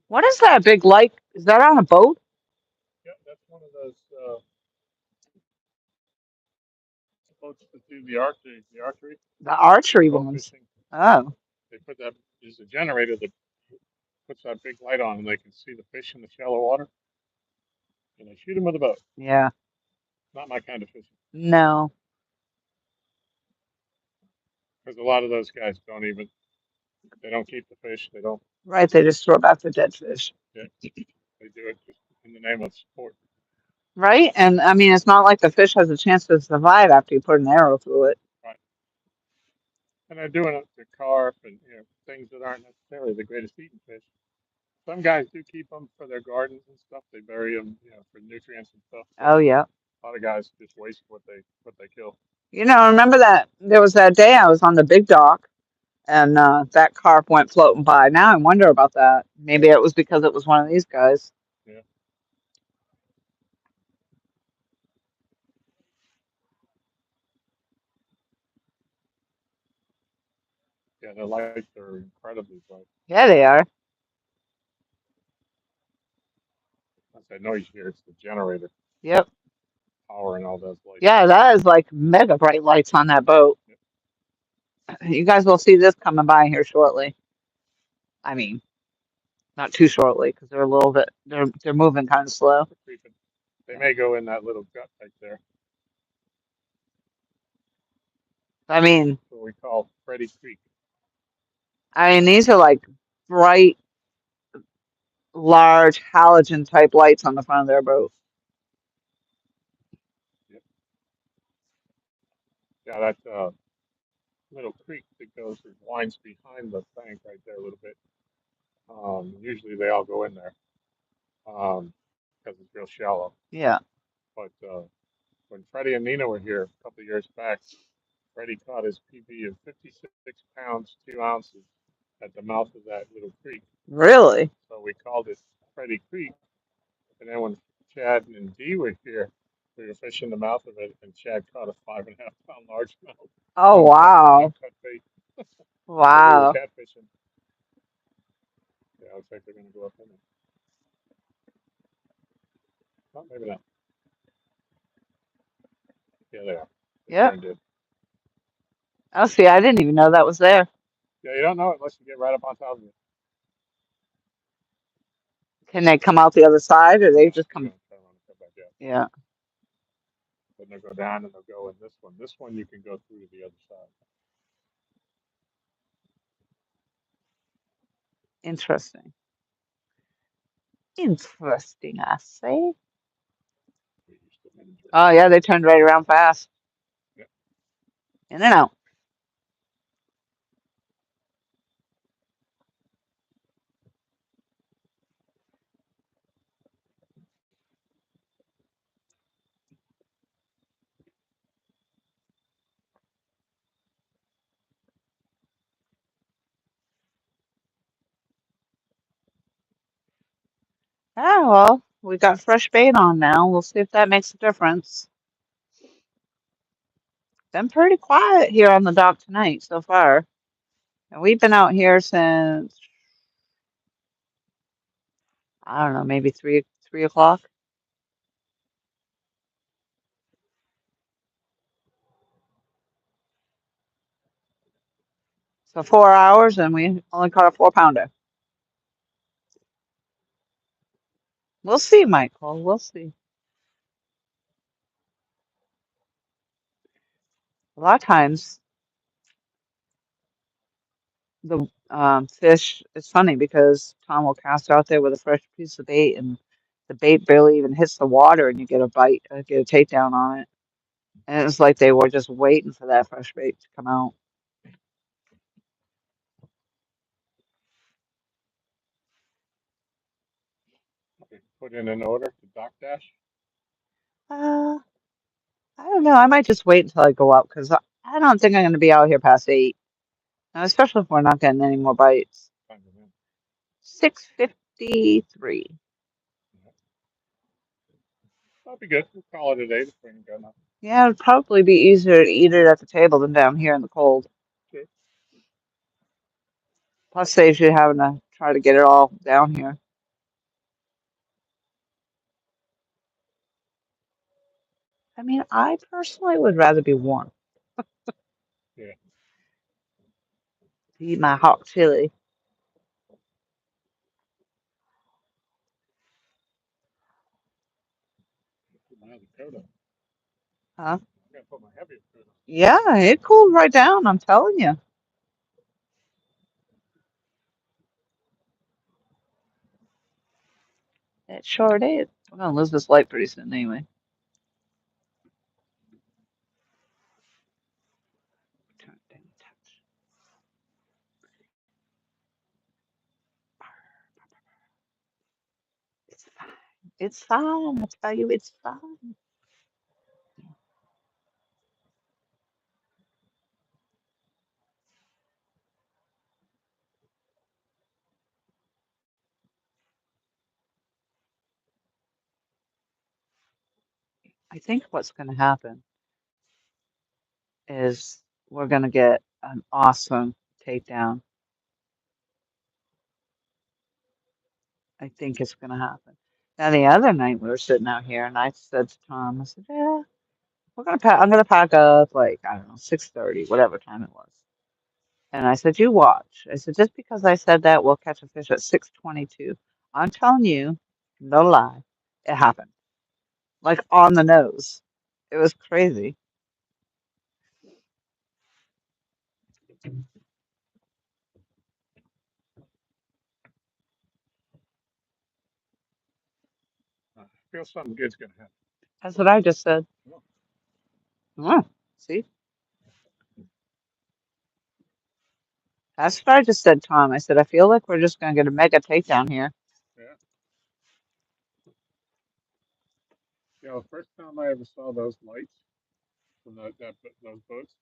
What is that big light? Is that on a boat? Yeah, that's one of those boats that do the archery The archery boat ones. fishing. Oh, They put that there's a generator that puts that big light on, and they can see the fish in the shallow water, and they shoot them with a boat. yeah. Not my kind of fishing, No. because a lot of those guys they don't keep the fish. They don't. Right, they just throw back the dead fish. Yeah, they do it just in the name of sport. Right? And I mean, it's not like the fish has a chance to survive after you put an arrow through it. Right. And they're doing it to carp and things that aren't necessarily the greatest eating fish. Some guys do keep them for their gardens and stuff. They bury them, for nutrients and stuff. But Oh, yeah. a lot of guys just waste what they kill. Remember that there was that day I was on the big dock and that carp went floating by. Now I wonder about that. Maybe it was because it was one of these guys. Yeah, yeah. The lights are incredibly bright. Yeah, they are. That's that noise you hear. It's the generator Yep. powering all those lights. Yeah, that is like mega bright lights on that boat. Yep. You guys will see this coming by here shortly. I mean, not too shortly because they're a little bit they're moving kind of slow. They're creeping. They Yeah. may go in that little gut right there. I mean, What we call Freddy Creek. these are like bright, large halogen type lights on the front of their boat. Yep. Yeah, that little creek that goes that winds behind the bank right there a little bit. Usually they all go in there because it's real shallow. Yeah. But when Freddie and Nina were here a couple of years back, Freddie caught his PB of 56 pounds, 2 ounces at the mouth of that little creek. Really? So we called it Freddie Creek. And then when Chad and Dee were here, we were fishing the mouth of it, and Chad caught a 5.5 pound largemouth Oh, wow. uncut bait. So we were Wow. catfishing. Yeah, looks like they're going to go up in there. Oh, maybe not. Yeah, they are. They Yep. turned in. Oh, see, I didn't even know that was there. Yeah, you don't know it unless you get right up on top of it. Can they come out the other side or they No, just they're come? going to turn around and come back out. Yeah. Then they'll go down and they'll go in this one. This one you can go through to the other side. Interesting. Interesting, I say. Get used to it. Oh, yeah, they turned right around fast. Yeah. In and out. Ah, well, we got fresh bait on now. We'll see if that makes a difference. Been pretty quiet here on the dock tonight so far. And we've been out here since, I don't know, maybe three o'clock. So 4 hours and we only caught a 4 pounder. We'll see, Michael. We'll see. A lot of times the fish, it's funny because Tom will cast out there with a fresh piece of bait and the bait barely even hits the water and you get a bite, get a takedown on it. And it's like they were just waiting for that fresh bait to come out. Okay. Put in an order to dock dash. Uh, I don't know. I might just wait until I go up because I don't think I'm going to be out here past 8, now, especially if we're not getting any more bites. Time to win. 6:53. Yeah. That'll be good. We'll call it a day if we ain't got nothing. Yeah, it'd probably be easier to eat it at the table than down here in the cold. Okay. Plus, saves you having to try to get it all down here. I mean, I personally would rather be warm Yeah. to eat my hot chili. Put my other coat on. Huh? I gotta put my heavier coat on. Yeah, it cooled right down, I'm telling you. It sure did. We're gonna lose this light pretty soon anyway. Turn it down a touch. It's fine. It's fine. I tell you, it's fine. I think what's gonna happen is we're gonna get an awesome takedown. I think it's gonna happen. Now the other night we were sitting out here and I said to Tom, I said, yeah, I'm gonna pack up like, I don't know, 6:30, whatever time it was. And I said, you watch. I said, just because I said that, we'll catch a fish at 6:22. I'm telling you, no lie, it happened. Like on the nose. It was crazy. I feel something good's gonna happen. That's what I just said. Oh, Mm, see? That's what I just said, Tom. I said, I feel like we're just gonna get a mega takedown here. yeah. You know, the first time I ever saw those lights from those boats,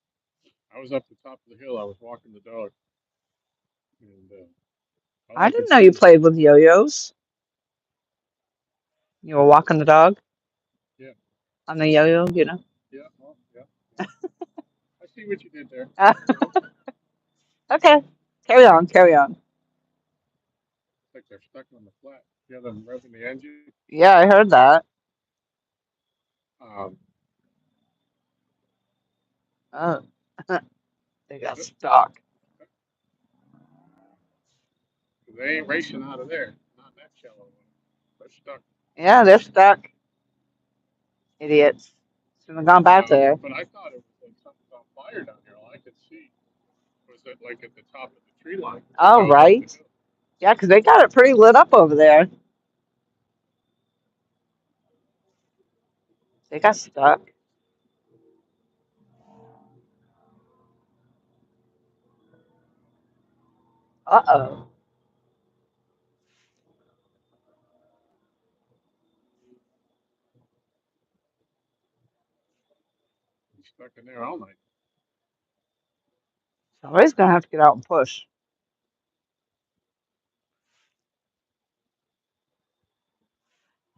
I was up the top of the hill. I was walking the dog, and all I I could didn't know you see. played with yo-yos. You were walking the dog Yeah, on the yo-yo, you know? yeah, well, yeah, yeah. I see what you did there. Okay. Carry on, carry on. It's like they're stuck on the flat. Yeah, them revving the engine. Yeah, I heard that. Um, Oh, they got yep, stuck. yep. They ain't racing out of there. Not in that shallow water. They're stuck. Yeah, they're stuck. Idiots. Shouldn't have gone back there. But I thought it was like something's on fire down here. All I could see was that like at the top of the tree line as Oh, I was up the right. hill. Yeah, 'cause they got it pretty lit up over there. They got stuck. Uh-oh. He's stuck in there all night. Somebody's gonna have to get out and push.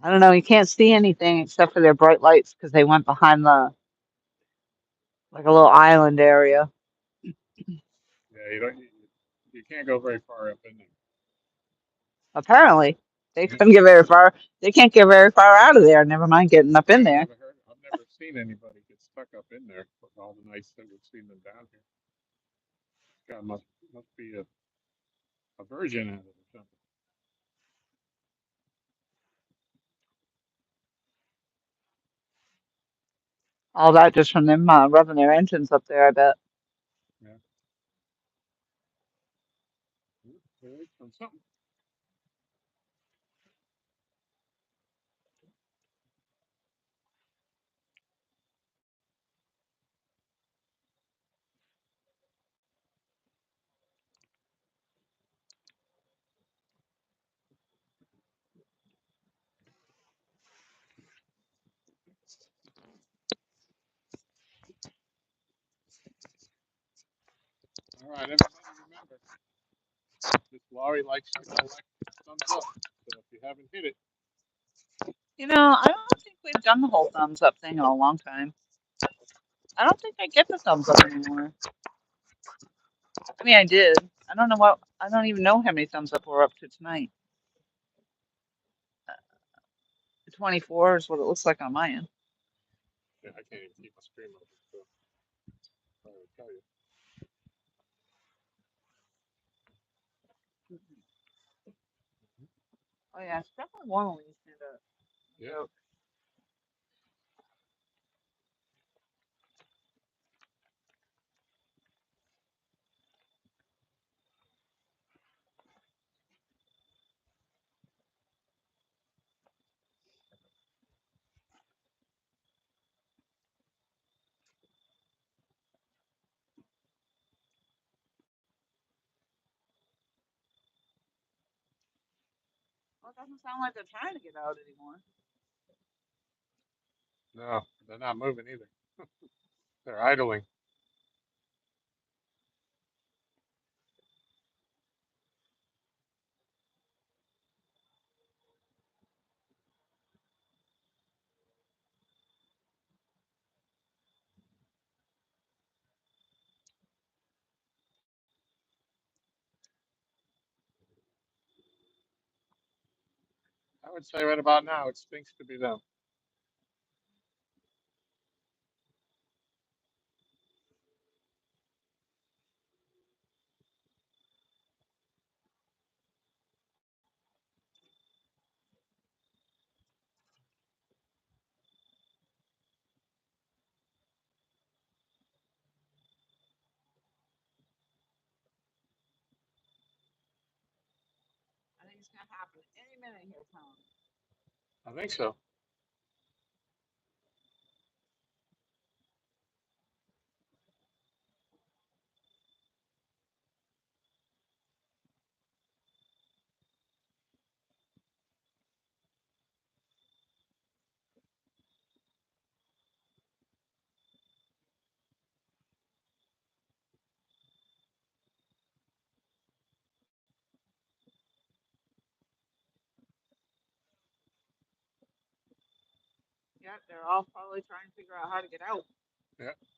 I don't know. You can't see anything except for their bright lights because they went behind the like a little island area. Yeah, you can't go very far up in Apparently, they there. couldn't get very far. They can't get very far out of there. Never mind getting up in there. I've never seen anybody get stuck up in there for all the nights that we've seen them down here. God must be a virgin at it or something. All that just from them revving their engines up there. I bet. Yeah, from something. All right, everybody, remember this Laurie likes to collect thumbs up. So if you haven't hit it, You know, I don't think we've done the whole thumbs up thing in a long time. I don't think I get the thumbs up anymore. I mean, I did. I don't know what. I don't even know how many thumbs up we're up to tonight. 24 is what it looks like on my end. Yeah, I can't even keep my stream open, so I would tell you. Oh yeah, it's definitely warm when you stand up. Yeah. Well, it doesn't sound like they're trying to get out anymore. No, they're not moving either. They're idling. I would say right about now it stinks to be them. I think it's gonna happen any minute here, Tom. I think so. Yeah, they're all probably trying to figure out how to get out. Yeah. I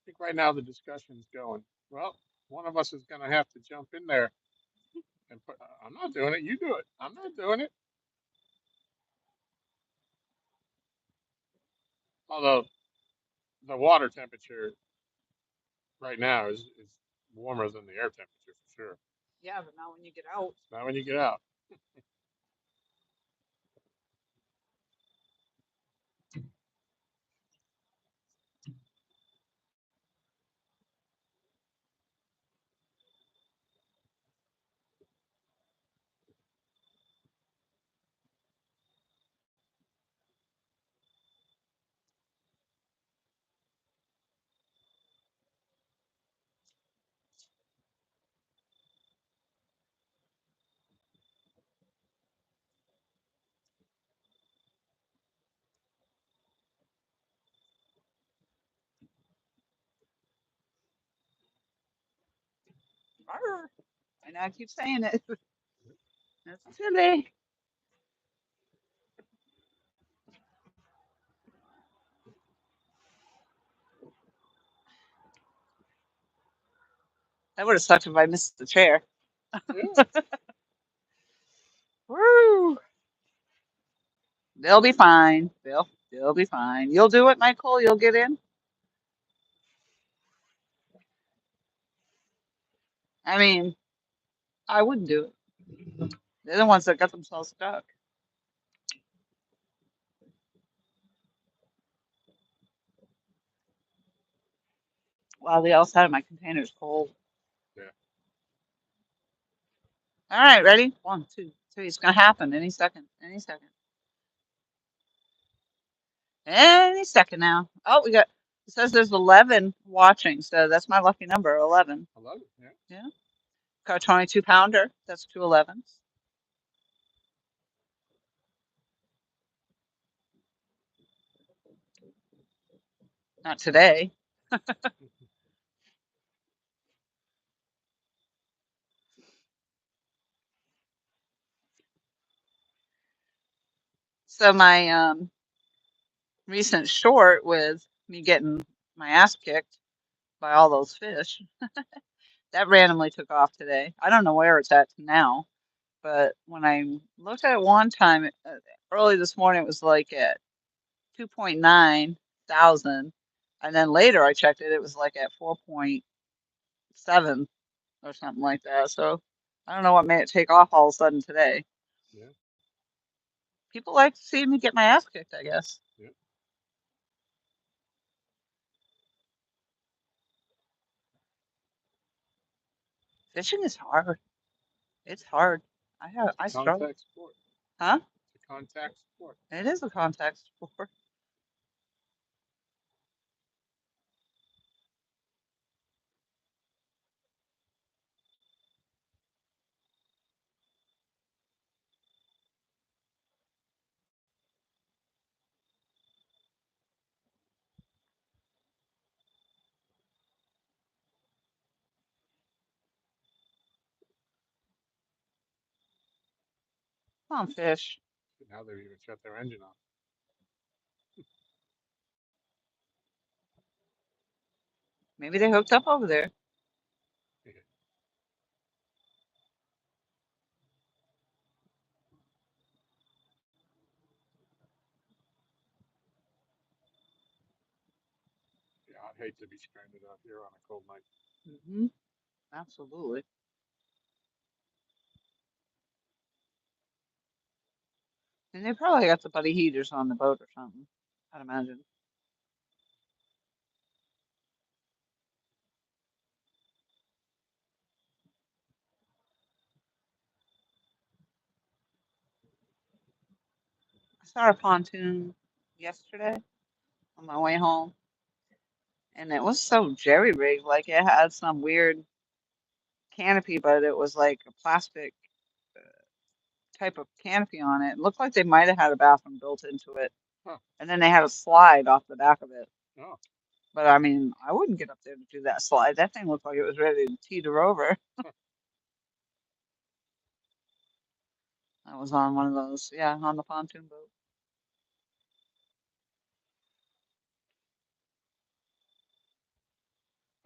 think right now the discussion's going. Well, one of us is going to have to jump in there and put. I'm not doing it. You do it. I'm not doing it. Although the water temperature right now is warmer than the air temperature for sure. Yeah, but not when you get out. Not when you get out. Arr. I know I keep saying it. That's silly. That would have sucked if I missed the chair. Yeah. Woo! They'll be fine. They'll be fine. You'll do it, Michael. You'll get in. I mean, I wouldn't do it. They're the ones that got themselves stuck. Wow, the outside of my container is cold. Yeah. All right, ready? 1, 2, 3. It's gonna happen any second. Any second. Any second now. Oh, we got. It says there's 11 watching, so that's my lucky number, 11. I love it. Yeah. Yeah. Got a 22 pounder. That's 2 11s. Not today. So my recent short with me getting my ass kicked by all those fish, that randomly took off today. I don't know where it's at now, but when I looked at it one time, early this morning, it was like at 2.9 thousand. And then later I checked it, it was like at 4.7 or something like that. So I don't know what made it take off all of a sudden today. Yeah. People like to see me get my ass kicked, I guess. Yeah. Fishing is hard. It's hard. I struggle. Contact sport. Huh? It's a contact sport. It is a contact sport. Come on, fish. Now they've even shut their engine off. Maybe they hooked up over there. Yeah, I'd hate to be stranded out here on a cold night. Hmm. Absolutely. And they probably got the buddy heaters on the boat or something. I'd imagine. I saw a pontoon yesterday on my way home, and it was so jerry rigged. Like it had some weird canopy, but it was like a plastic type of canopy on it. It looked like they might have had a bathroom built into it. Huh. And then they had a slide off the back of it. Oh. But I mean, I wouldn't get up there to do that slide. That thing looked like it was ready to teeter over. I was on one of those, yeah, on the pontoon boat.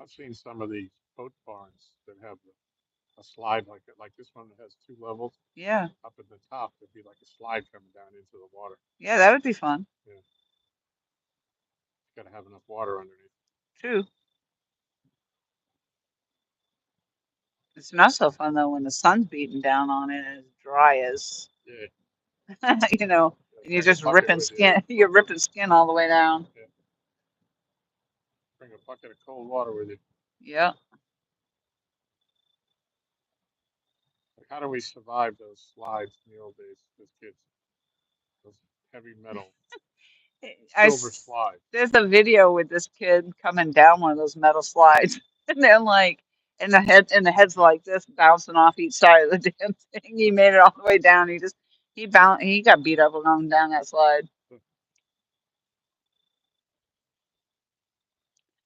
I've seen some of these boat barns that have a slide like it, like this one that has two levels. Yeah, Up at the top, there'd be like a slide coming down into the water. yeah, that would be fun. Yeah, got to have enough water underneath. True. It's not so fun though when the sun's beating down on it and it's dry as, Yeah, you know, and you're bring a just bucket ripping with you. skin. You're ripping skin all the way down. Yeah, bring a bucket of cold water with you. Yeah. Like, how do we survive those slides in the old days as kids? Those heavy metal I silver slides. there's a video with this kid coming down one of those metal slides, and then like, and the head's like this, bouncing off each side of the damn thing. He made it all the way down. He got beat up going down that slide.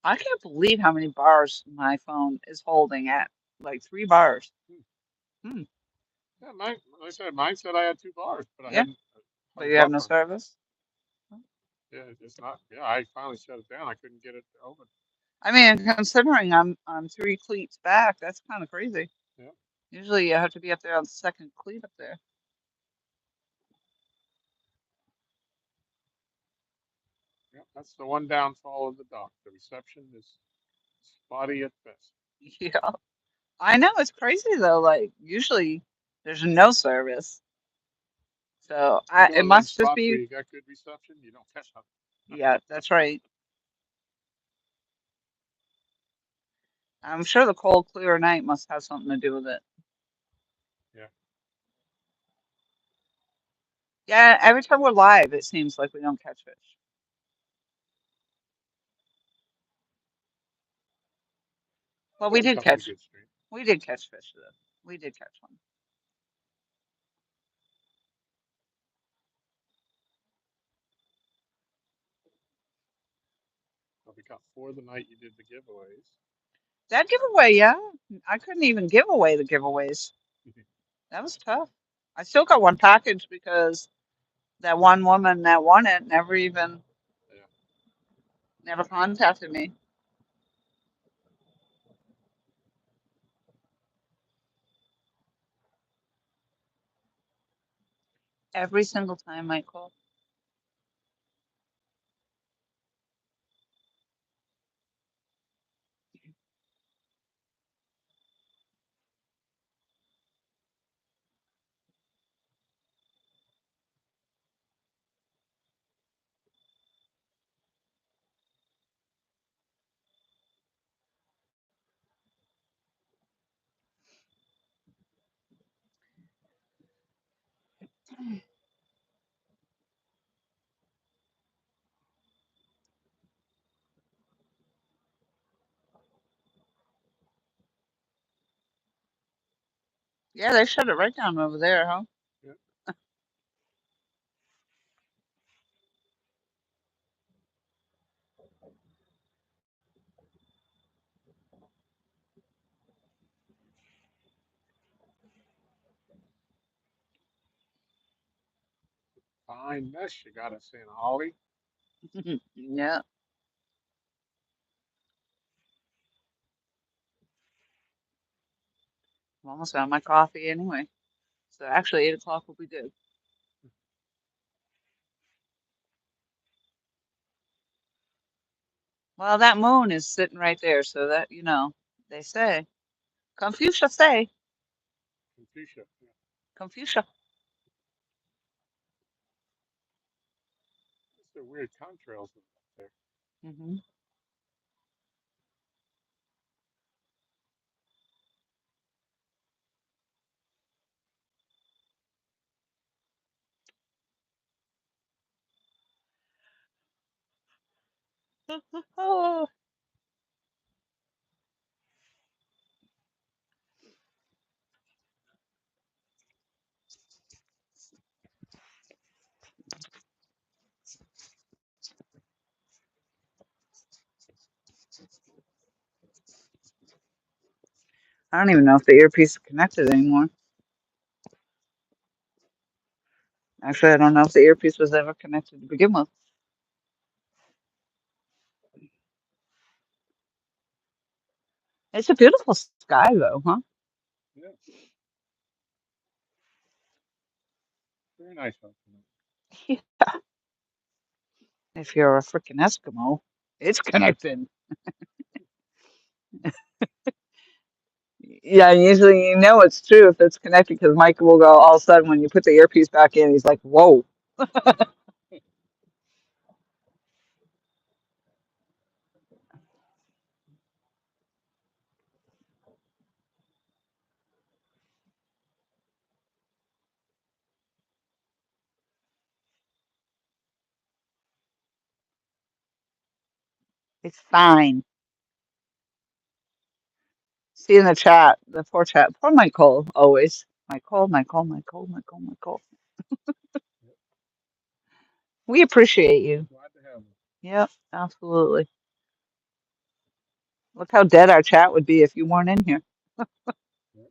I can't believe how many bars my phone is holding at, like 3 bars. Hmm. Hmm. Yeah, mine. Like I said, mine said I had 2 bars, but I Yeah, hadn't but you have no unbuffered. service. Yeah, it's not. Yeah, I finally shut it down. I couldn't get it to open. I mean, considering I'm 3 cleats back, that's kind of crazy. Yeah, Usually you have to be up there on the second cleat up there. yeah. That's the one downfall of the dock. The reception is spotty at best. Yeah. I know it's crazy though. Like usually there's no service, so You I go it to them must just spots where be. you got good reception, you don't catch up. Yeah, that's right. I'm sure the cold, clear night must have something to do with it. Yeah, Yeah, every time we're live, it seems like we don't catch fish. Well, we had a couple of good streams. we did catch fish though. We did catch one. Well, we got four the night you did the giveaways. That giveaway, yeah. I couldn't even give away the giveaways. That was tough. I still got one package because that one woman that won it Yeah. never contacted me. Every single time I call. Yeah, they shut it right down over there, huh? Yeah. Fine mess you got us in, Ollie. Yeah, I'm almost out of my coffee anyway. So actually, 8 o'clock will be good. Well, that moon is sitting right there, so that they say Confucius say Confucia. Yeah. Confucius. It's the weird contrails up there. Hmm. Oh, I don't even know if the earpiece is connected anymore. Actually, I don't know if the earpiece was ever connected to begin with. It's a beautiful sky, though, huh? Yeah. Very nice out tonight. If you're a freaking Eskimo, it's connected. Yeah, usually you know it's true if it's connected because Mike will go all of a sudden when you put the earpiece back in, he's like, "Whoa, it's fine." See in the chat, the poor chat, poor Michael, always. Michael, Michael, Michael, Michael, Michael. Yep. We appreciate you. Glad to have them. Yep, absolutely. Look how dead our chat would be if you weren't in here. Yep.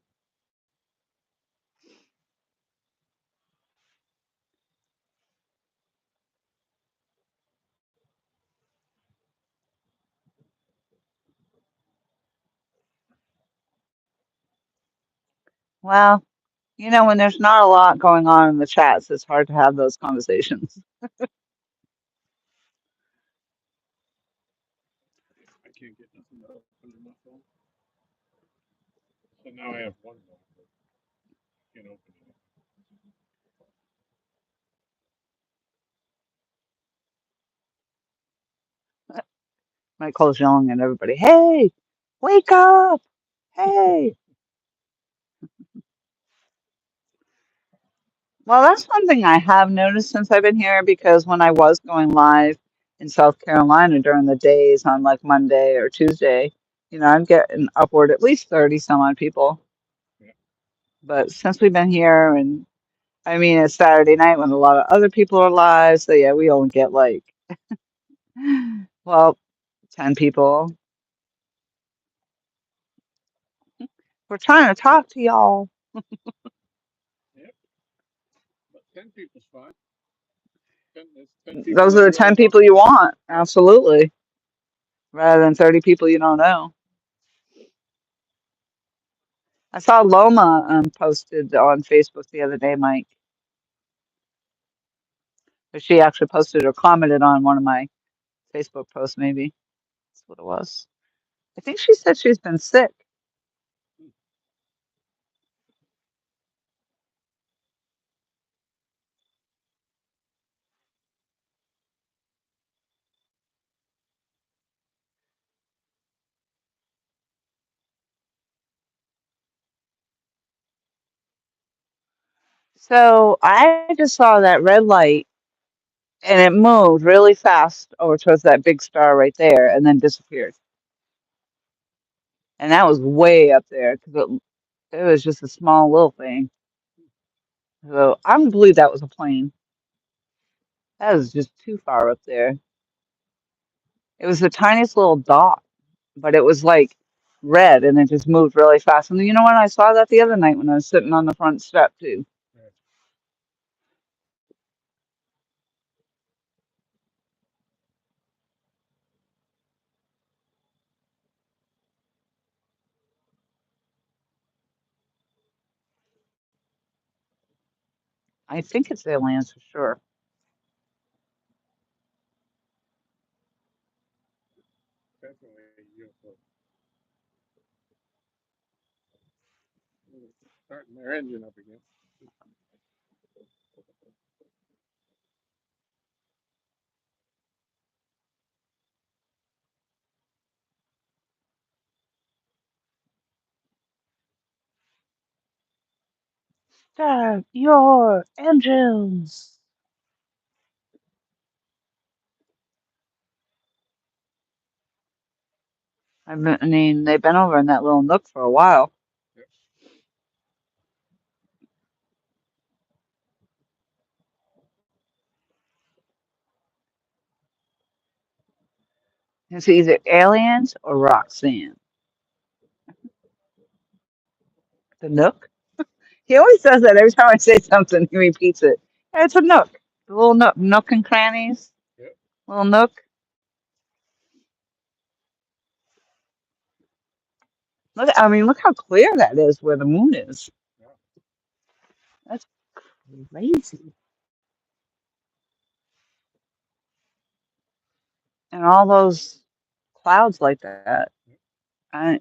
Well, when there's not a lot going on in the chats, it's hard to have those conversations. I can't get nothing to open in my phone. So now I have one more, but can't open it. Michael's yelling at everybody, "Hey, wake up! Hey!" Well, that's one thing I have noticed since I've been here because when I was going live in South Carolina during the days on like Monday or Tuesday, I'm getting upward at least 30 some odd people. Yeah. But since we've been here, and I mean, it's Saturday night when a lot of other people are live, so yeah, we only get like, well, 10 people. We're trying to talk to y'all. Yep. But 10 people's fine. There's 10 people Those that are the you want to 10 talk people to. you want. Yep. Absolutely. Rather than 30 people you don't know. I saw Loma posted on Facebook the other day, Mike. Or she actually posted or commented on one of my Facebook posts, maybe. That's what it was. I think she said she's been sick. So I just saw that red light and it moved really fast over towards that big star right there and then disappeared. And that was way up there because it was just a small little thing. So I don't believe that was a plane. That was just too far up there. It was the tiniest little dot, but it was like red and it just moved really fast. And you know what? I saw that the other night when I was sitting on the front step too. Right. I think it's aliens for sure. Definitely UFO. Starting their engine up again. Start your engines. I mean, they've been over in that little nook for a while. Yep. It's either aliens or Roxanne. The nook? He always does that every time I say something. He repeats it. Yeah, it's a nook. The little nook, nook and crannies. Yep. Little nook. Look, I mean, look how clear that is where the moon is. Yeah. That's crazy. And all those clouds like that. Yep. I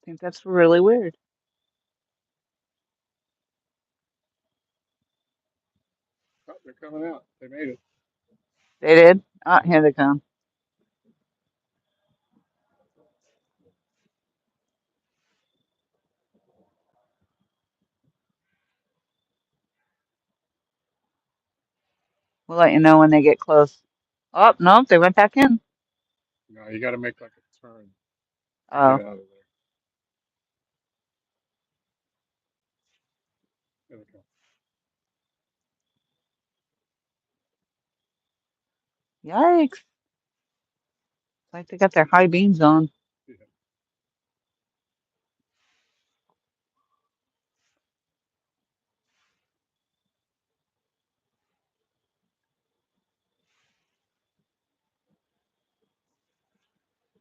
think that's really weird. Oh, they're coming out. They made it. They did. Ah, here they come. We'll let you know when they get close. Oh, no, they went back in. No, you got to make like a turn to get Oh, out of there. There we go. yikes. Like they got their high beams on. Yeah.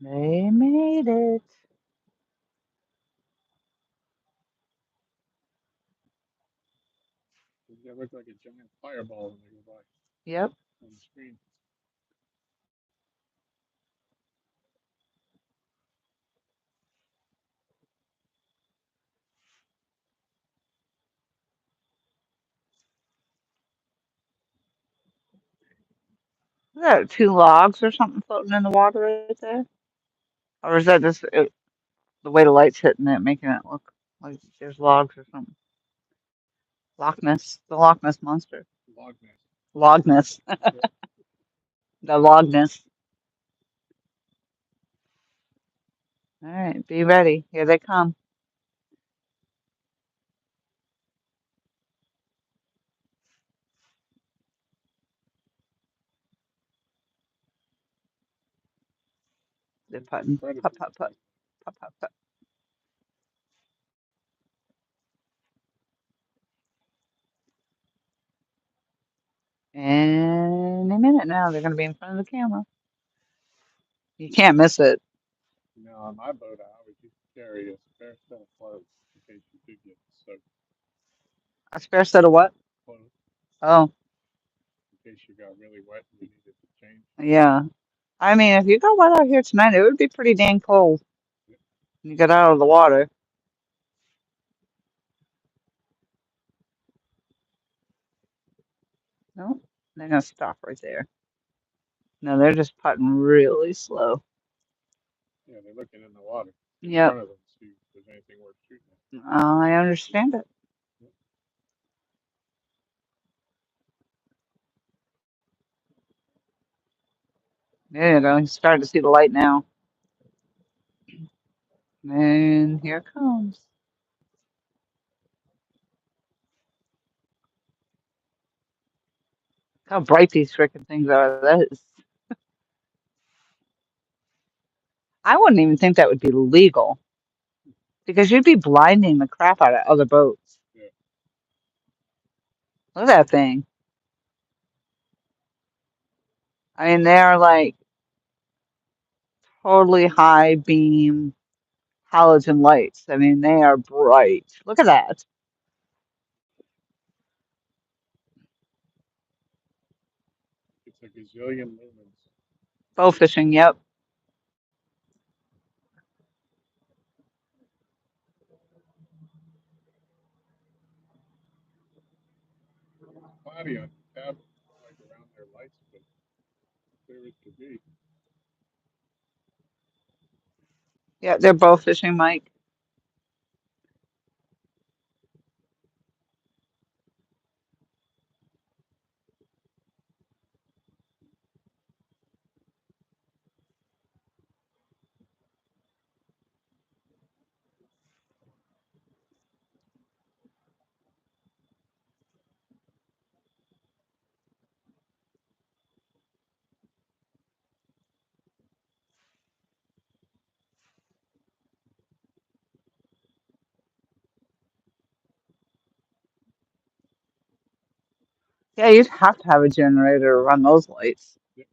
They made it. They look like a giant fireball when they go by Yep. on the screen. Is that two logs or something floating in the water right there? Or is that just the way the light's hitting it, making it look like there's logs or something? Loch Ness. The Loch Ness monster. Log nest. Logness. Yep. The Logness. All right, be ready. Here they come. They're putting. Put, Incredibly put, put. sweet. Put, put, put. Any minute now, they're going to be in front of the camera. You can't miss it. You know, on my boat, I always used to carry a spare set of clothes in case you do get soaked. A spare set of what? Clothes Oh, in case you got really wet and you needed to change. yeah. I mean, if you got wet out here tonight, it would be pretty dang cold Yeah, when you get out of the water. No, they're going to stop right there. No, they're just putting really slow. yeah, they're looking in the water in Yep, front of them to see if there's anything worth shooting at. I understand it. Yeah, There you go. You're starting to see the light now. And here it comes. How bright these freaking things are. That is, I wouldn't even think that would be legal because you'd be blinding the crap out of other boats. yeah. Look at that thing. I mean, they're like totally high beam halogen lights. I mean, they are bright. Look at that. It's a gazillion lumens. Bow fishing, yep. Cloudy on the tab, like around their lights, but clear as could be. Yeah, they're bow fishing, Mike. Yeah, you'd have to have a generator to run those lights. Yeah,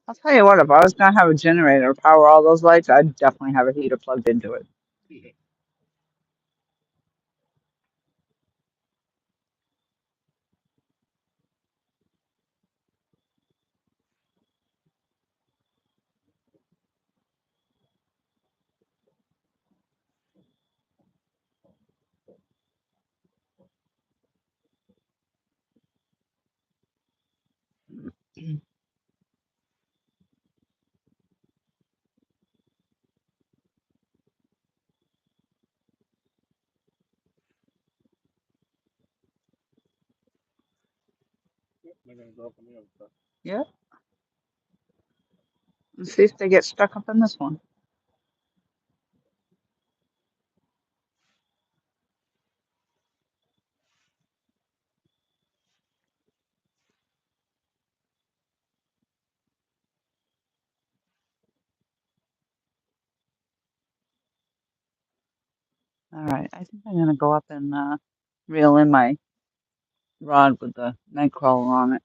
I'll tell you what, if I was gonna have a generator to power all those lights, I'd definitely have a heater plugged into it. yeah. They're gonna go up on the other side. Yeah. Let's see if they get stuck up in this one. All right, I think I'm gonna go up and reel in my rod with the nightcrawler on it.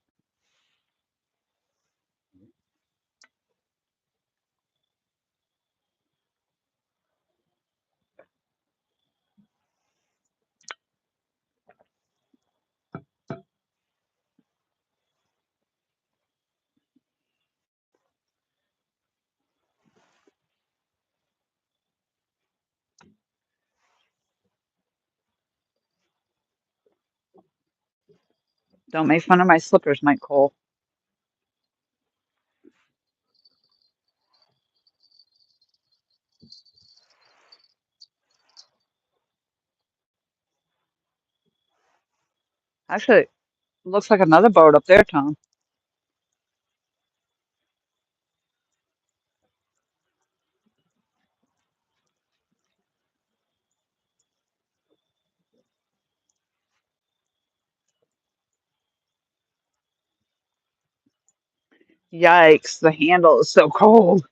Don't make fun of my slippers, Mike Cole. Actually, it looks like another boat up there, Tom. Yikes, the handle is so cold.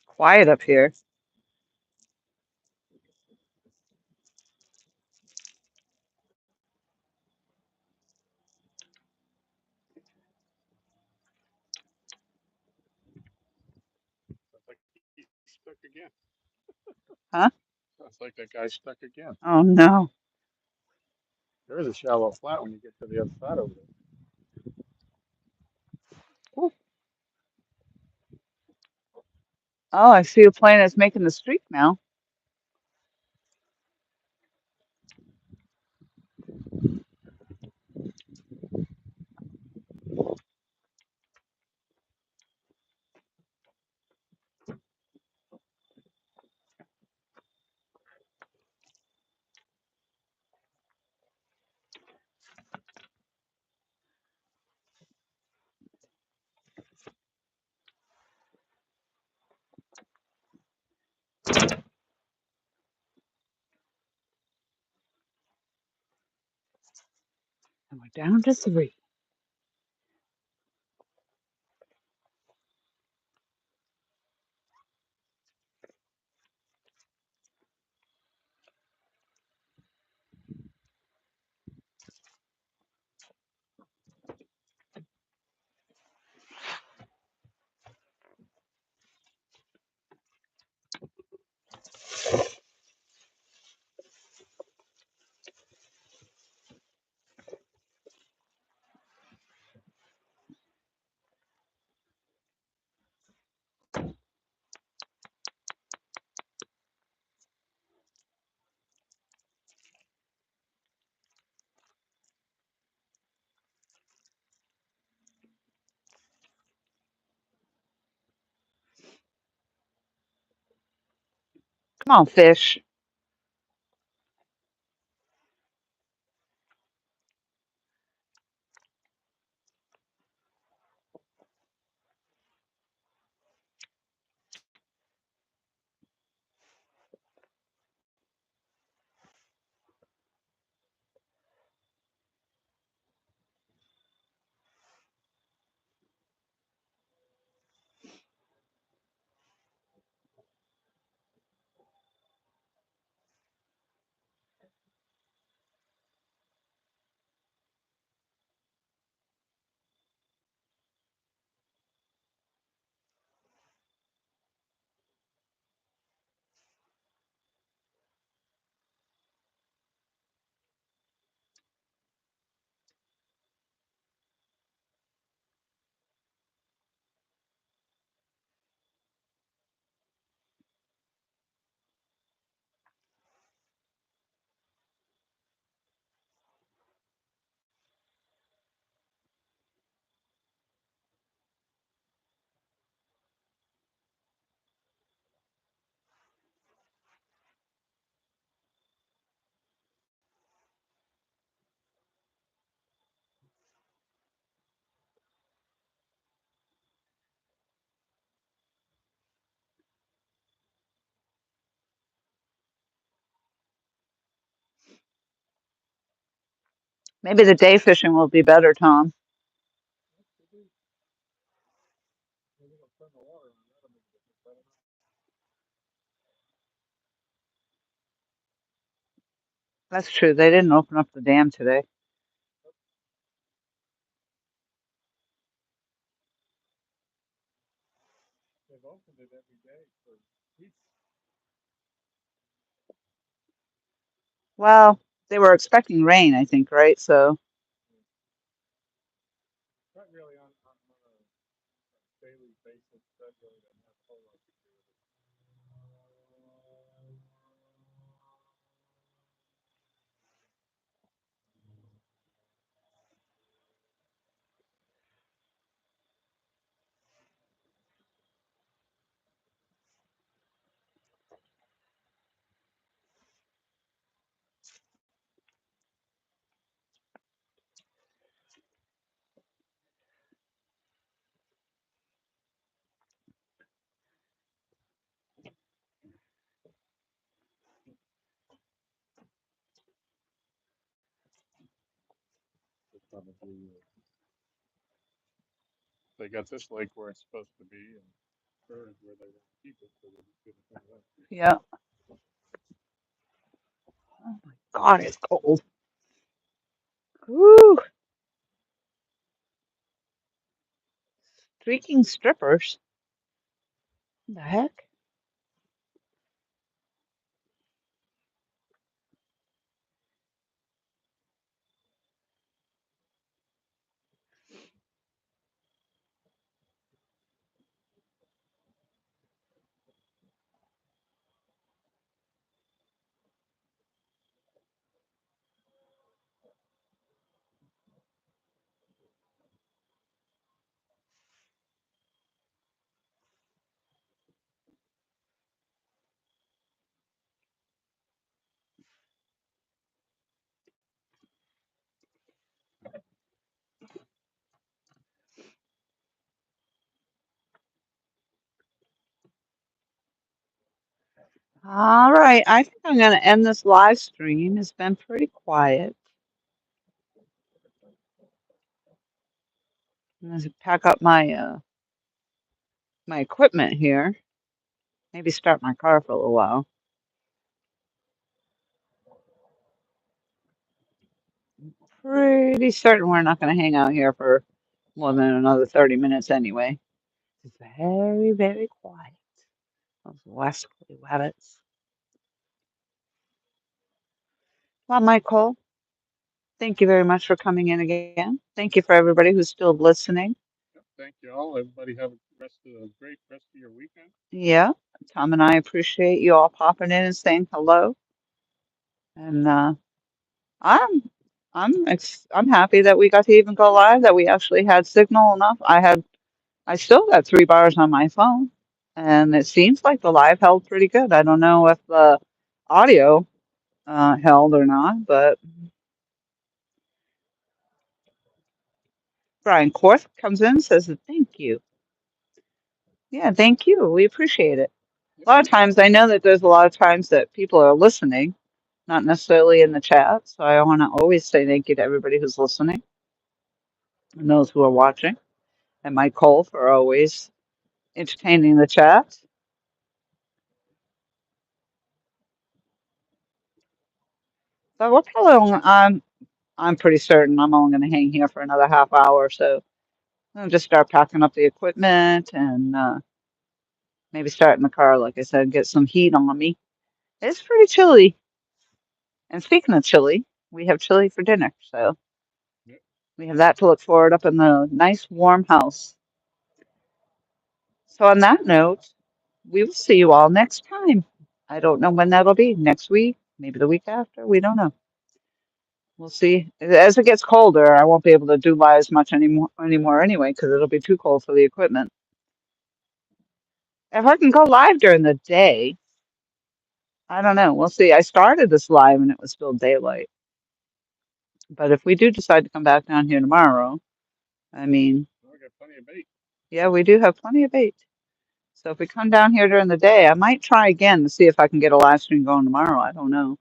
Quiet up here. Sounds like he's stuck again. Huh? Sounds like that guy's stuck again. Oh no. There is a shallow flat when you get to the other side over there. Ooh. Oh, I see a plane that's making the streak now. And we're down to three. Come on, fish. Maybe the day fishing will be better, Tom. Maybe they'll turn the water on. That'll make a difference. I don't know. That's true. They didn't open up the dam today. They've opened it every day for weeks. Well, they were expecting rain, I think, right? So, Not really on a daily basis. That really doesn't have a whole lot to do with it. Probably they got this lake where it's supposed to be, and her is where they want to keep it, so they're just gonna come away. Yeah. Oh my God, it's cold. Woo! Streaking strippers. What the heck? All right, I think I'm going to end this live stream. It's been pretty quiet. I'm going to pack up my equipment here. Maybe start my car for a little while. Pretty certain we're not going to hang out here for more than another 30 minutes anyway. It's very, very quiet. Those rascally rabbits. Well, Michael, thank you very much for coming in again. Thank you for everybody who's still listening. Yep, thank you all. Everybody have a great rest of your weekend. Yeah, Tom and I appreciate you all popping in and saying hello. And I'm I'm happy that we got to even go live, that we actually had signal enough. I still got 3 bars on my phone, and it seems like the live held pretty good. I don't know if the audio held or not, but Brian Korth comes in and says thank you. Yeah, thank you. We appreciate it. Yep. A lot of times, I know that there's a lot of times that people are listening, not necessarily in the chat. So I want to always say thank you to everybody who's listening and those who are watching, and Mike Cole for always entertaining the chat. But we're probably only, I'm pretty certain I'm only going to hang here for another half hour. So I'll just start packing up the equipment and maybe start in the car, like I said, get some heat on me. It's pretty chilly. And speaking of chili, we have chili for dinner. So Yep. we have that to look forward up in the nice warm house. So on that note, we will see you all next time. I don't know when that'll be. Next week, maybe the week after. We don't know. We'll see. As it gets colder, I won't be able to do lives much anymore anyway, because it'll be too cold for the equipment. If I can go live during the day, I don't know. We'll see. I started this live and it was still daylight. But if we do decide to come back down here tomorrow, I mean, We got plenty of bait. yeah, we do have plenty of bait. So if we come down here during the day, I might try again to see if I can get a live stream going tomorrow. I don't know.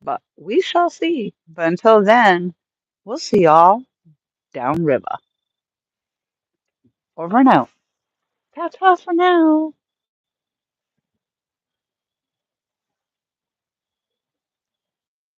But we shall see. But until then, we'll see y'all downriver. Over and out. Ta-ta for now.